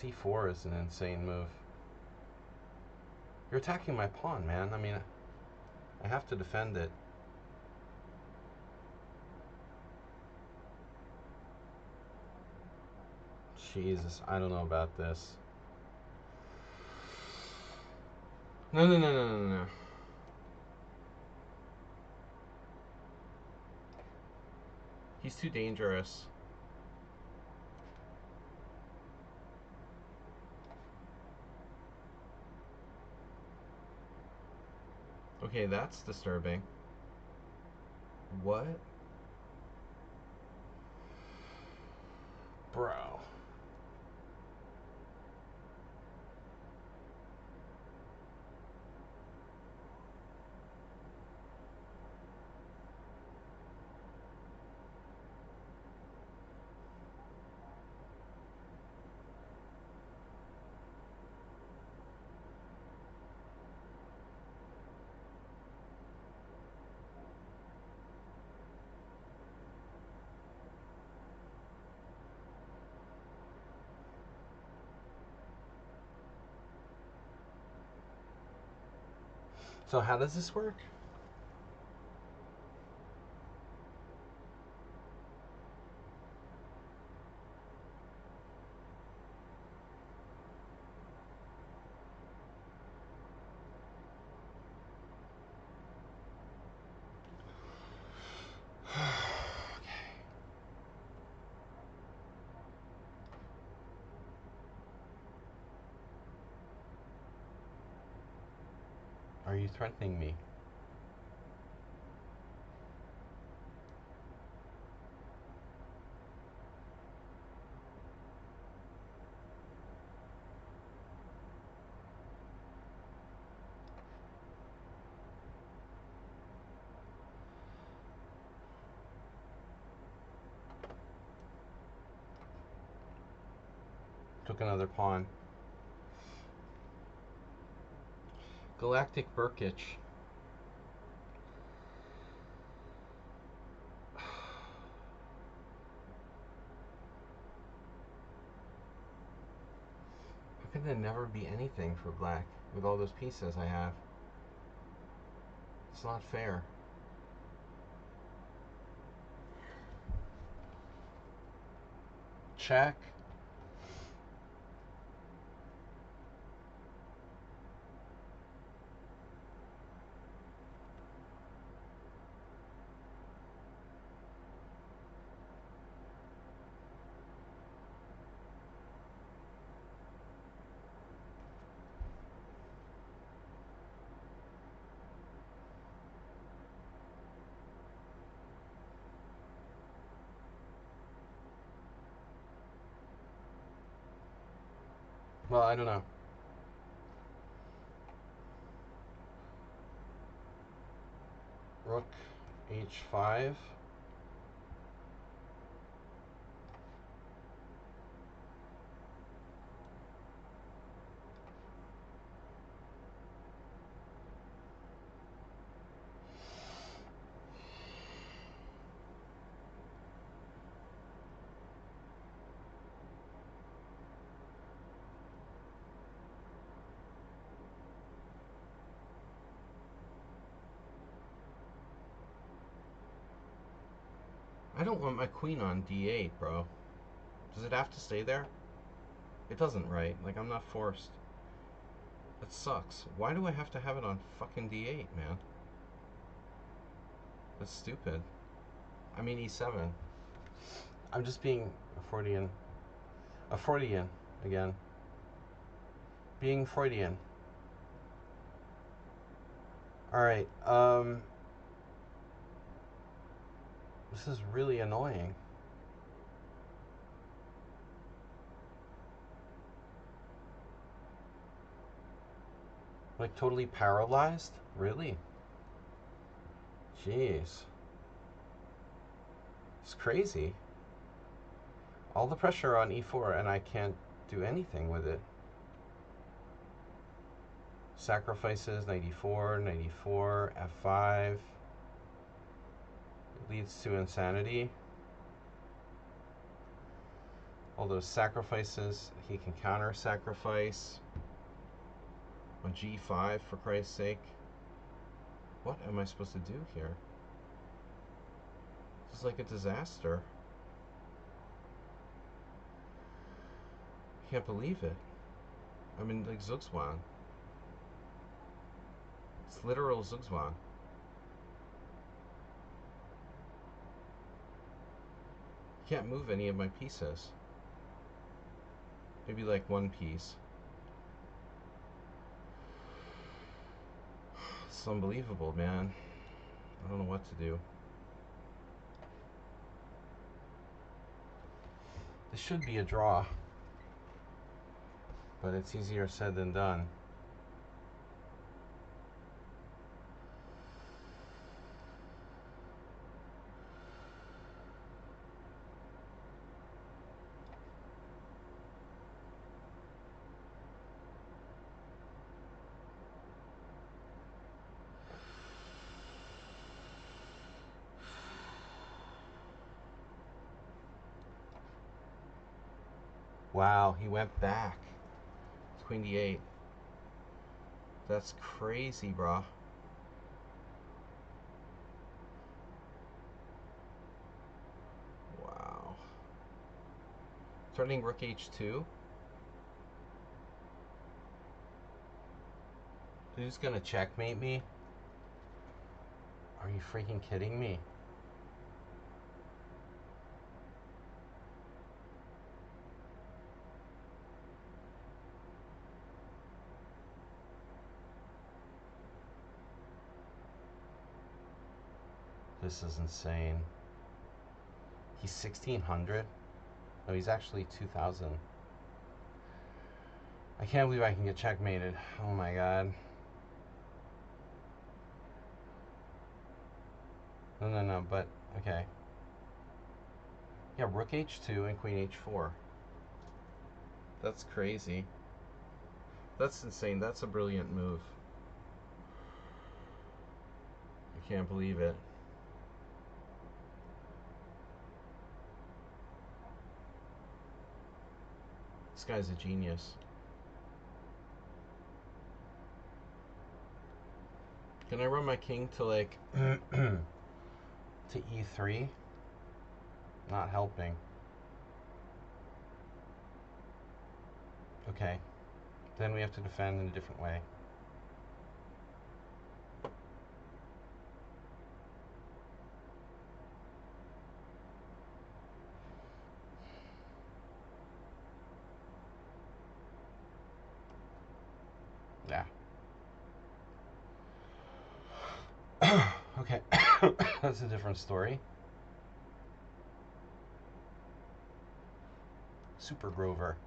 C4 is an insane move. You're attacking my pawn, man. I mean, I have to defend it. Jesus, I don't know about this. No, no, no, no, no, no. He's too dangerous. Okay, that's disturbing. What? Bro. So how does this work? Are you threatening me? Took another pawn. Galactic Burkich. could there never be anything for black with all those pieces I have? It's not fair. Check. Well, I don't know. Rook h5. I don't want my queen on d8, bro. Does it have to stay there? It doesn't, right? Like, I'm not forced. That sucks. Why do I have to have it on fucking d8, man? That's stupid. I mean e7. I'm just being a Freudian. A Freudian, again. Being Freudian. Alright, this is really annoying. Like, totally paralyzed? Really? Jeez. It's crazy. All the pressure on e4 and I can't do anything with it. Sacrifices, 94, 94, f5. It leads to insanity. All those sacrifices, he can counter sacrifice. On g5, for Christ's sake. What am I supposed to do here? This is like a disaster. Can't believe it. I'm in like Zugzwang. It's literal Zugzwang. Can't move any of my pieces. Maybe like one piece. It's unbelievable, man. I don't know what to do. This should be a draw. But it's easier said than done. Wow, he went back. It's queen d8. That's crazy, brah. Wow. Turning rook h2. Who's gonna checkmate me? Are you freaking kidding me? This is insane. He's 1600? No, he's actually 2000. I can't believe I can get checkmated. Oh my god. No, but, okay. Yeah, rook h2 and queen h4. That's crazy. That's insane. That's a brilliant move. I can't believe it. This guy's a genius. Can I run my king to like to e3? Not helping. Okay. Then we have to defend in a different way. Yeah. Okay. That's a different story. Super Grover.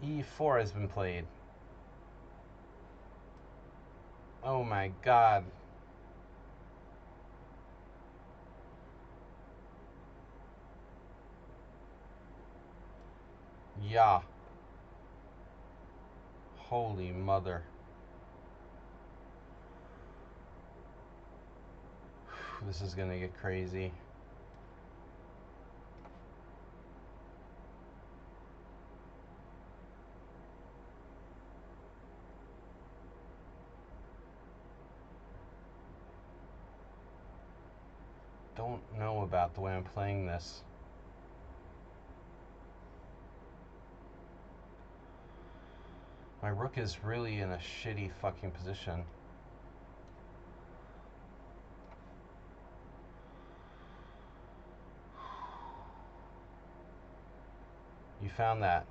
E4 has been played. Oh my god. Yeah. Holy mother. This is gonna get crazy. Don't know about the way I'm playing this. My rook is really in a shitty fucking position. You found that.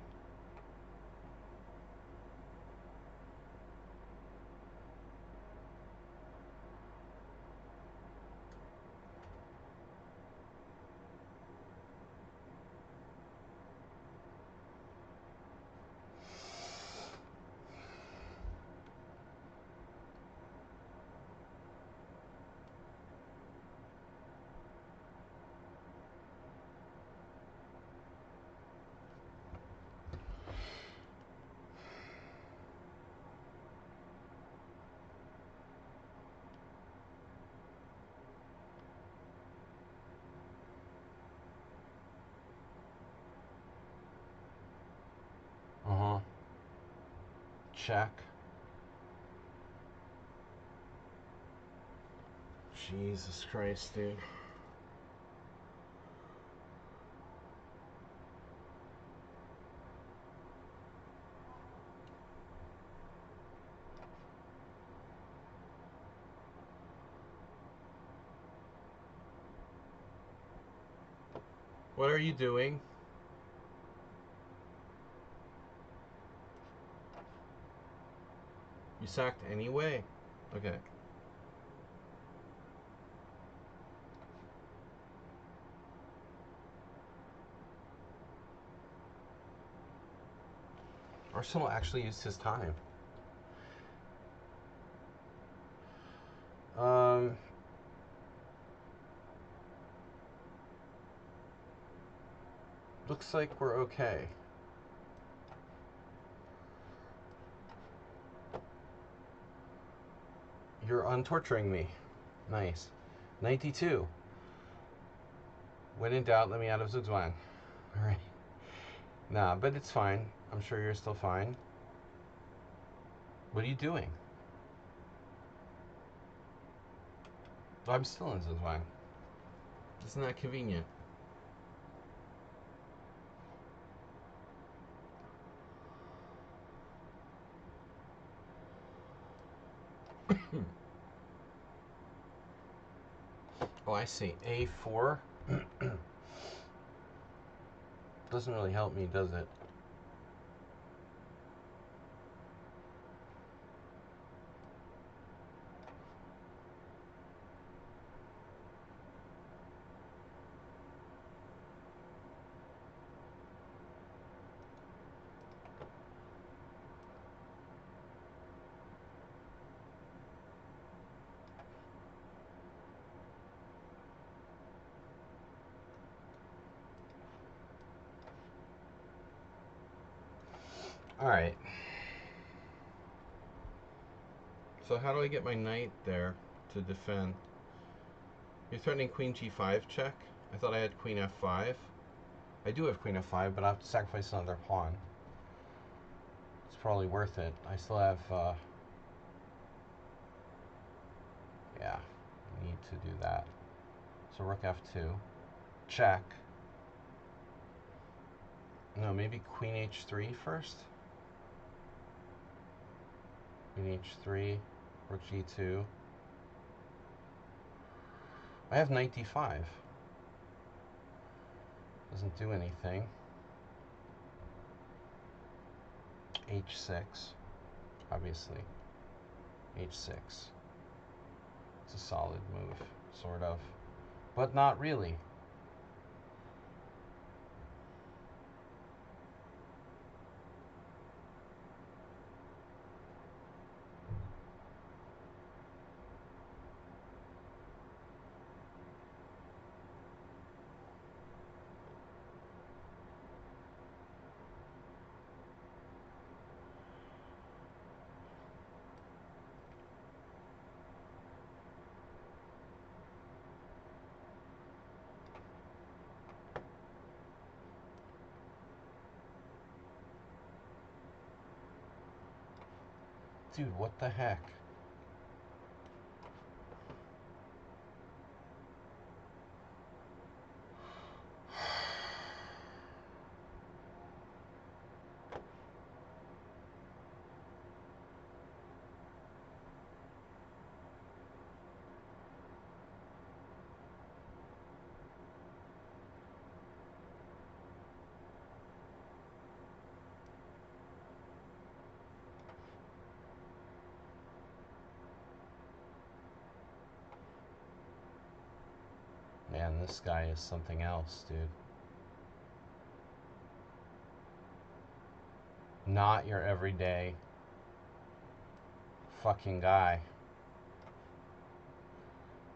Check. Jesus Christ, dude. What are you doing? You sacked anyway? Okay. Arsenal actually used his time. Looks like we're okay. You're untorturing me. Nice. 92. When in doubt, let me out of Zugzwang. Alright. Nah, but it's fine. I'm sure you're still fine. What are you doing? I'm still in Zugzwang. Isn't that convenient? Oh, I see. A4 doesn't really help me, does it? Alright. So how do I get my knight there to defend? You're threatening queen g5 check? I thought I had queen f5. I do have queen f5, but I have to sacrifice another pawn. It's probably worth it. I still have Yeah, I need to do that. So rook f2, check. No, maybe queen h3 first. Queen h3, rook g2. I have knight d5. Doesn't do anything. h6, obviously. h6. It's a solid move, sort of. But not really. Dude, what the heck? Man, this guy is something else, dude. Not your everyday fucking guy.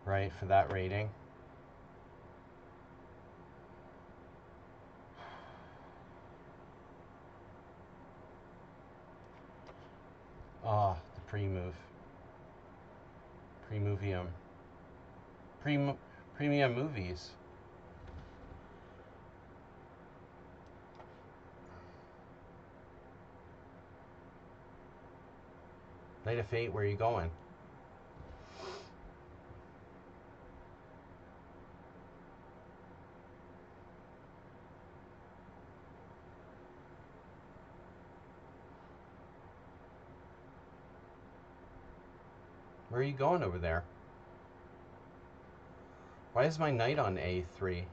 Right, for that rating. Ah, the pre-move. Pre-movium. Premium movies. Knight of Fate, where are you going? Where are you going over there? Why is my knight on A3?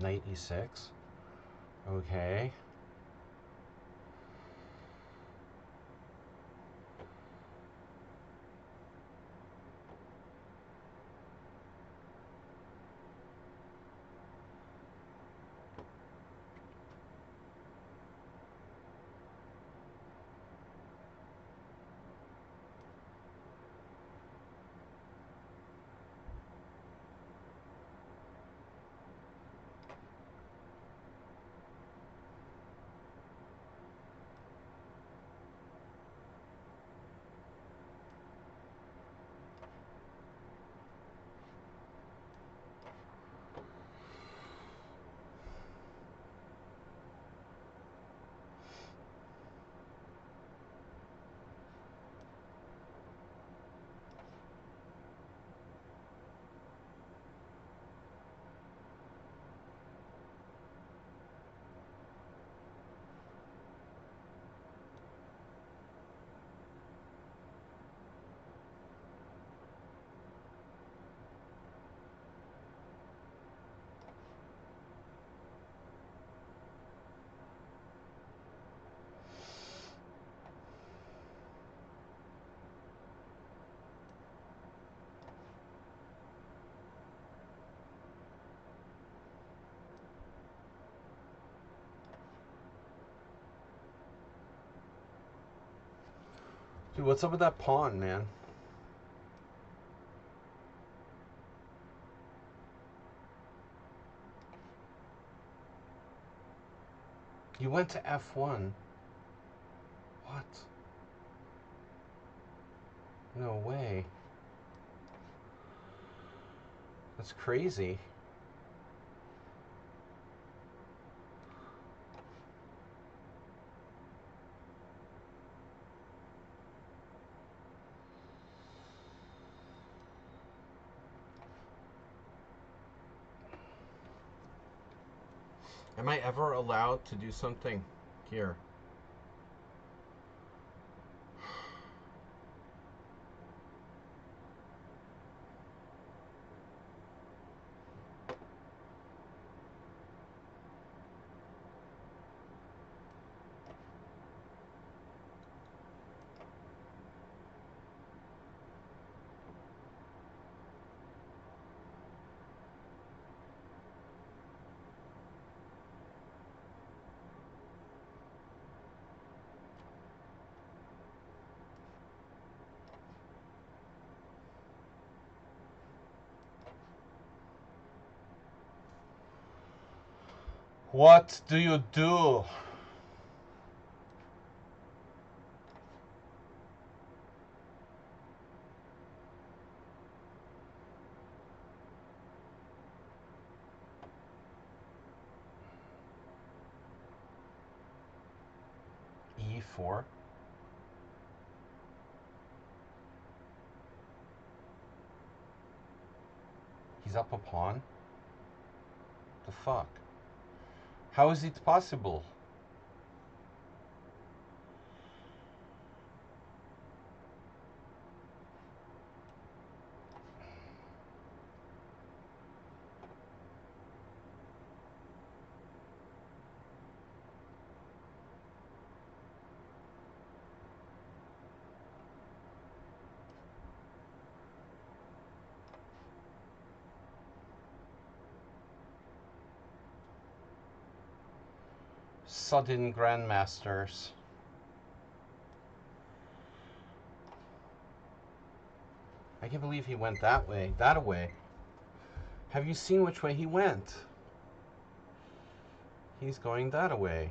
Knight E6. Okay. Dude, what's up with that pawn, man? You went to F1. No way. That's crazy. Am I ever allowed to do something here? What do you do? E4. He's up a pawn? The fuck? How is it possible? Sudden Grandmasters. I can't believe he went that way, that way. Have you seen which way he went? He's going that way.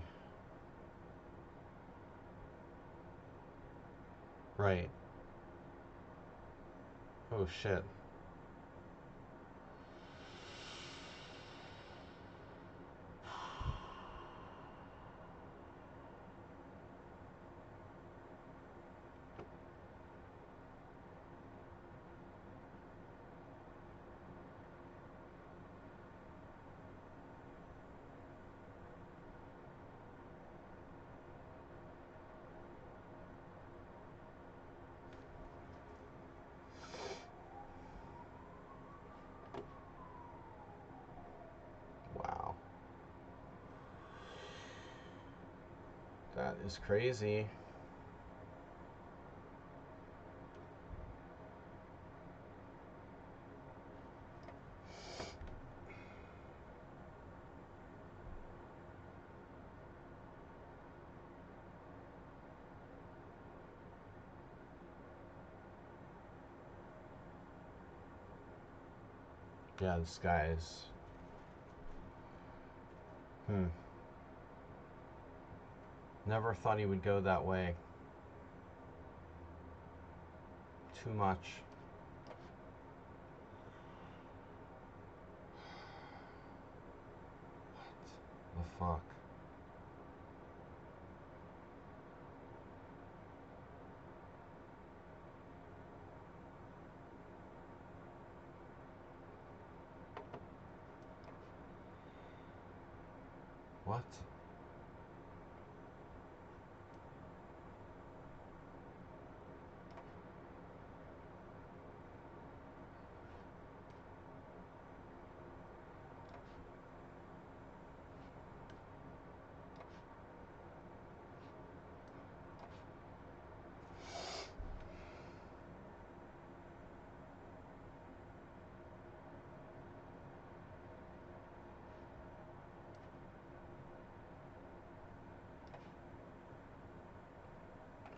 Right. Oh shit. Wow. That is crazy. Yeah, this guy is... Never thought he would go that way. Too much. What the fuck? What?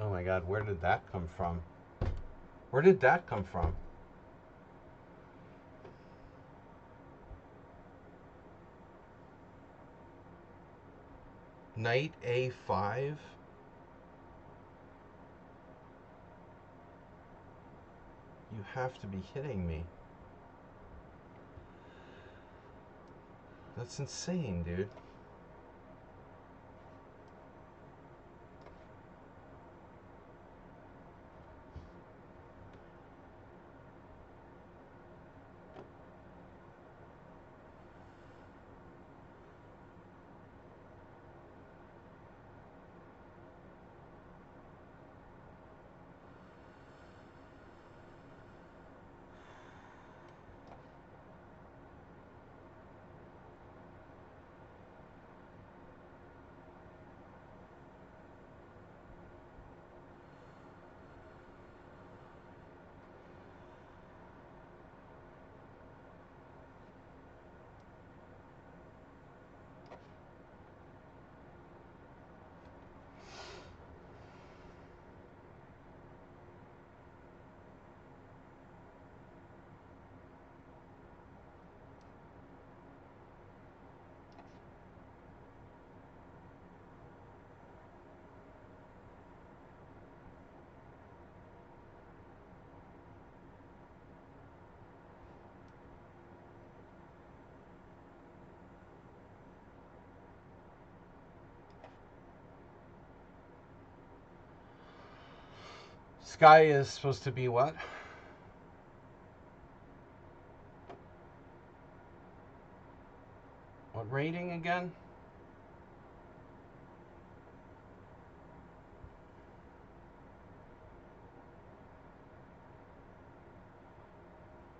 Oh my god, where did that come from? Where did that come from? Knight A5? You have to be kidding me. That's insane, dude. Sky is supposed to be what? What rating again?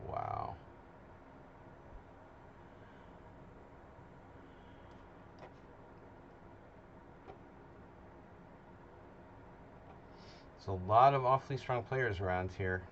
Wow. There's a lot of awfully strong players around here.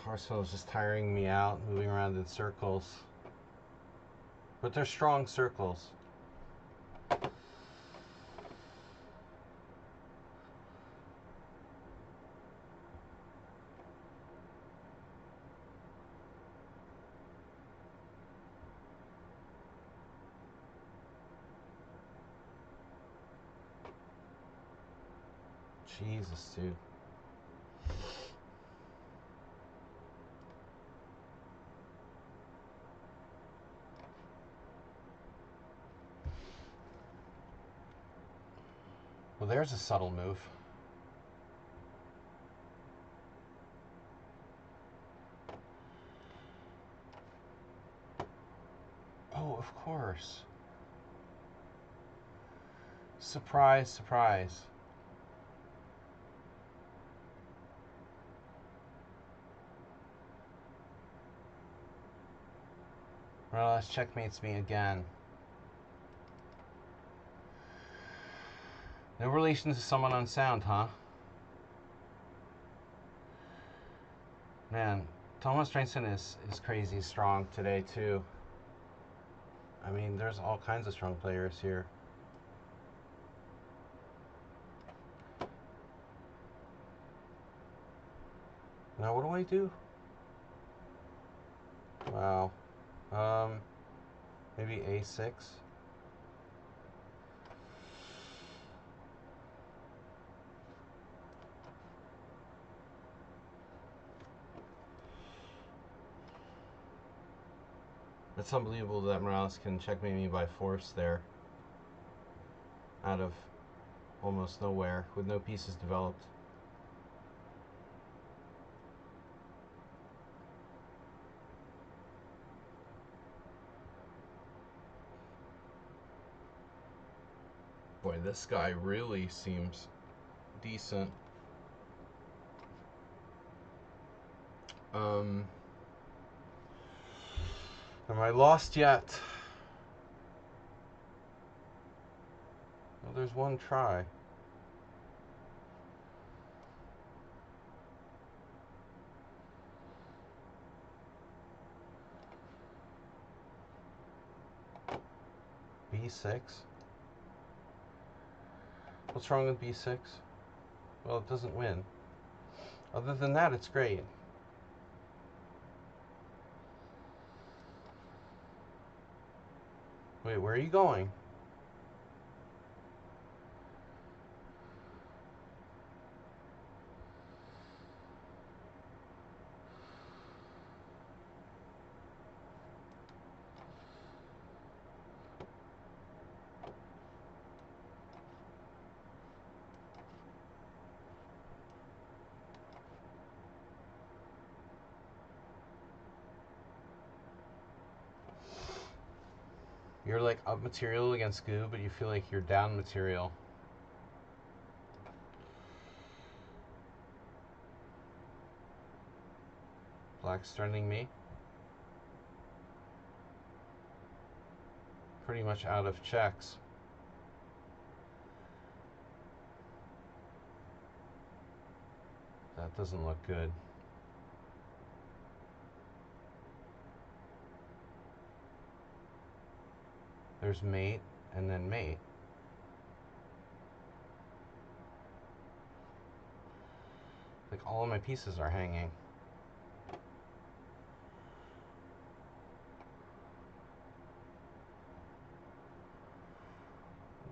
Arsenal is just tiring me out, moving around in circles. But they're strong circles. Jesus, dude. Well, there's a subtle move. Oh, of course. Surprise, surprise. Morales checkmates me again. No relation to someone unsound, huh? Man, Thomas Drainson is crazy strong today, too. I mean, there's all kinds of strong players here. Now, what do I do? Wow. Maybe A6. It's unbelievable that Morales can checkmate me by force there. Out of almost nowhere, with no pieces developed. Boy, this guy really seems decent. Am I lost yet? Well, there's one try. B6? What's wrong with B6? Well, it doesn't win. Other than that, it's great. Wait, where are you going? You're like up material against goo, but you feel like you're down material. Black's threatening me. Pretty much out of checks. That doesn't look good. There's mate and then mate. Like all of my pieces are hanging.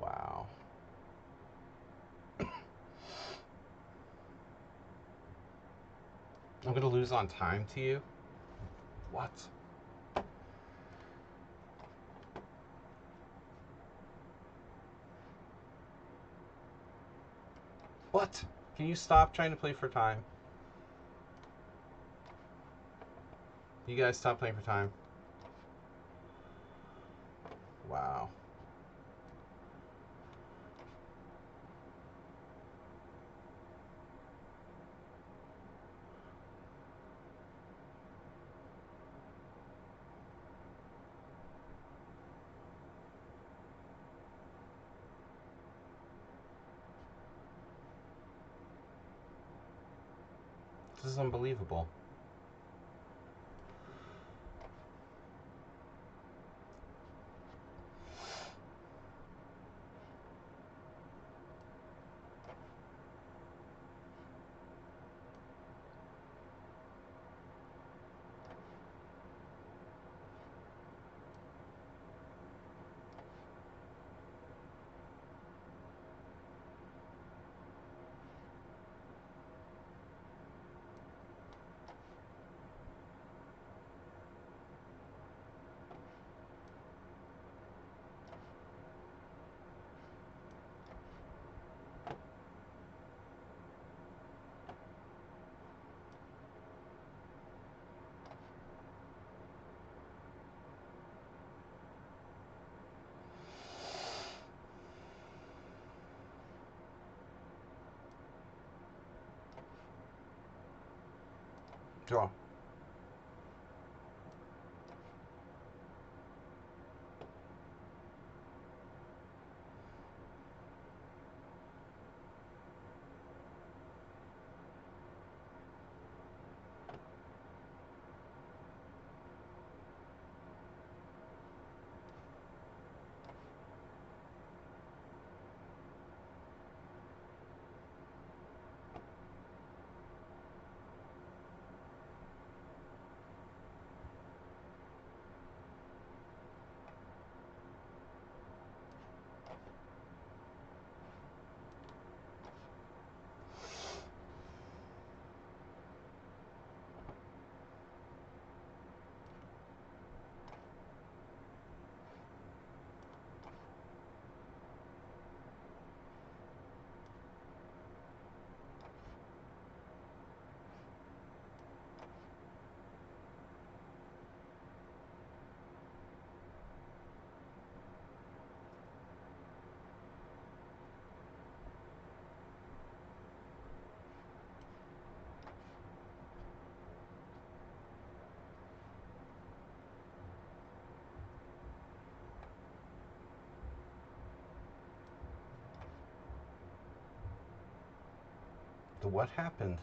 Wow. I'm gonna lose on time to you? What? What? Can you stop trying to play for time? You guys stop playing for time. Wow. This is unbelievable. Draw. The what happened?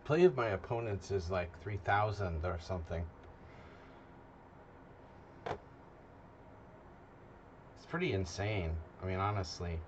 Play of my opponents is like 3,000 or something. It's pretty insane. I mean, honestly.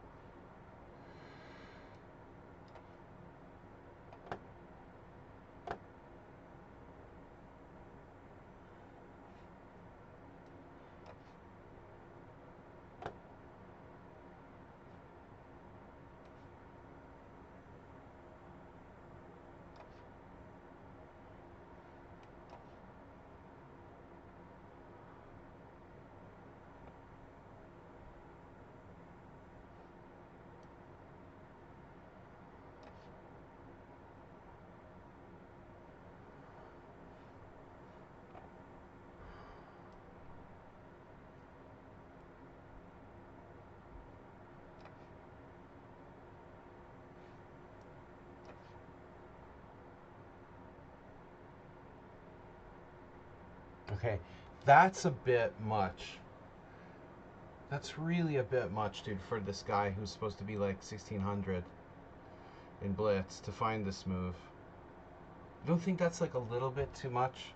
Okay, that's a bit much. That's really a bit much, dude, for this guy who's supposed to be like 1600 in Blitz to find this move. You don't think that's like a little bit too much?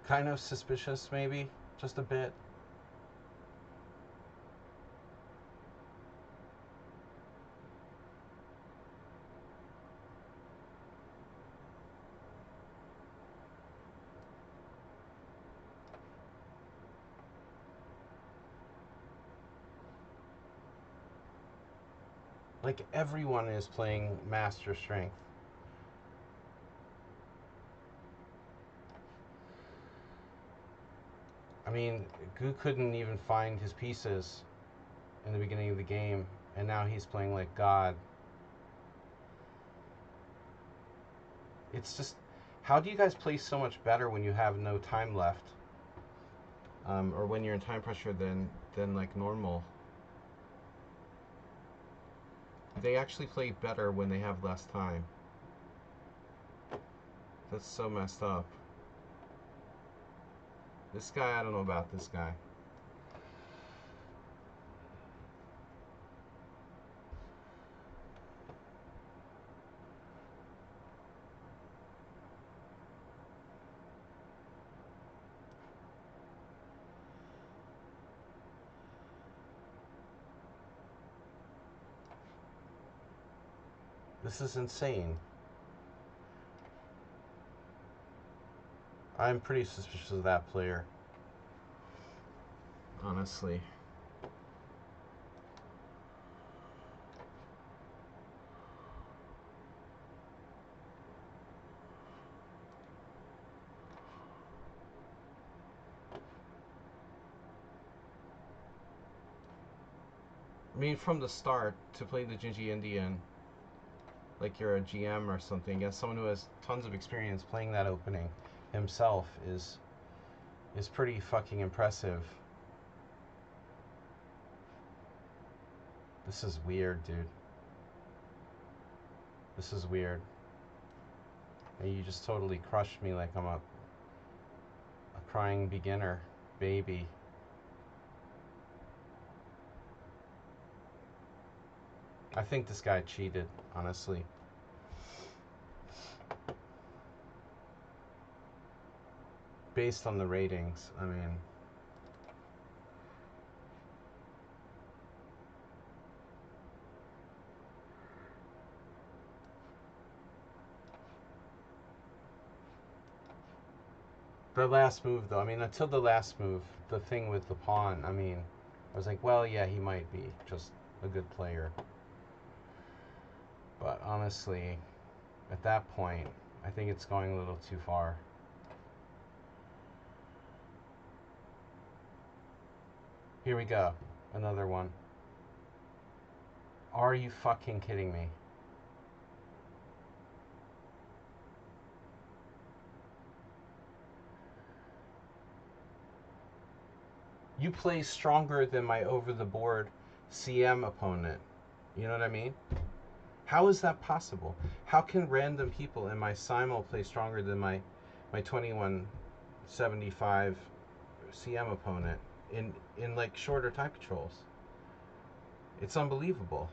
Kind of suspicious, maybe? Just a bit? Like, everyone is playing Master Strength. I mean, Gu couldn't even find his pieces in the beginning of the game, and now he's playing like God. It's just, how do you guys play so much better when you have no time left? Or when you're in time pressure than like normal? They actually play better when they have less time. That's so messed up. This guy, I don't know about this guy. This is insane. I'm pretty suspicious of that player. Honestly. I mean, from the start, to play the Gingy Indian, like you're a GM or something, against someone who has tons of experience playing that opening himself is pretty fucking impressive. This is weird, dude. This is weird. And you just totally crushed me like I'm a crying beginner baby. I think this guy cheated, honestly. Based on the ratings, I mean. The last move, though, I mean, until the last move, the thing with the pawn, I mean, I was like, well, yeah, he might be just a good player. But honestly, at that point, I think it's going a little too far. Here we go. Another one. Are you fucking kidding me? You play stronger than my over-the-board CM opponent. You know what I mean? How is that possible? How can random people in my Simul play stronger than my 2175 CM opponent in like shorter time controls? It's unbelievable.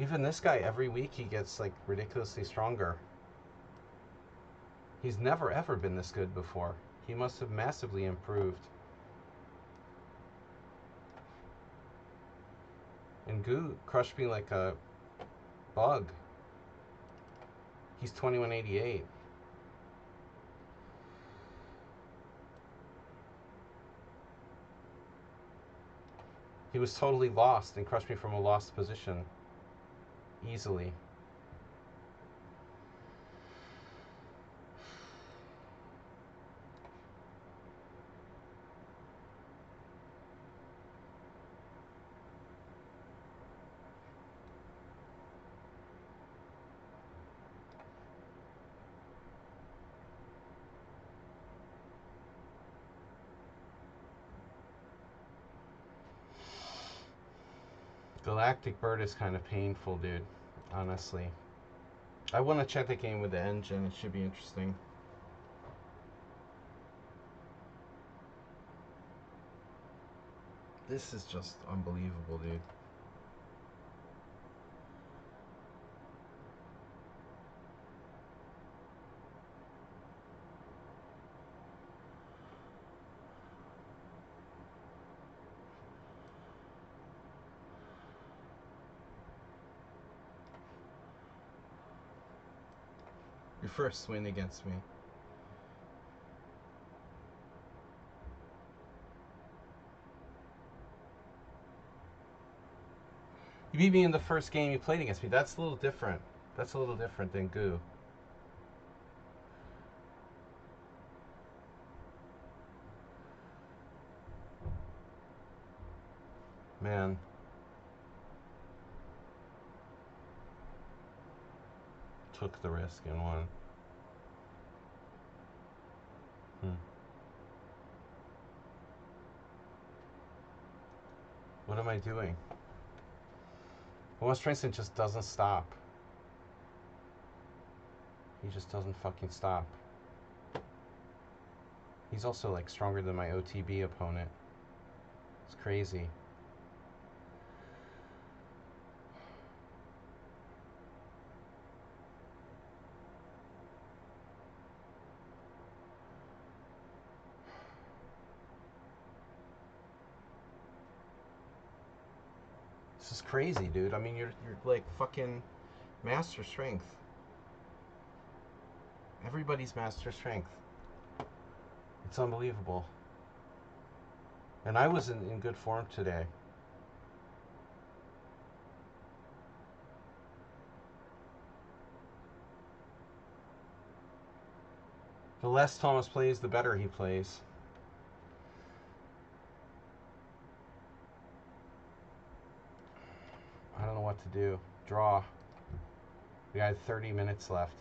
Even this guy, every week he gets like ridiculously stronger. He's never ever been this good before. He must have massively improved. And Goo crushed me like a bug. He's 2188. He was totally lost and crushed me from a lost position. Easily. Galactic Bird is kind of painful, dude. Honestly. I want to check the game with the engine. It should be interesting. This is just unbelievable, dude. Your first win against me. You beat me in the first game you played against me. That's a little different. That's a little different than Goo. Man. Took the risk and won. What am I doing? Well, Strengthson just doesn't stop. He just doesn't fucking stop. He's also like stronger than my OTB opponent. It's crazy. This is crazy, dude. I mean, you're like fucking master strength. Everybody's master strength. It's unbelievable. And I was in good form today. The less Thomas plays, the better he plays. I don't know what to do. Draw. We had 30 minutes left.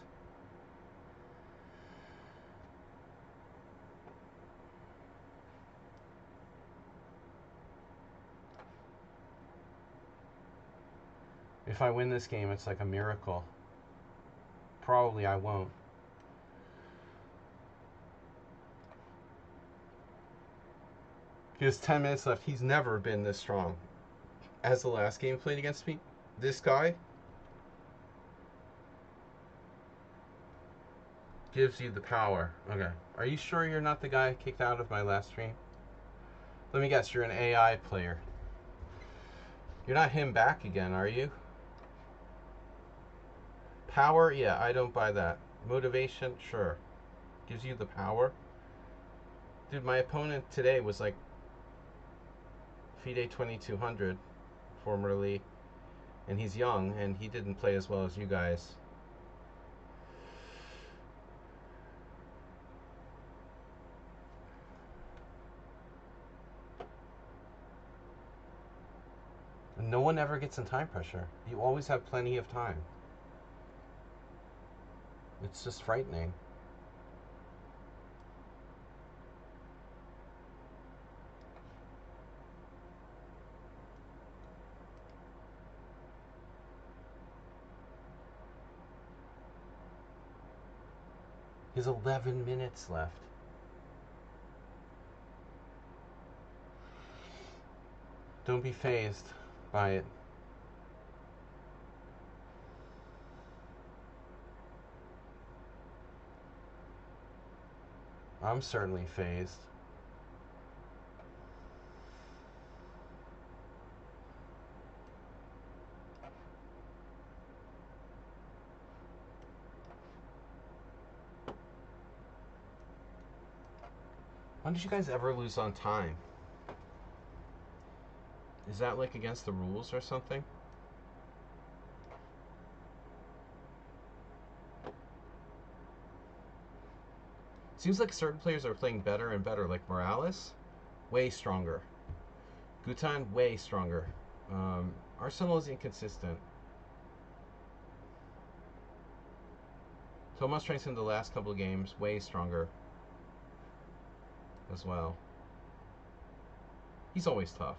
If I win this game, it's like a miracle. Probably I won't. He has 10 minutes left. He's never been this strong. As the last game played against me, this guy gives you the power. Okay. Are you sure you're not the guy kicked out of my last stream? Let me guess, you're an AI player. You're not him back again, are you? Power? Yeah, I don't buy that. Motivation? Sure. Gives you the power. Dude, my opponent today was like FIDE 2200, formerly, and he's young, and he didn't play as well as you guys. No one ever gets in time pressure. You always have plenty of time. It's just frightening. He has 11 minutes left. Don't be fazed by it. I'm certainly fazed. When did you guys ever lose on time? Is that like against the rules or something? Seems like certain players are playing better and better, like Morales, way stronger. Gutan, way stronger. Arsenal is inconsistent. Tomas strengths in the last couple of games, way stronger as well. He's always tough.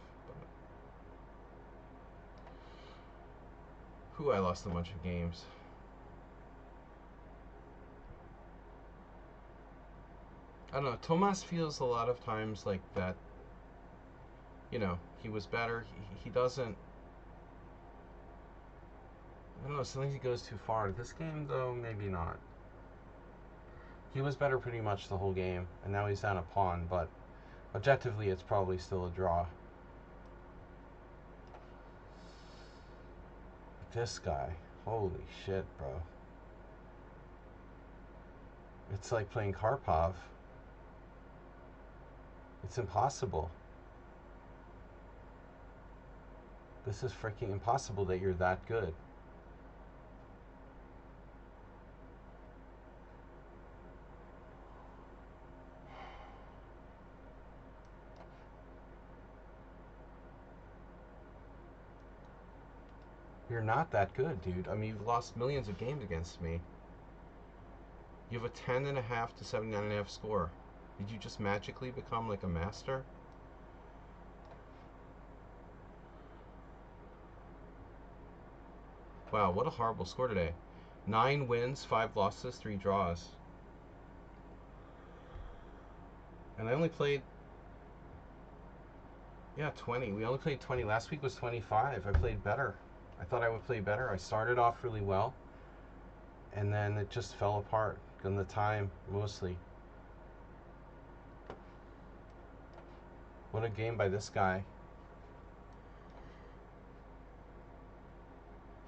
But... I lost a bunch of games. I don't know. Tomas feels a lot of times like that. You know, he was better. He doesn't. I don't know. Sometimes he goes too far. This game, though, maybe not. He was better pretty much the whole game, and now he's down a pawn. But objectively, it's probably still a draw. This guy, holy shit, bro. It's like playing Karpov. It's impossible. This is freaking impossible that you're that good. You're not that good, dude. I mean, you've lost millions of games against me. You have a 10.5 to 79.5 score. Did you just magically become like a master? Wow, what a horrible score today. 9 wins, 5 losses, 3 draws. And I only played... Yeah, 20. We only played 20. Last week was 25. I played better. I thought I would play better. I started off really well. And then it just fell apart. In the time, mostly. What a game by this guy.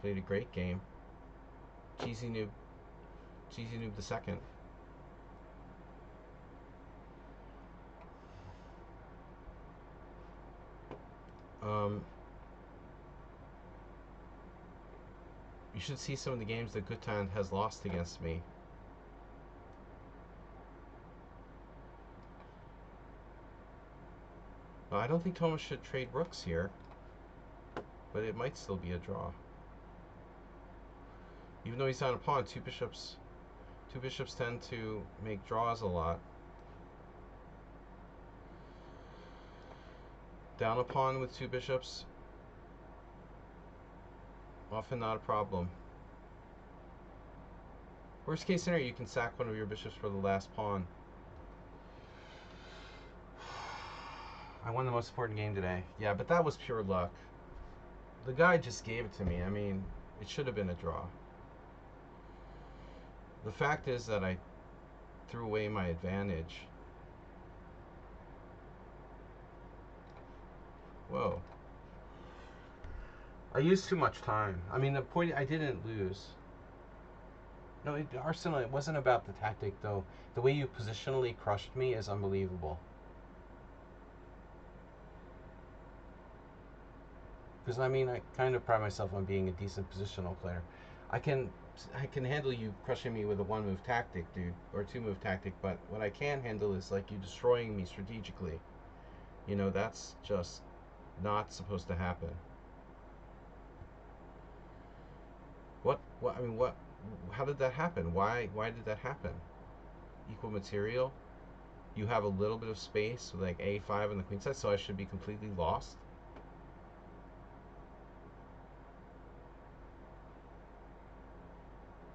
Played a great game. Cheesy Noob the second. You should see some of the games that Gutan has lost against me. I don't think Thomas should trade rooks here, but it might still be a draw. Even though he's on a pawn, two bishops tend to make draws a lot. Down a pawn with 2 bishops, often not a problem. Worst case scenario, you can sack one of your bishops for the last pawn. I won the most important game today. Yeah, but that was pure luck. The guy just gave it to me. I mean, it should have been a draw. The fact is that I threw away my advantage. Whoa. I used too much time. I mean, the point, I didn't lose. No, Arsenal, it wasn't about the tactic, though. The way you positionally crushed me is unbelievable. Because, I mean, I kind of pride myself on being a decent positional player. I can handle you crushing me with a 1-move tactic, dude, or a 2-move tactic, but what I can't handle is, like, you destroying me strategically. You know, that's just not supposed to happen. I mean, how did that happen? Why did that happen? Equal material? You have a little bit of space with like a5 on the queen side, so I should be completely lost?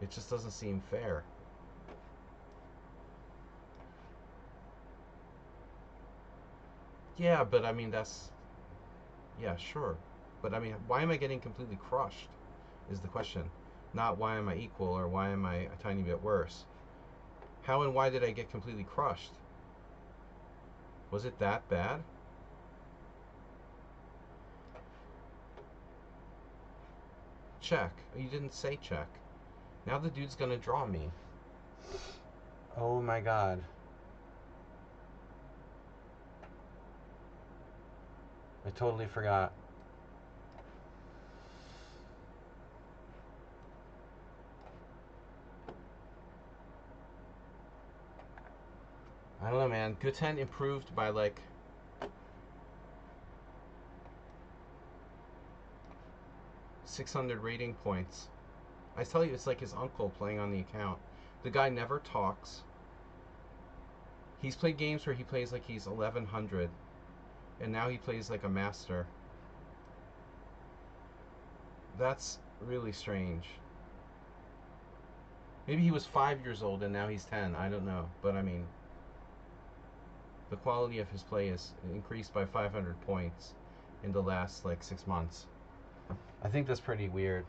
It just doesn't seem fair. Yeah, but I mean, that's, yeah, sure. But I mean, why am I getting completely crushed is the question. Not why am I equal or why am I a tiny bit worse. How and why did I get completely crushed? Was it that bad? Check. Oh, you didn't say check. Now the dude's gonna draw me. Oh my god. I totally forgot. I don't know, man. Guten improved by like 600 rating points. I tell you, it's like his uncle playing on the account. The guy never talks. He's played games where he plays like he's 1100, and now he plays like a master. That's really strange. Maybe he was 5 years old and now he's 10. I don't know. But I mean, the quality of his play is increased by 500 points in the last like 6 months. I think that's pretty weird.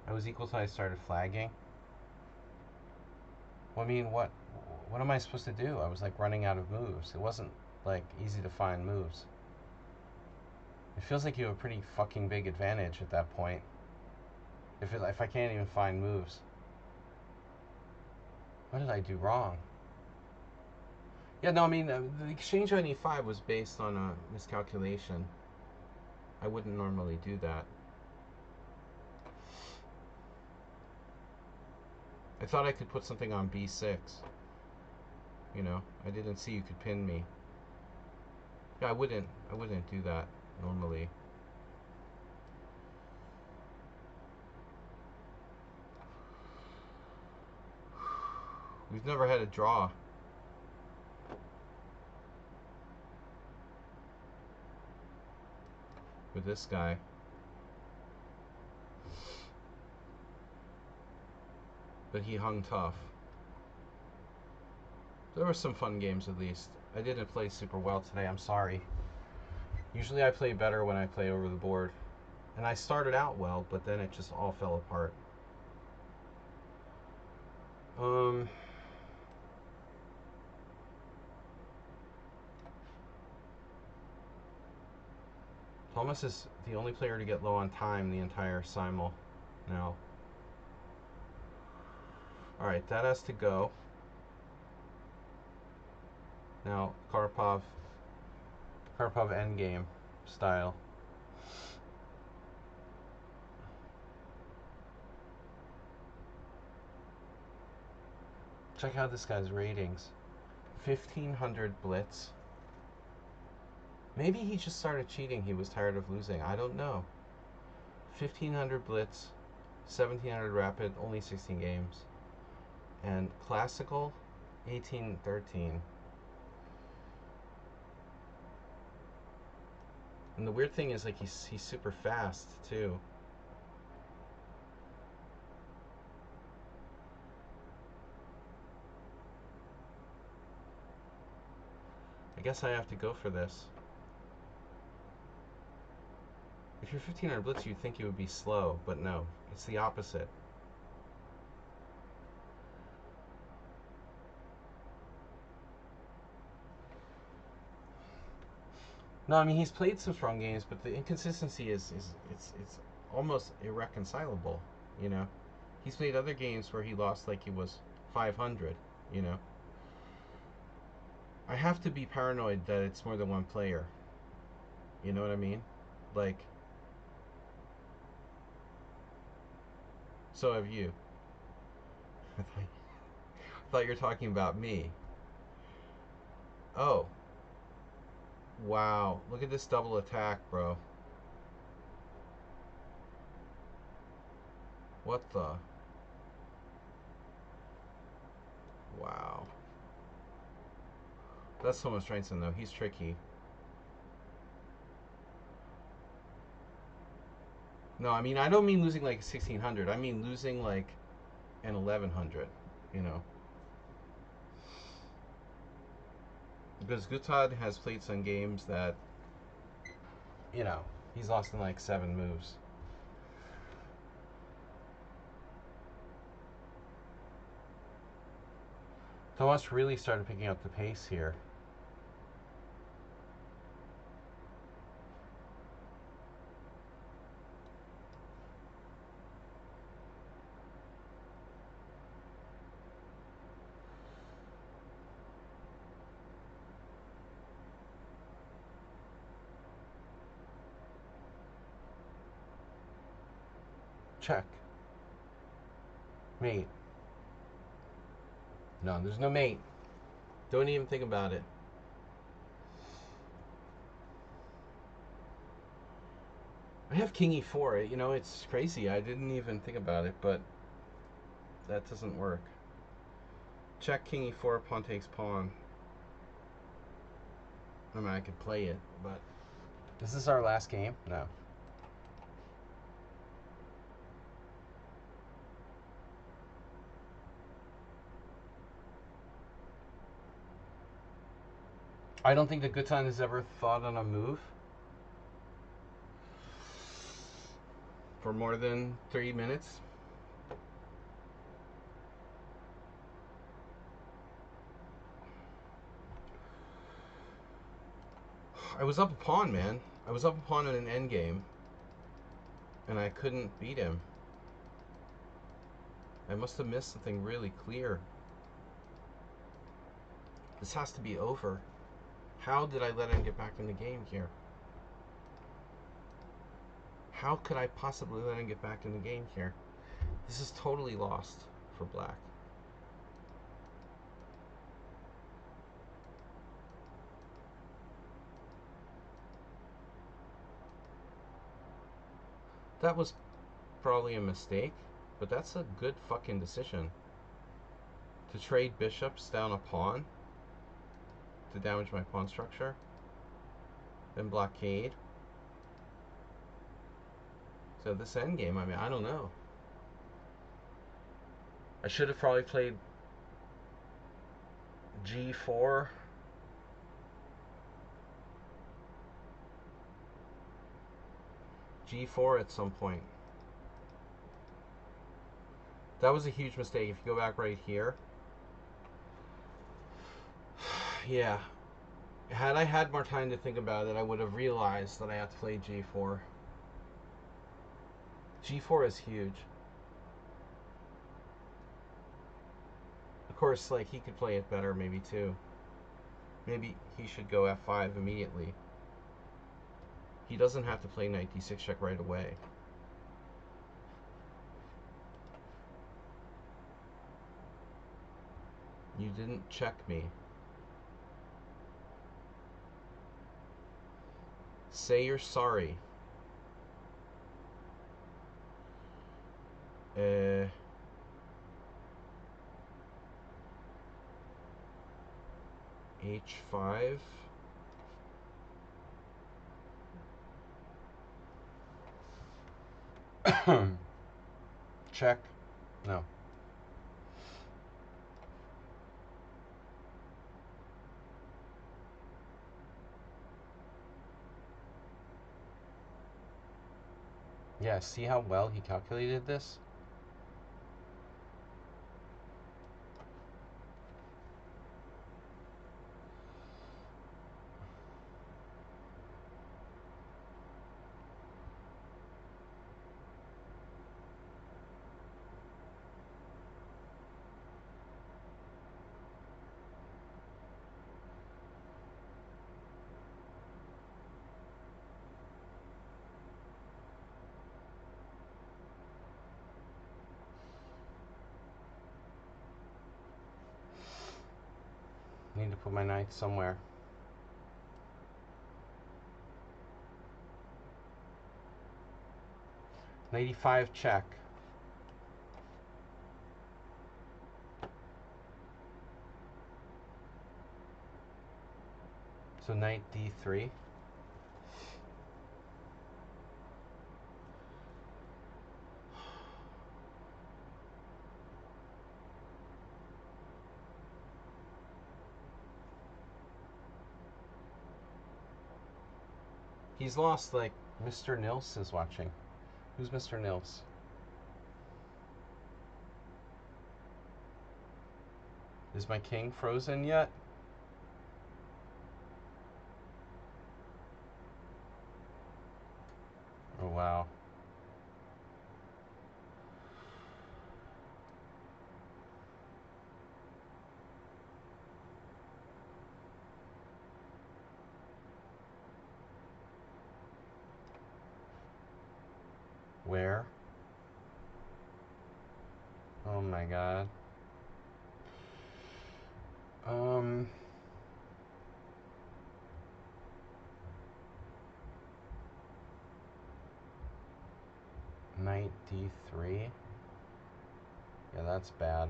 I was equal till I started flagging. Well, I mean, what am I supposed to do? I was like running out of moves. It wasn't like easy to find moves. It feels like you have a pretty fucking big advantage at that point. If I can't even find moves. What did I do wrong? Yeah, no, I mean, the exchange on e5 was based on a miscalculation. I wouldn't normally do that. I thought I could put something on b6. You know, I didn't see you could pin me. Yeah, I wouldn't do that normally. We've never had a draw. With this guy. But he hung tough. There were some fun games at least. I didn't play super well today, I'm sorry. Usually I play better when I play over the board. And I started out well, but then it just all fell apart. Thomas is the only player to get low on time the entire simul now. Alright, that has to go. Now, Karpov endgame style. Check out this guy's ratings. 1500 blitz. Maybe he just started cheating. He was tired of losing. I don't know. 1500 blitz, 1700 rapid, only 16 games. And classical, 1813. And the weird thing is, like, he's super fast too. I guess I have to go for this. If you're 1500 blitz, you'd think it would be slow, but no, it's the opposite. No, I mean, he's played some strong games, but the inconsistency is it's almost irreconcilable. You know, he's played other games where he lost like he was 500. You know, I have to be paranoid that it's more than one player. You know what I mean? Like, so have you. I thought you were talking about me. Oh, wow! Look at this double attack, bro. What the? Wow. That's Thomas Stranson, though. He's tricky. No, I mean, I don't mean losing like 1600. I mean losing like an 1100, you know. Because Gutad has played some games that, you know, he's lost in like 7 moves. Thomas really started picking up the pace here. Check. Mate. No, there's no mate. Don't even think about it. I have king e4. You know, it's crazy. I didn't even think about it, but that doesn't work. Check king e4, pawn takes pawn. I mean, I could play it, but... Is this our last game? No. I don't think the Gutan has ever thought on a move for more than 3 minutes. I was up a pawn, man. I was up a pawn in an endgame, and I couldn't beat him. I must have missed something really clear. This has to be over. How did I let him get back in the game here? How could I possibly let him get back in the game here? This is totally lost for black. That was probably a mistake, but that's a good fucking decision. To trade bishops down a pawn to damage my pawn structure, then blockade. So this endgame, I mean, I don't know. I should have probably played g4. g4 at some point. That was a huge mistake. If you go back right here. Yeah. Had I had more time to think about it, I would have realized that I had to play g4. g4 is huge. Of course, like, he could play it better, maybe, too. Maybe he should go f5 immediately. He doesn't have to play knight d6 check right away. You didn't check me. Say you're sorry. H5. Check. No. Yeah, see how well he calculated this? Need to put my knight somewhere. Knight e5 check. So knight d3. He's lost, like, Mr. Nils is watching. Who's Mr. Nils? Is my king frozen yet? Oh, wow. Where? Oh my god. Knight D3. Yeah, that's bad.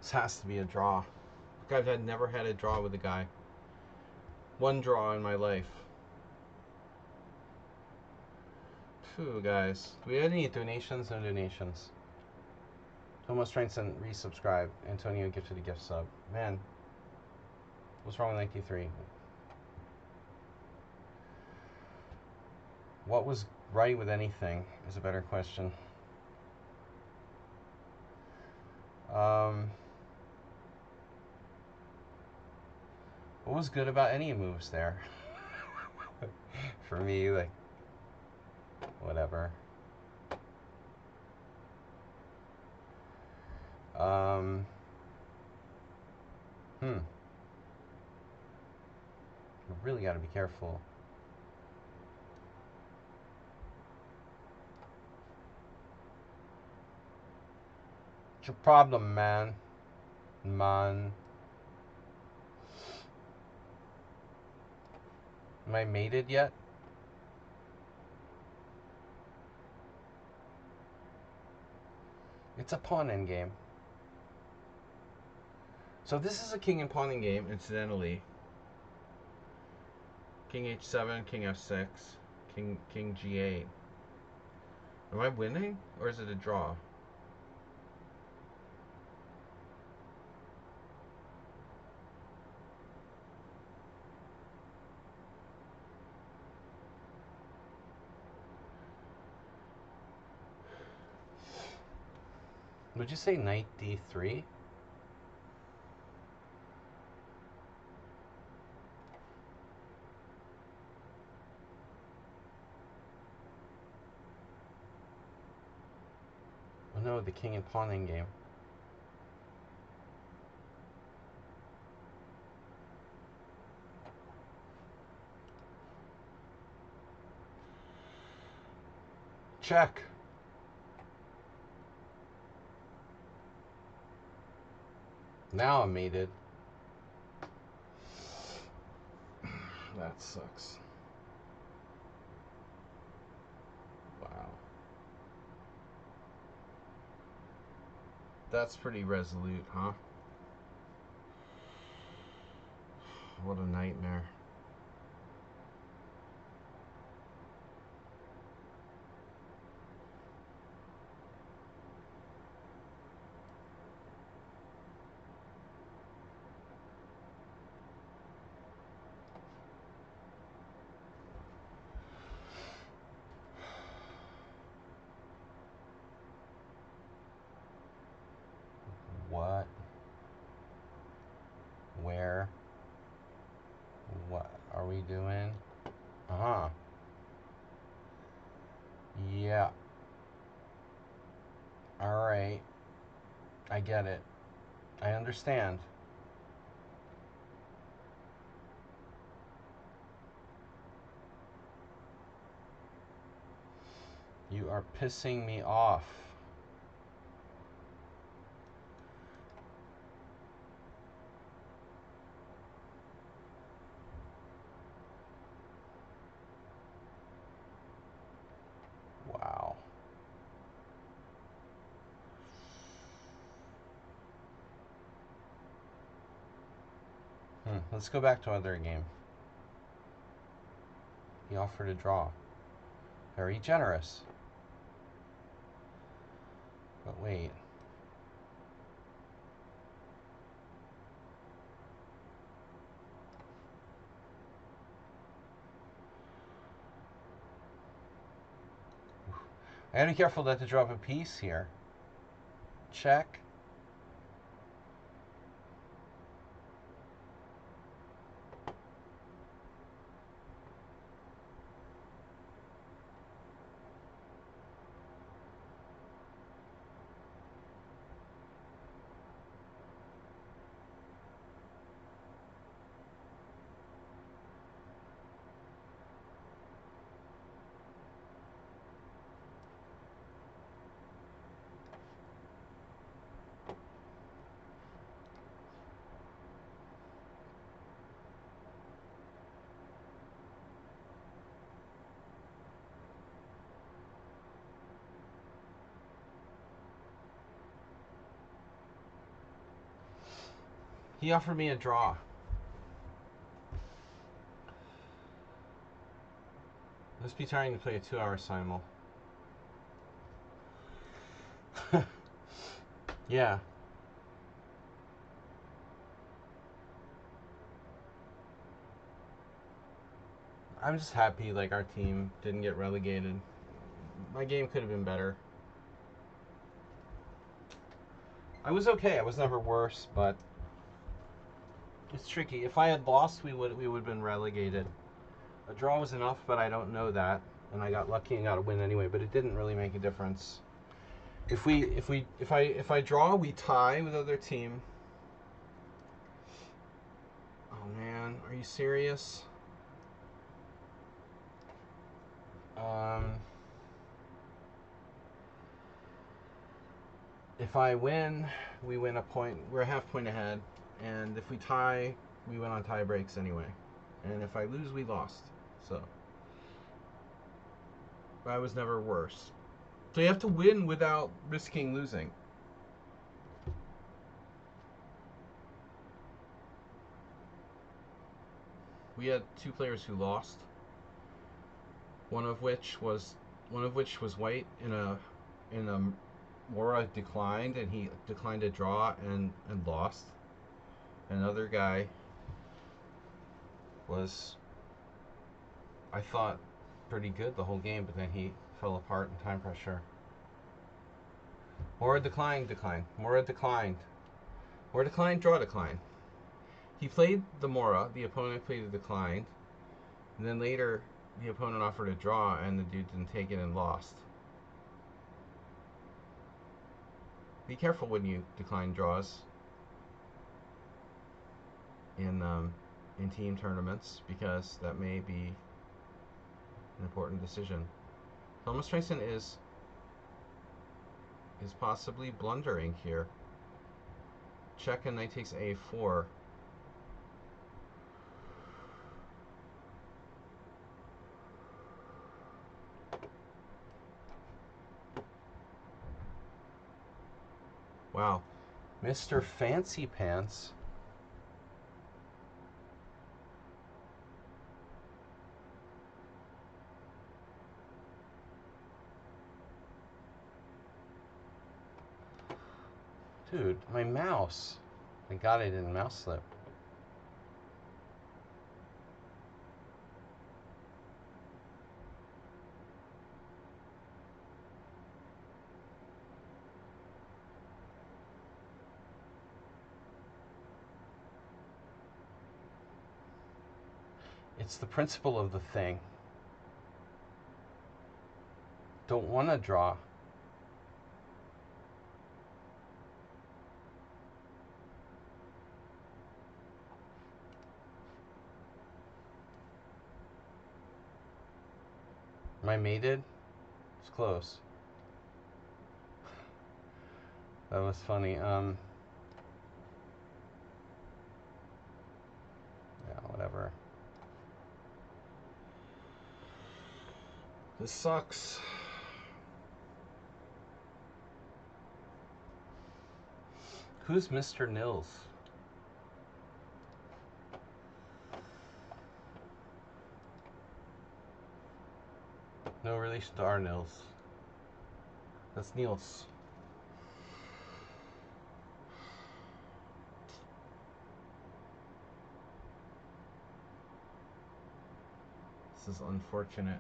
This has to be a draw. I've never had a draw with a guy. One draw in my life. Phew, guys. Do we have any donations? No donations. Tomo Strengths and resubscribe. Antonio gifted a gift sub. Man, what's wrong with 93? What was right with anything is a better question. What was good about any moves there? For me, like, whatever. You really got to be careful. What's your problem, man? Man. Am I mated yet? It's a pawn endgame. So this is a king and pawn endgame, incidentally. King h7, king f6, king g8. Am I winning, or is it a draw? Would you say knight d3? Oh no, the king and pawn endgame. Check. Now I'm mated. That sucks. Wow. That's pretty resolute, huh? What a nightmare. What? Where? What are we doing? Uh-huh. Yeah. Alright. I get it. I understand. You are pissing me off. Wow. Let's go back to other game. He offered a draw. Very generous. But wait. I gotta be careful not to drop a piece here. Check. He offered me a draw. Must be trying to play a 2-hour simul. Yeah. I'm just happy like our team didn't get relegated. My game could have been better. I was okay. I was never worse, but it's tricky. If I had lost, we would have been relegated. A draw was enough, but I don't know that, and I got lucky and got a win anyway. But it didn't really make a difference. If I draw, we tie with other team. Oh man, are you serious? If I win, we win a point. We're a half point ahead, and if we tie, we win on tie breaks anyway. And if I lose, we lost. So I was never worse. So you have to win without risking losing. We had 2 players who lost. One of which was white in a Mora declined, and he declined a draw and lost. Another guy was, I thought, pretty good the whole game, but then he fell apart in time pressure. Mora declined. Mora declined. Mora declined, draw decline. He played the Mora, the opponent played the decline, and then later the opponent offered a draw and the dude didn't take it and lost. Be careful when you decline draws in team tournaments, because that may be an important decision. Thomas Trason is possibly blundering here. Check, and knight takes a4. Wow. Mr. Fancy Pants. Dude, my mouse. Thank God I didn't mouse slip. It's the principle of the thing. Don't want to draw. Am I mated? It's close. That was funny. Yeah, whatever. This sucks. Who's Mr. Nils? relation to our Nils? That's Niels. This is unfortunate.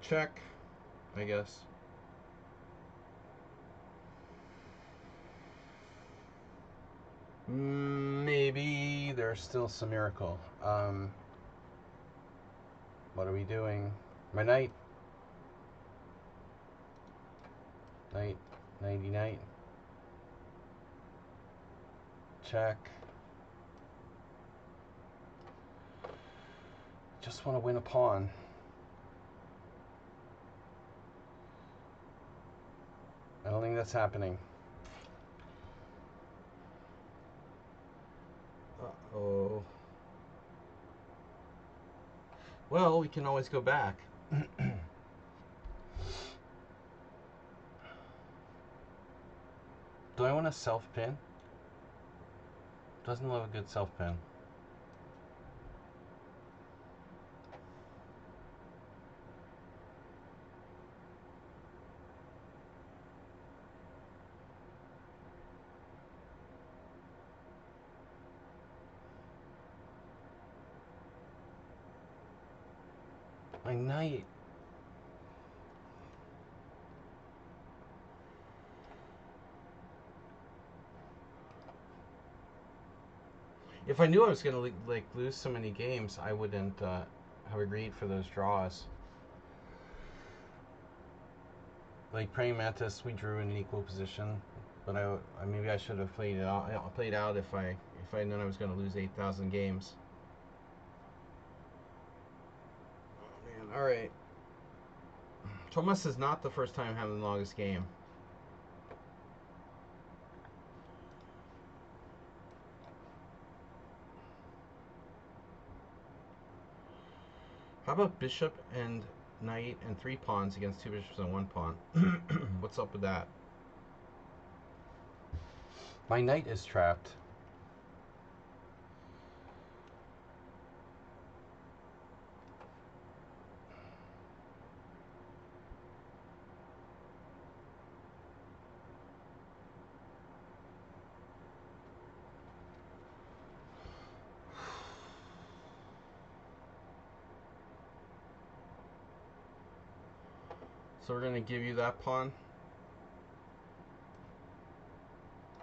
Check, I guess. Maybe there's still some miracle. What are we doing? My knight. Knight. Nighty night. Check. Just want to win a pawn. I don't think that's happening. Uh-oh. Well, we can always go back. Do I want to self-pin? Doesn't love a good self-pin. My knight. If I knew I was gonna like lose so many games, I wouldn't have agreed for those draws. Like Praying Mantis, we drew in an equal position, but I maybe I should have played it out. Played out if I known I was gonna lose 8,000 games. Oh man! All right. Thomas is not the first time having the longest game. How about bishop and knight and 3 pawns against 2 bishops and 1 pawn? What's up with that? My knight is trapped. So we're going to give you that pawn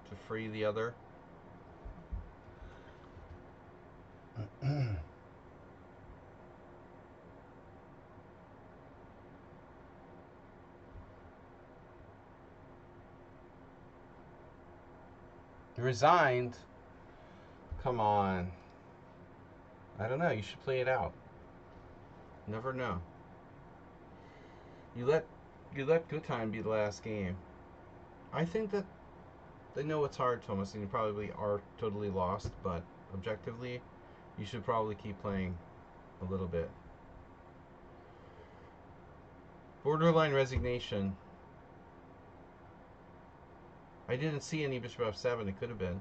to free the other. You resigned? Come on. I don't know. You should play it out. Never know. You let good time be the last game. I think that they know it's hard, Thomas, and you probably are totally lost, but objectively, you should probably keep playing a little bit. Borderline resignation. I didn't see any bishop f7. It could have been.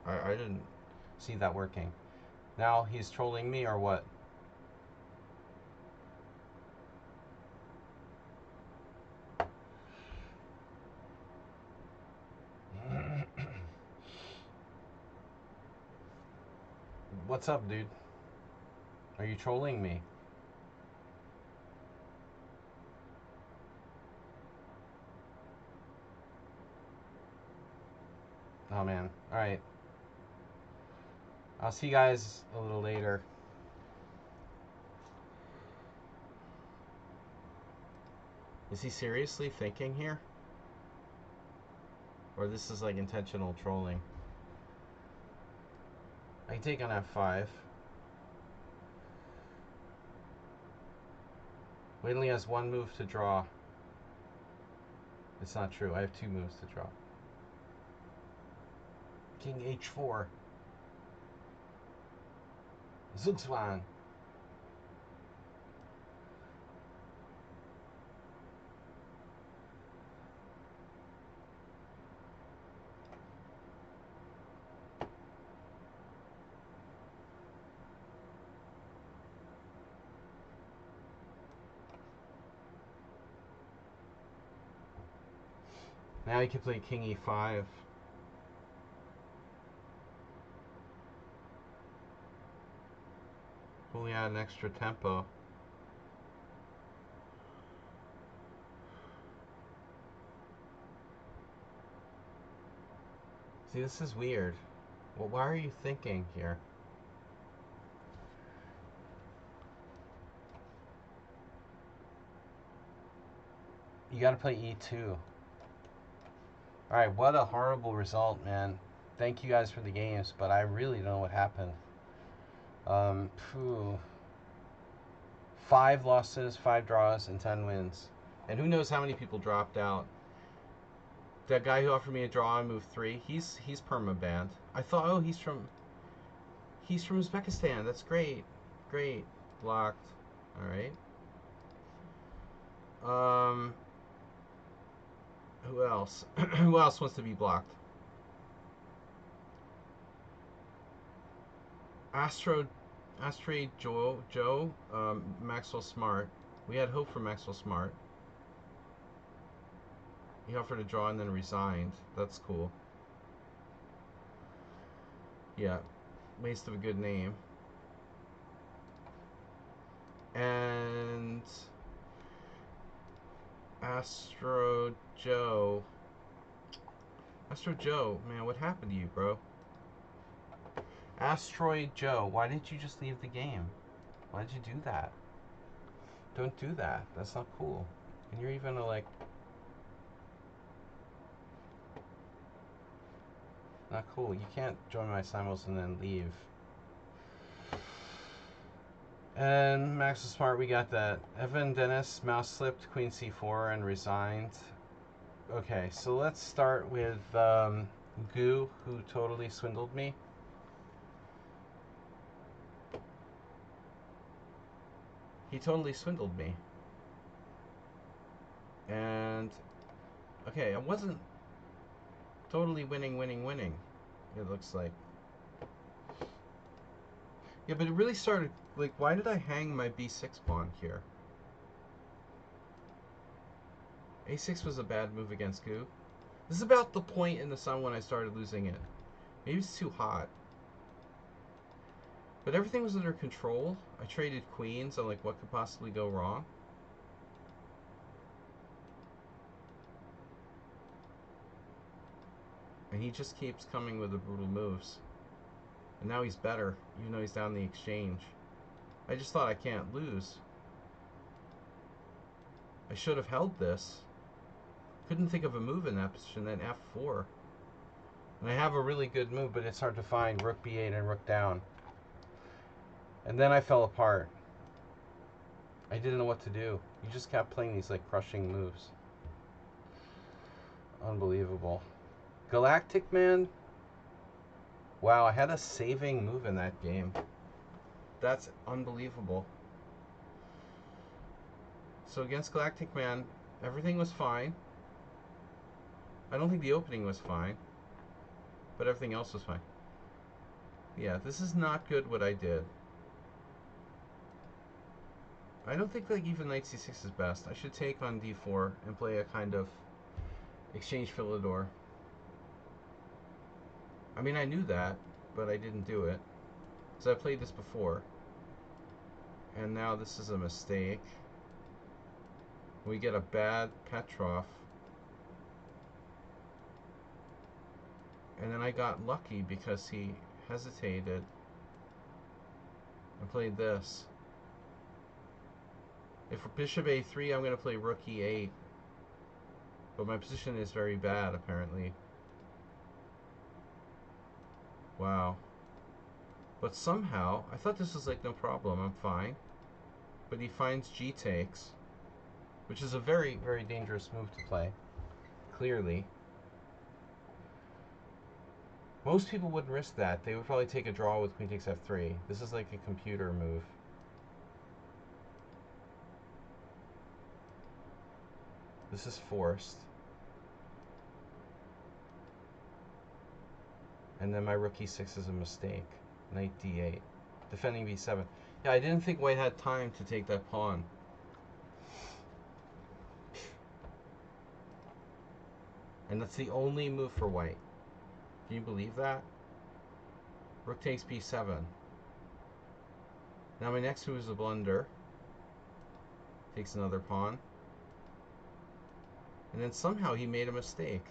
I didn't see that working. Now he's trolling me or what? What's up, dude? Are you trolling me? Oh man. Alright. I'll see you guys a little later. Is he seriously thinking here? Or this is like intentional trolling? I can take on f5. Wait until he has 1 move to draw. It's not true. I have 2 moves to draw. King h4. Zugzwang. Now he can play king e5. Only add an extra tempo. See, this is weird. Well, why are you thinking here? You gotta play e2. Alright, what a horrible result, man. Thank you guys for the games, but I really don't know what happened. 5 losses, 5 draws, and 10 wins. And who knows how many people dropped out. That guy who offered me a draw on move 3, he's perma-banned. I thought, oh, he's from Uzbekistan. That's great. Great. Blocked. Alright. Who else? Who else wants to be blocked? Asteroid Joe, Maxwell Smart. We had hope for Maxwell Smart. He offered a draw and then resigned. That's cool. Yeah, waste of a good name. And Astro Joe, man, what happened to you, bro? Asteroid Joe, why did you just leave the game? Why did you do that? Don't do that. That's not cool. And you're even like... Not cool. You can't join my simuls and then leave. And Max is Smart, we got that. Evan Dennis mouse slipped queen c4 and resigned. Okay, so let's start with Goo, who totally swindled me. He totally swindled me. And, okay, I wasn't totally winning. It looks like. Yeah, but it really started, like, why did I hang my b6 pawn here? a6 was a bad move against Goo. This is about the point in the sun when I started losing it. Maybe it's too hot. But everything was under control. I traded queens on, like, what could possibly go wrong. And he just keeps coming with the brutal moves. And now he's better, even though he's down the exchange. I just thought I can't lose. I should have held this. Couldn't think of a move in that position, then f4. And I have a really good move, but it's hard to find. Rook b8 and rook down. And then I fell apart. I didn't know what to do. You just kept playing these, like, crushing moves. Unbelievable. Galactic Man? Wow, I had a saving move in that game. That's unbelievable. So against Galactic Man, everything was fine. I don't think the opening was fine, but everything else was fine. Yeah, this is not good what I did. I don't think, like, even knight c6 is best. I should take on d4 and play a kind of exchange Philidor. I mean, I knew that, but I didn't do it. So I played this before. And now this is a mistake. We get a bad Petrov. And then I got lucky because he hesitated and played this. If bishop a3, I'm going to play rook e8. But my position is very bad, apparently. Wow. But somehow, I thought this was like no problem, I'm fine. But he finds g takes, which is a very, very dangerous move to play. Clearly. Most people wouldn't risk that. They would probably take a draw with queen takes f3. This is like a computer move. This is forced. And then my rook e6 is a mistake. Knight d8. Defending b7. Yeah, I didn't think white had time to take that pawn. And that's the only move for white. Can you believe that? Rook takes b7. Now my next move is a blunder. Takes another pawn. And then somehow he made a mistake.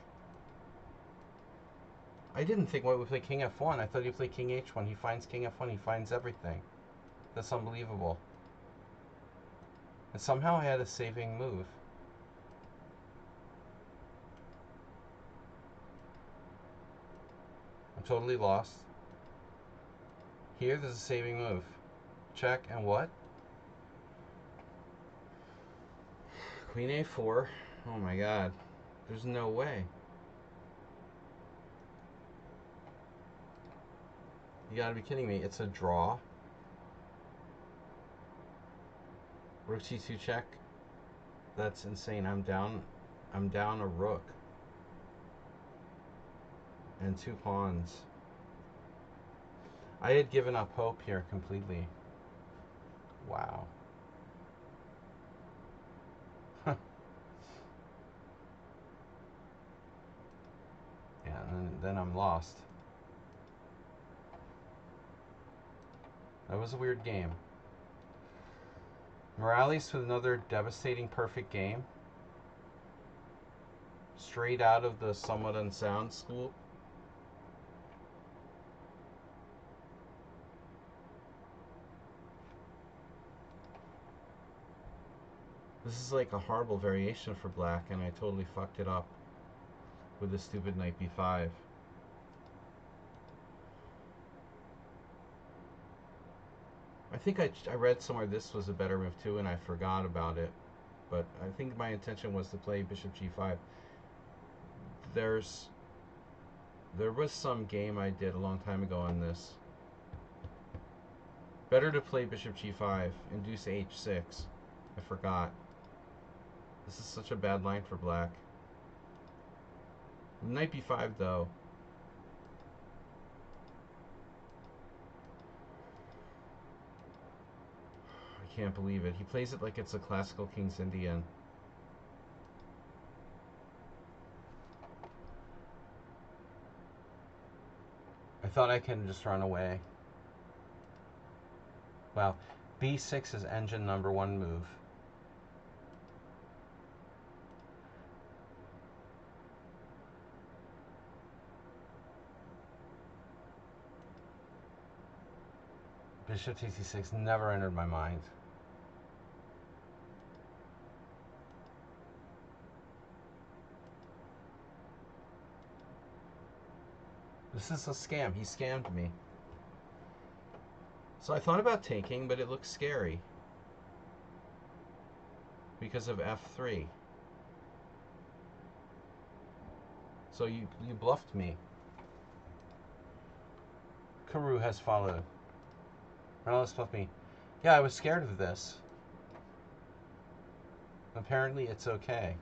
I didn't think white would play king f1. I thought he'd play king h1. He finds king f1. He finds everything. That's unbelievable. And somehow I had a saving move. I'm totally lost. Here, there's a saving move. Check, and what? Queen a4. Oh my god. There's no way. You gotta be kidding me. It's a draw. Rook c2 check. That's insane. I'm down a rook. And 2 pawns. I had given up hope here completely. Wow. Yeah, and then I'm lost. That was a weird game. Morales with another devastating perfect game. Straight out of the Somewhat Unsound school. This is like a horrible variation for black, and I totally fucked it up with the stupid knight b5. I think I read somewhere this was a better move too, and I forgot about it. But I think my intention was to play bishop g5. There was some game I did a long time ago on this. Better to play bishop g5, induce h6. I forgot. This is such a bad line for black. Knight b5 though. I can't believe it. He plays it like it's a classical King's Indian. I thought I can just run away. Wow. b6 is engine number 1 move. Bishop takes c6 never entered my mind. This is a scam. He scammed me. So I thought about taking, but it looks scary. Because of f3. So you bluffed me. Karu has followed. Reynolds bluffed me. Yeah, I was scared of this. Apparently it's okay.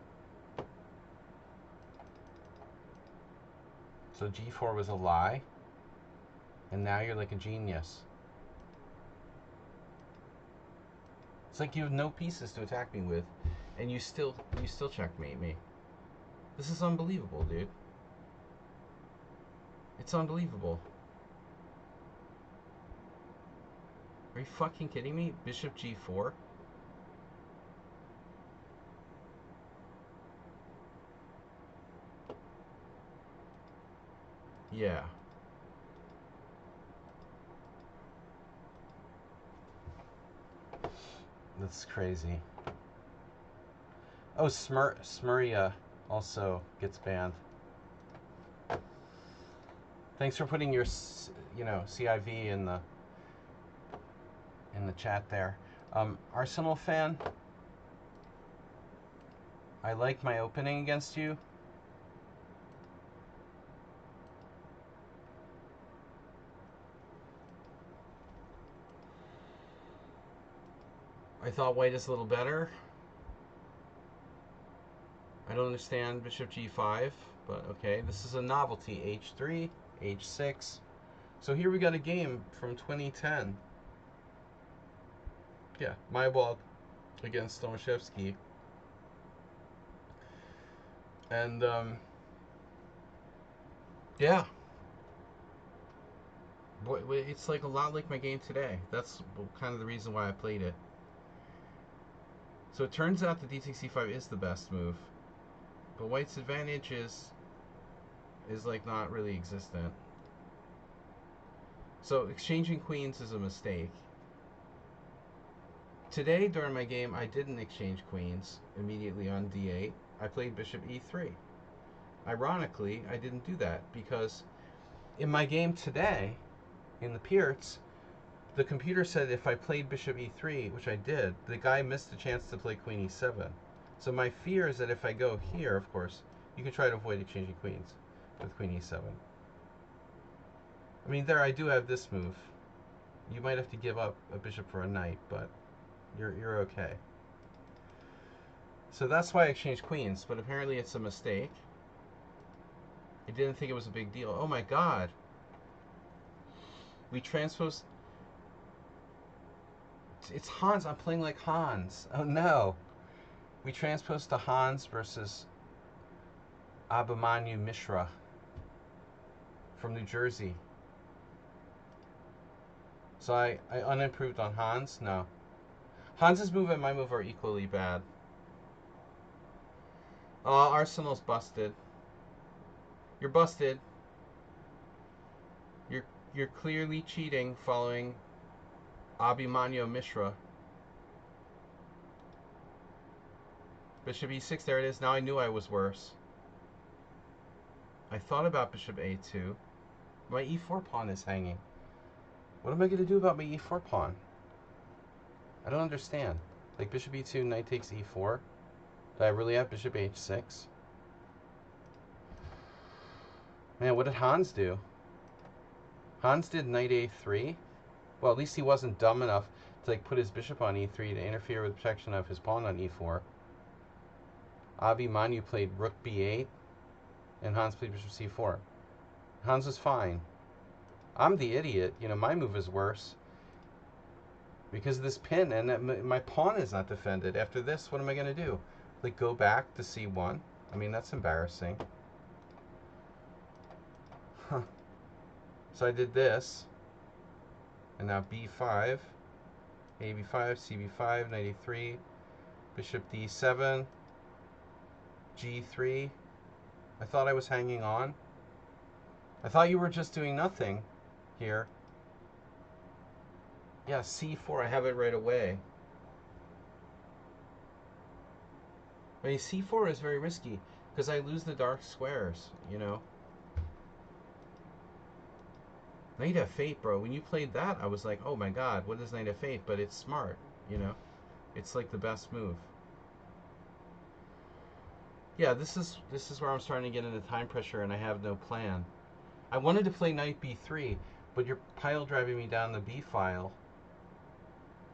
So g4 was a lie. And now you're like a genius. It's like you have no pieces to attack me with, and you still checkmate me. This is unbelievable, dude. It's unbelievable. Are you fucking kidding me? Bishop g4? Yeah. That's crazy. Oh, Smurria also gets banned. Thanks for putting your, CIV in the chat there. Arsenal fan, I liked my opening against you. I thought white is a little better. I don't understand bishop g5, but okay. This is a novelty. h3, h6. So here we got a game from 2010. Yeah, Maybald against Tomaszewski. And Yeah. Boy, it's like a lot like my game today. That's kind of the reason why I played it. So it turns out the d takes c5 is the best move, but white's advantage is like not really existent. So exchanging queens is a mistake. Today during my game, I didn't exchange queens immediately on d8. I played bishop e3. Ironically, I didn't do that because in my game today, in the Pierts, the computer said if I played bishop e3, which I did, the guy missed the chance to play queen e7. So my fear is that if I go here, of course, you can try to avoid exchanging queens with queen e7. I mean, there I do have this move. You might have to give up a bishop for a knight, but you're okay. So that's why I exchanged queens, but apparently it's a mistake. I didn't think it was a big deal. Oh my god. We transposed. It's Hans. I'm playing like Hans. Oh no. We transposed to Hans versus Abhimanyu Mishra from New Jersey. So I unimproved on Hans? No. Hans's move and my move are equally bad. Arsenal's busted. You're busted. You're clearly cheating following Abhimanyu Mishra. Bishop e6, there it is. Now I knew I was worse. I thought about bishop a2. My e4 pawn is hanging. What am I going to do about my e4 pawn? I don't understand. Like bishop e2, knight takes e4. Do I really have bishop h6? Man, what did Hans do? Hans did knight a3. Well, at least he wasn't dumb enough to like put his bishop on e3 to interfere with protection of his pawn on e4. Abhimanyu played rook b8, and Hans played bishop c4. Hans was fine. I'm the idiot. You know, my move is worse because of this pin, and my pawn is not defended. After this, what am I going to do? Like go back to c1? I mean, that's embarrassing. Huh. So I did this, and now b5, ab5, cb5, knight e3, bishop d7, g3. I thought I was hanging on. I thought you were just doing nothing here. Yeah, c4, I have it right away. I mean, c4 is very risky because I lose the dark squares, you know. Knight f8, bro. When you played that, I was like, oh my god, what is knight f8? But it's smart, you know. It's like the best move. Yeah, this is where I'm starting to get into time pressure, and I have no plan. I wanted to play knight b3, but you're pile driving me down the b file.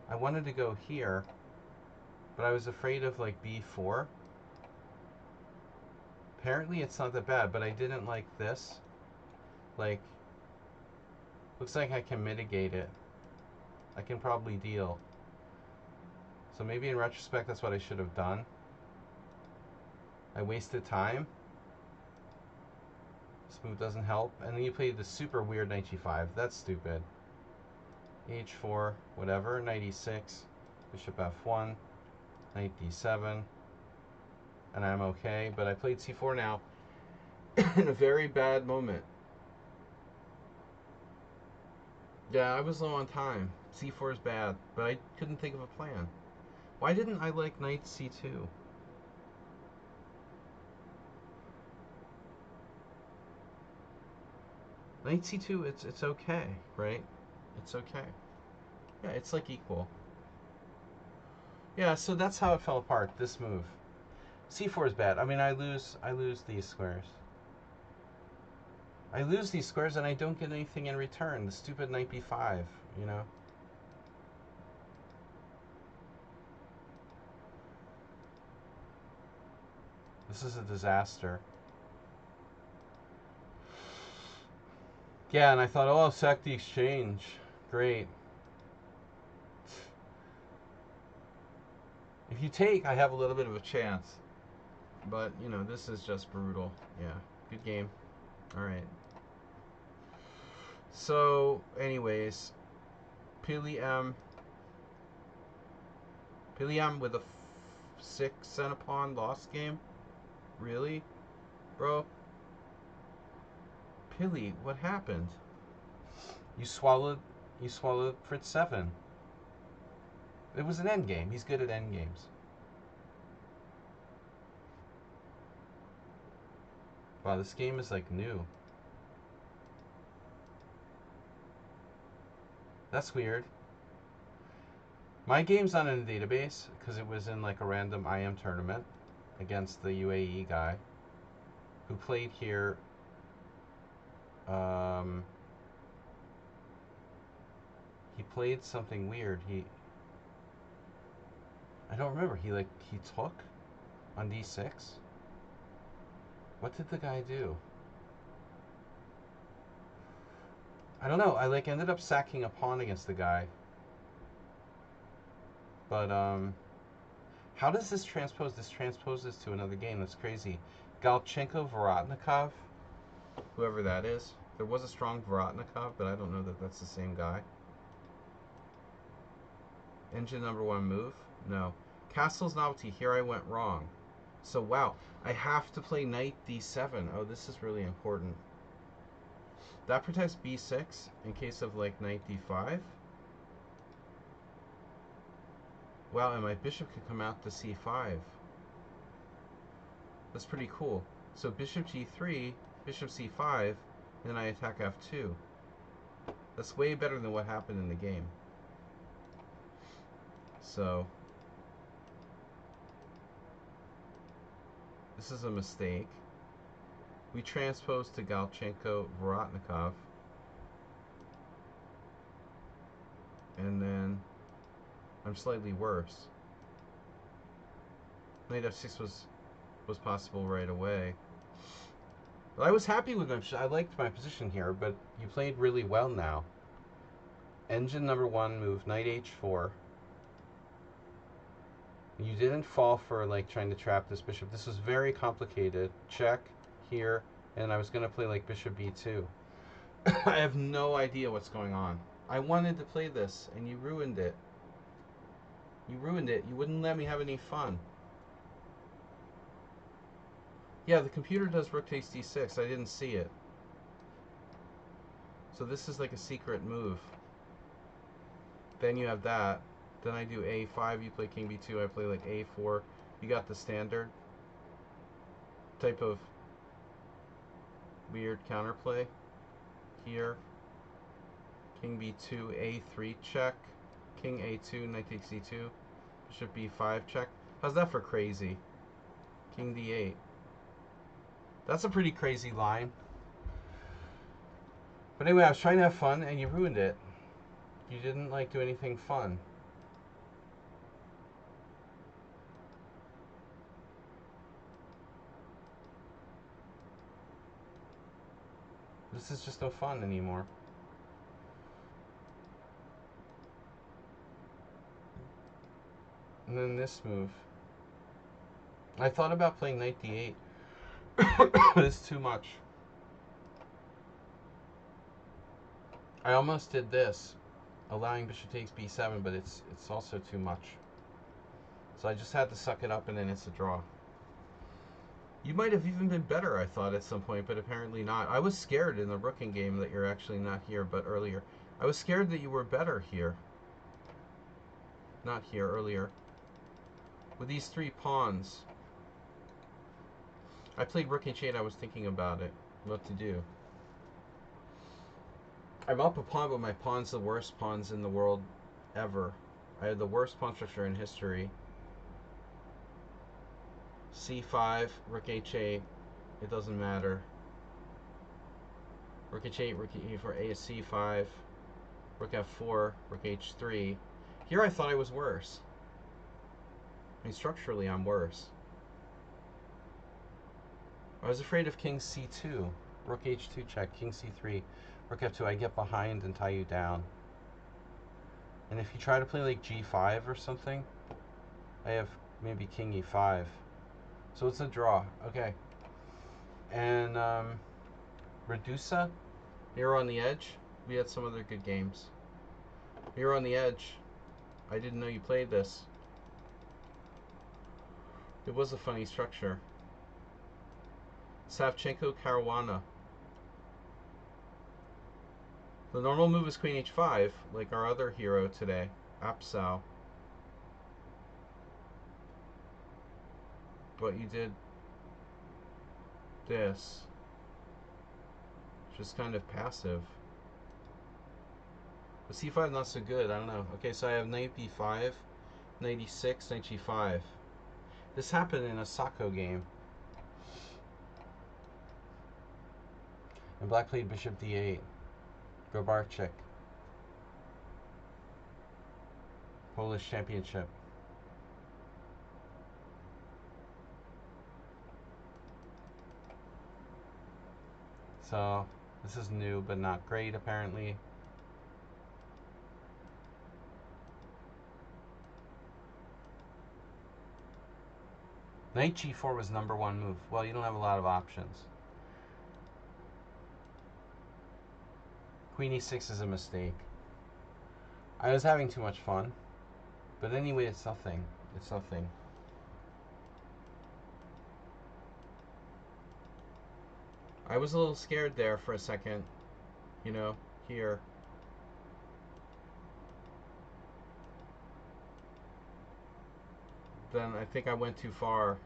I wanted to go here, but I was afraid of like b4. Apparently it's not that bad, but I didn't like this. Like, looks like I can mitigate it. I can probably deal. So maybe in retrospect that's what I should have done. I wasted time. This move doesn't help. And then you played the super weird knight g5. That's stupid. h4, whatever. Knight e6, bishop f1, knight d7. And I'm okay, but I played c4 now in a very bad moment. Yeah, I was low on time. c4 is bad, but I couldn't think of a plan. Why didn't I like knight c2? Knight c2, it's okay, right? It's okay. Yeah, it's like equal. Yeah, so that's how it fell apart, this move. c4 is bad. I mean, I lose these squares. I lose these squares and I don't get anything in return. The stupid knight b5, you know? This is a disaster. Yeah, and I thought, oh, I'll sack the exchange. Great. If you take, I have a little bit of a chance. But, you know, this is just brutal. Yeah, good game. All right. So, anyways, Piliam with a 6 and a pawn lost game? Really? Bro? Pili, what happened? You swallowed Fritz 7. It was an endgame. He's good at endgames. Wow, this game is like new. That's weird. My game's not in a database because it was in like a random IM tournament against the UAE guy who played here. He played something weird. I don't remember. He took on d6. What did the guy do? I don't know. I ended up sacking a pawn against the guy. But how does this transpose? This transposes to another game. That's crazy. Galchenko Vorotnikov, whoever that is. There was a strong Vorotnikov, but I don't know that that's the same guy. Engine number 1 move? No. Castle's novelty. Here I went wrong. So wow, I have to play knight d7. Oh, this is really important. That protects b6 in case of like knight d5. Wow, and my bishop could come out to c5. That's pretty cool. So bishop g3, bishop c5, and then I attack f2. That's way better than what happened in the game. So this is a mistake. We transpose to Galchenko Vorotnikov. And then I'm slightly worse. Knight f6 was possible right away. But I was happy with my I liked my position here, but you played really well now. Engine number 1 move, knight h4. You didn't fall for like trying to trap this bishop. This was very complicated. Check here, and I was going to play like bishop b2. I have no idea what's going on. I wanted to play this, and you ruined it. You ruined it. You wouldn't let me have any fun. Yeah, the computer does rook takes d6. I didn't see it. So this is like a secret move. Then you have that. Then I do a5, you play king b2, I play like a4. You got the standard type of weird counterplay here. King b2, a3 check. King a2, knight takes c2. Bishop b5 check. How's that for crazy? King d8. That's a pretty crazy line. But anyway, I was trying to have fun and you ruined it. You didn't like do anything fun. This is just no fun anymore. And then this move. I thought about playing knight d8, but it's too much. I almost did this, allowing bishop takes b7, but it's also too much. So I just had to suck it up, and then it's a draw. You might have even been better, I thought, at some point, but apparently not. I was scared in the rooking game that you're actually not here, but earlier. I was scared that you were better here. Not here, earlier. With these 3 pawns. I played rook h8, I was thinking about it. What to do. I'm up a pawn, but my pawn's the worst pawns in the world ever. I had the worst pawn structure in history. c5, rook h8, it doesn't matter. Rook h8, rook e4, a is c5, rook f4, rook h3. Here I thought I was worse. I mean, structurally I'm worse. I was afraid of king c2, rook h2 check, king c3, rook f2. I get behind and tie you down. And if you try to play like g5 or something, I have maybe king e5. So it's a draw. Okay. And Redusa, here on the edge. we had some other good games. You're on the Edge. I didn't know you played this. It was a funny structure. Savchenko Caruana. The normal move is Queen H5, like our other hero today, Apsal. But you did this. Just kind of passive. But C5 not so good, I don't know. Okay, so I have knight B5, knight E6, knight G5. This happened in a Sacco game. And black played bishop D8. Grobarczyk. Polish Championship. So, this is new, but not great, apparently. Knight G4 was #1 move. Well, you don't have a lot of options. Queen E6 is a mistake. I was having too much fun. But anyway, it's nothing. It's nothing. I was a little scared there for a second. You know, here. Then I think I went too far.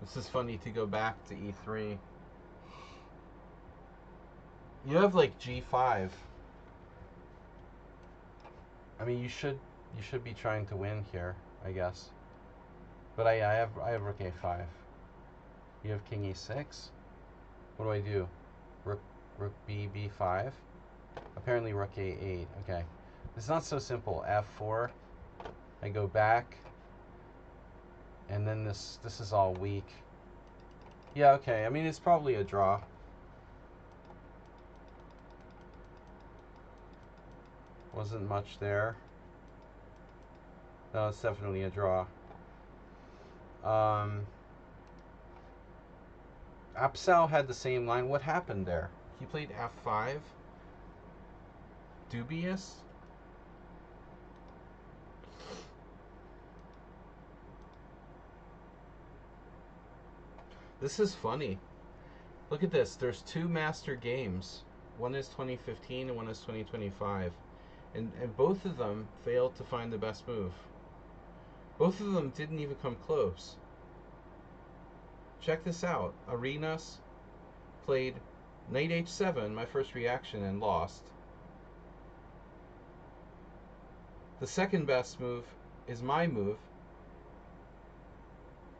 This is funny to go back to E3. You have like G5. I mean, you should be trying to win here, I guess. But I have Rook A5. You have King E6. What do I do? Rook B5. Apparently Rook A8. Okay, it's not so simple. F4. I go back, and then this is all weak. Yeah, okay. I mean, it's probably a draw. Wasn't much there. No, it's definitely a draw. Apsal had the same line. What happened there? He played F5. Dubious. This is funny. Look at this. There's 2 master games. One is 2015 and one is 2025. And both of them failed to find the best move. Both of them didn't even come close. Check this out. Arenas played knight h7, my first reaction, and lost. The second best move is my move.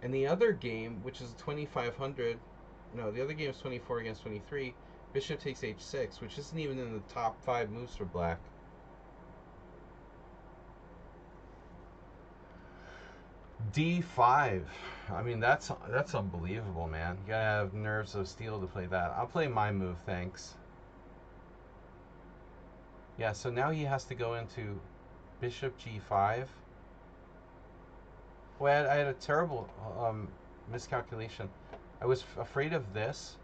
And the other game, which is 2500, no, the other game is 24 against 23, bishop takes h6, which isn't even in the top 5 moves for black. D5. I mean, that's unbelievable, man. You gotta have nerves of steel to play that. I'll play my move, thanks. Yeah, so now he has to go into bishop G5. Well, I had a terrible miscalculation. I was afraid of this.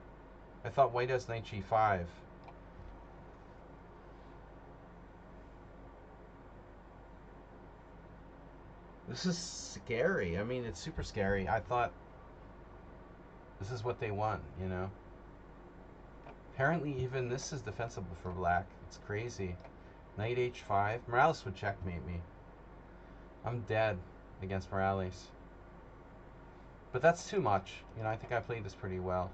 I thought white has knight G5. This is scary. I mean, it's super scary. I thought this is what they want, you know? Apparently, even this is defensible for black. It's crazy. Knight H5. Morales would checkmate me. I'm dead against Morales. But that's too much. You know, I think I played this pretty well.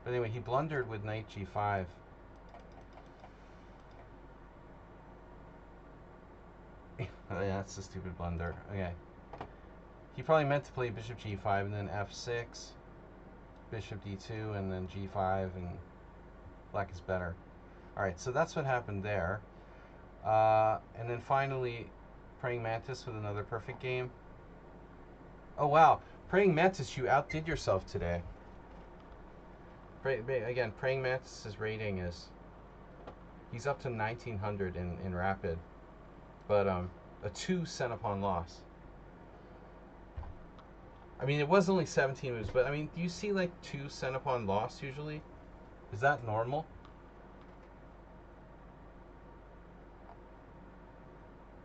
But anyway, he blundered with knight G5. Oh, yeah, that's a stupid blunder. Okay. He probably meant to play bishop G5 and then F6, bishop D2, and then G5, and black is better. Alright, so that's what happened there. And then finally, Praying Mantis with another perfect game. Oh, wow. Praying Mantis, you outdid yourself today. Again, Praying Mantis' rating is... He's up to 1900 in Rapid. But a 2 sent upon loss. I mean, it was only 17 moves, but I mean, do you see like 2 sent upon loss usually? Is that normal?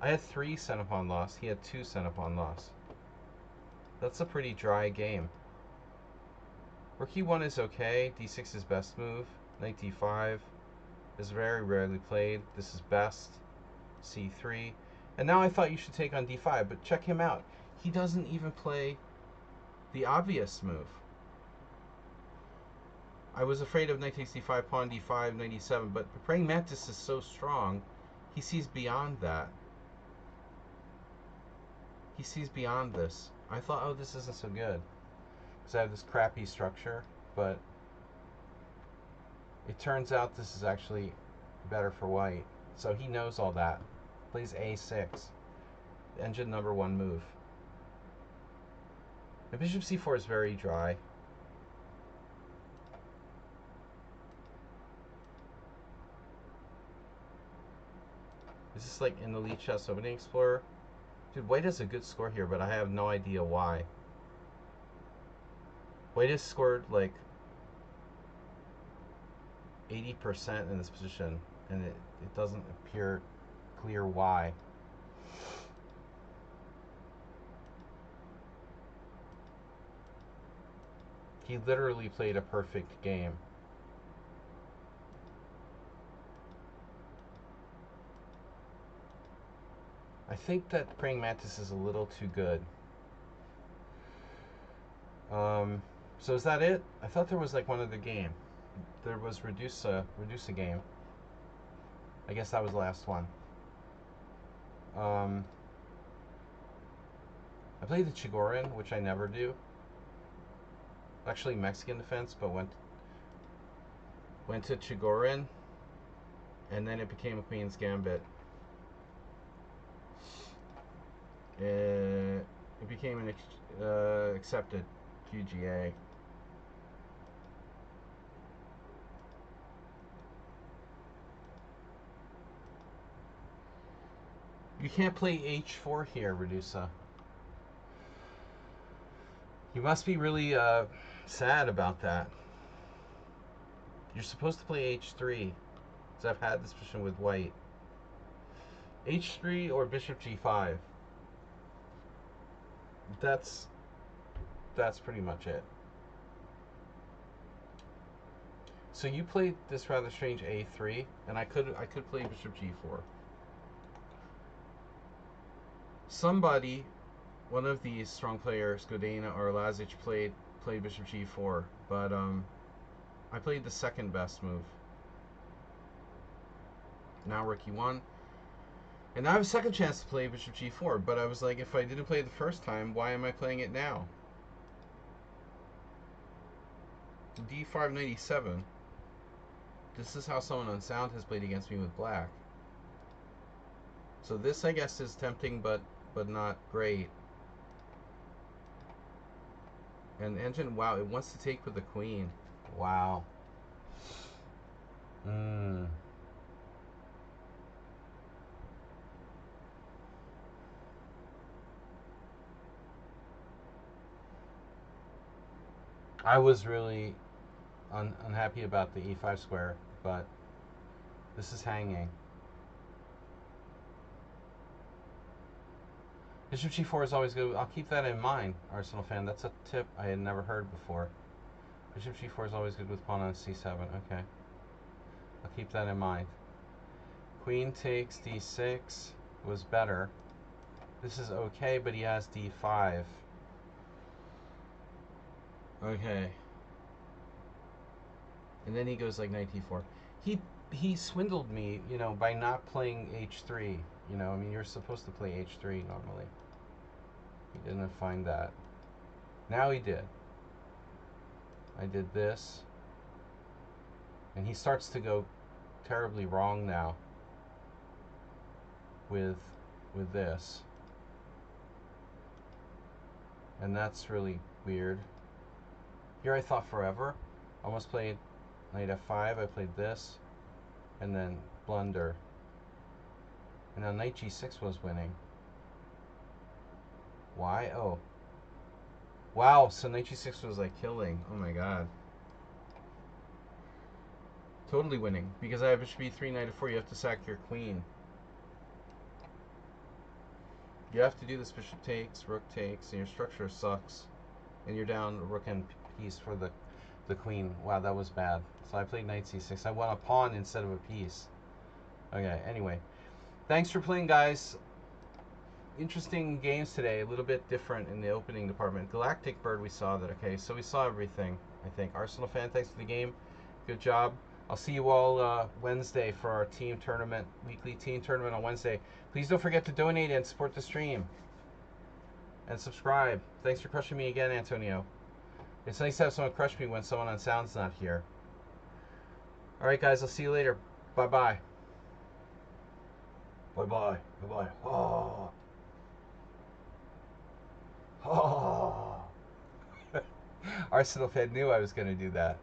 I had 3 sent upon loss. He had 2 sent upon loss. That's a pretty dry game. Rook e1 is okay. d6 is best move. Knight d5 is very rarely played. This is best. c3. And now I thought you should take on d5, but check him out. He doesn't even play the obvious move. I was afraid of knight takes d5, pawn d5, knight e7, but the praying mantis is so strong, he sees beyond that. He sees beyond this. I thought, oh, this isn't so good, because I have this crappy structure, but it turns out this is actually better for white. So he knows all that. Plays a6. Engine number 1 move. The bishop c4 is very dry. Is this like in the Elite Chess Opening Explorer? Dude, white has a good score here, but I have no idea why. White has scored like 80% in this position, and it doesn't appear clear why. He literally played a perfect game. I think that praying mantis is a little too good. So is that it? I thought there was like one other game. There was reduce a game. I guess that was the last one. I played the Chigorin, which I never do. Actually Mexican defense, but went to Chigorin, and then it became a Queen's Gambit. It became an accepted QGA. You can't play h4 here, Redusa. You must be really sad about that. You're supposed to play h3, because I've had this position with white. h3 or bishop g5. That's pretty much it. So you played this rather strange a3, and I could play bishop g4. Somebody, one of these strong players, Godena or Lazic, played bishop g4, but I played the second best move. Now rook e1. And now I have a second chance to play bishop g4, but I was like, if I didn't play it the first time, why am I playing it now? d5 knight e7. This is how someone unsound has played against me with black. So this, I guess, is tempting, but not great. And engine, wow, it wants to take with the queen. Wow. I was really unhappy about the e5 square, but this is hanging. Bishop g4 is always good. I'll keep that in mind, Arsenal fan. That's a tip I had never heard before. Bishop g4 is always good with pawn on c7. Okay. I'll keep that in mind. Queen takes d6 was better. This is okay, but he has d5. Okay. And then he goes like knight d4. He swindled me, by not playing h3. I mean, you're supposed to play h3 normally. He didn't find that. Now he did. I did this. And he starts to go terribly wrong now with this. And that's really weird. Here I thought forever. Almost played knight f5. I played this. And then blunder. And now knight g6 was winning. Why? Oh. Wow, so knight g6 was like killing. Oh my god. Totally winning. Because I have bishop e3, knight f4, you have to sack your queen. You have to do this. Bishop takes, rook takes, and your structure sucks. And you're down rook and piece for the queen. Wow, that was bad. So I played knight c6. I won a pawn instead of a piece. Okay, anyway. Thanks for playing, guys. Interesting games today. A little bit different in the opening department. Galactic Bird, we saw that. Okay, so we saw everything, I think. Arsenal fan, thanks for the game. Good job. I'll see you all Wednesday for our team tournament, weekly team tournament on Wednesday. Please don't forget to donate and support the stream. And subscribe. Thanks for crushing me again, Antonio. It's nice to have someone crush me when someone on sound's not here. Alright, guys, I'll see you later. Bye-bye. Bye-bye. Bye-bye. Oh. Oh. Arsenal fan knew I was going to do that.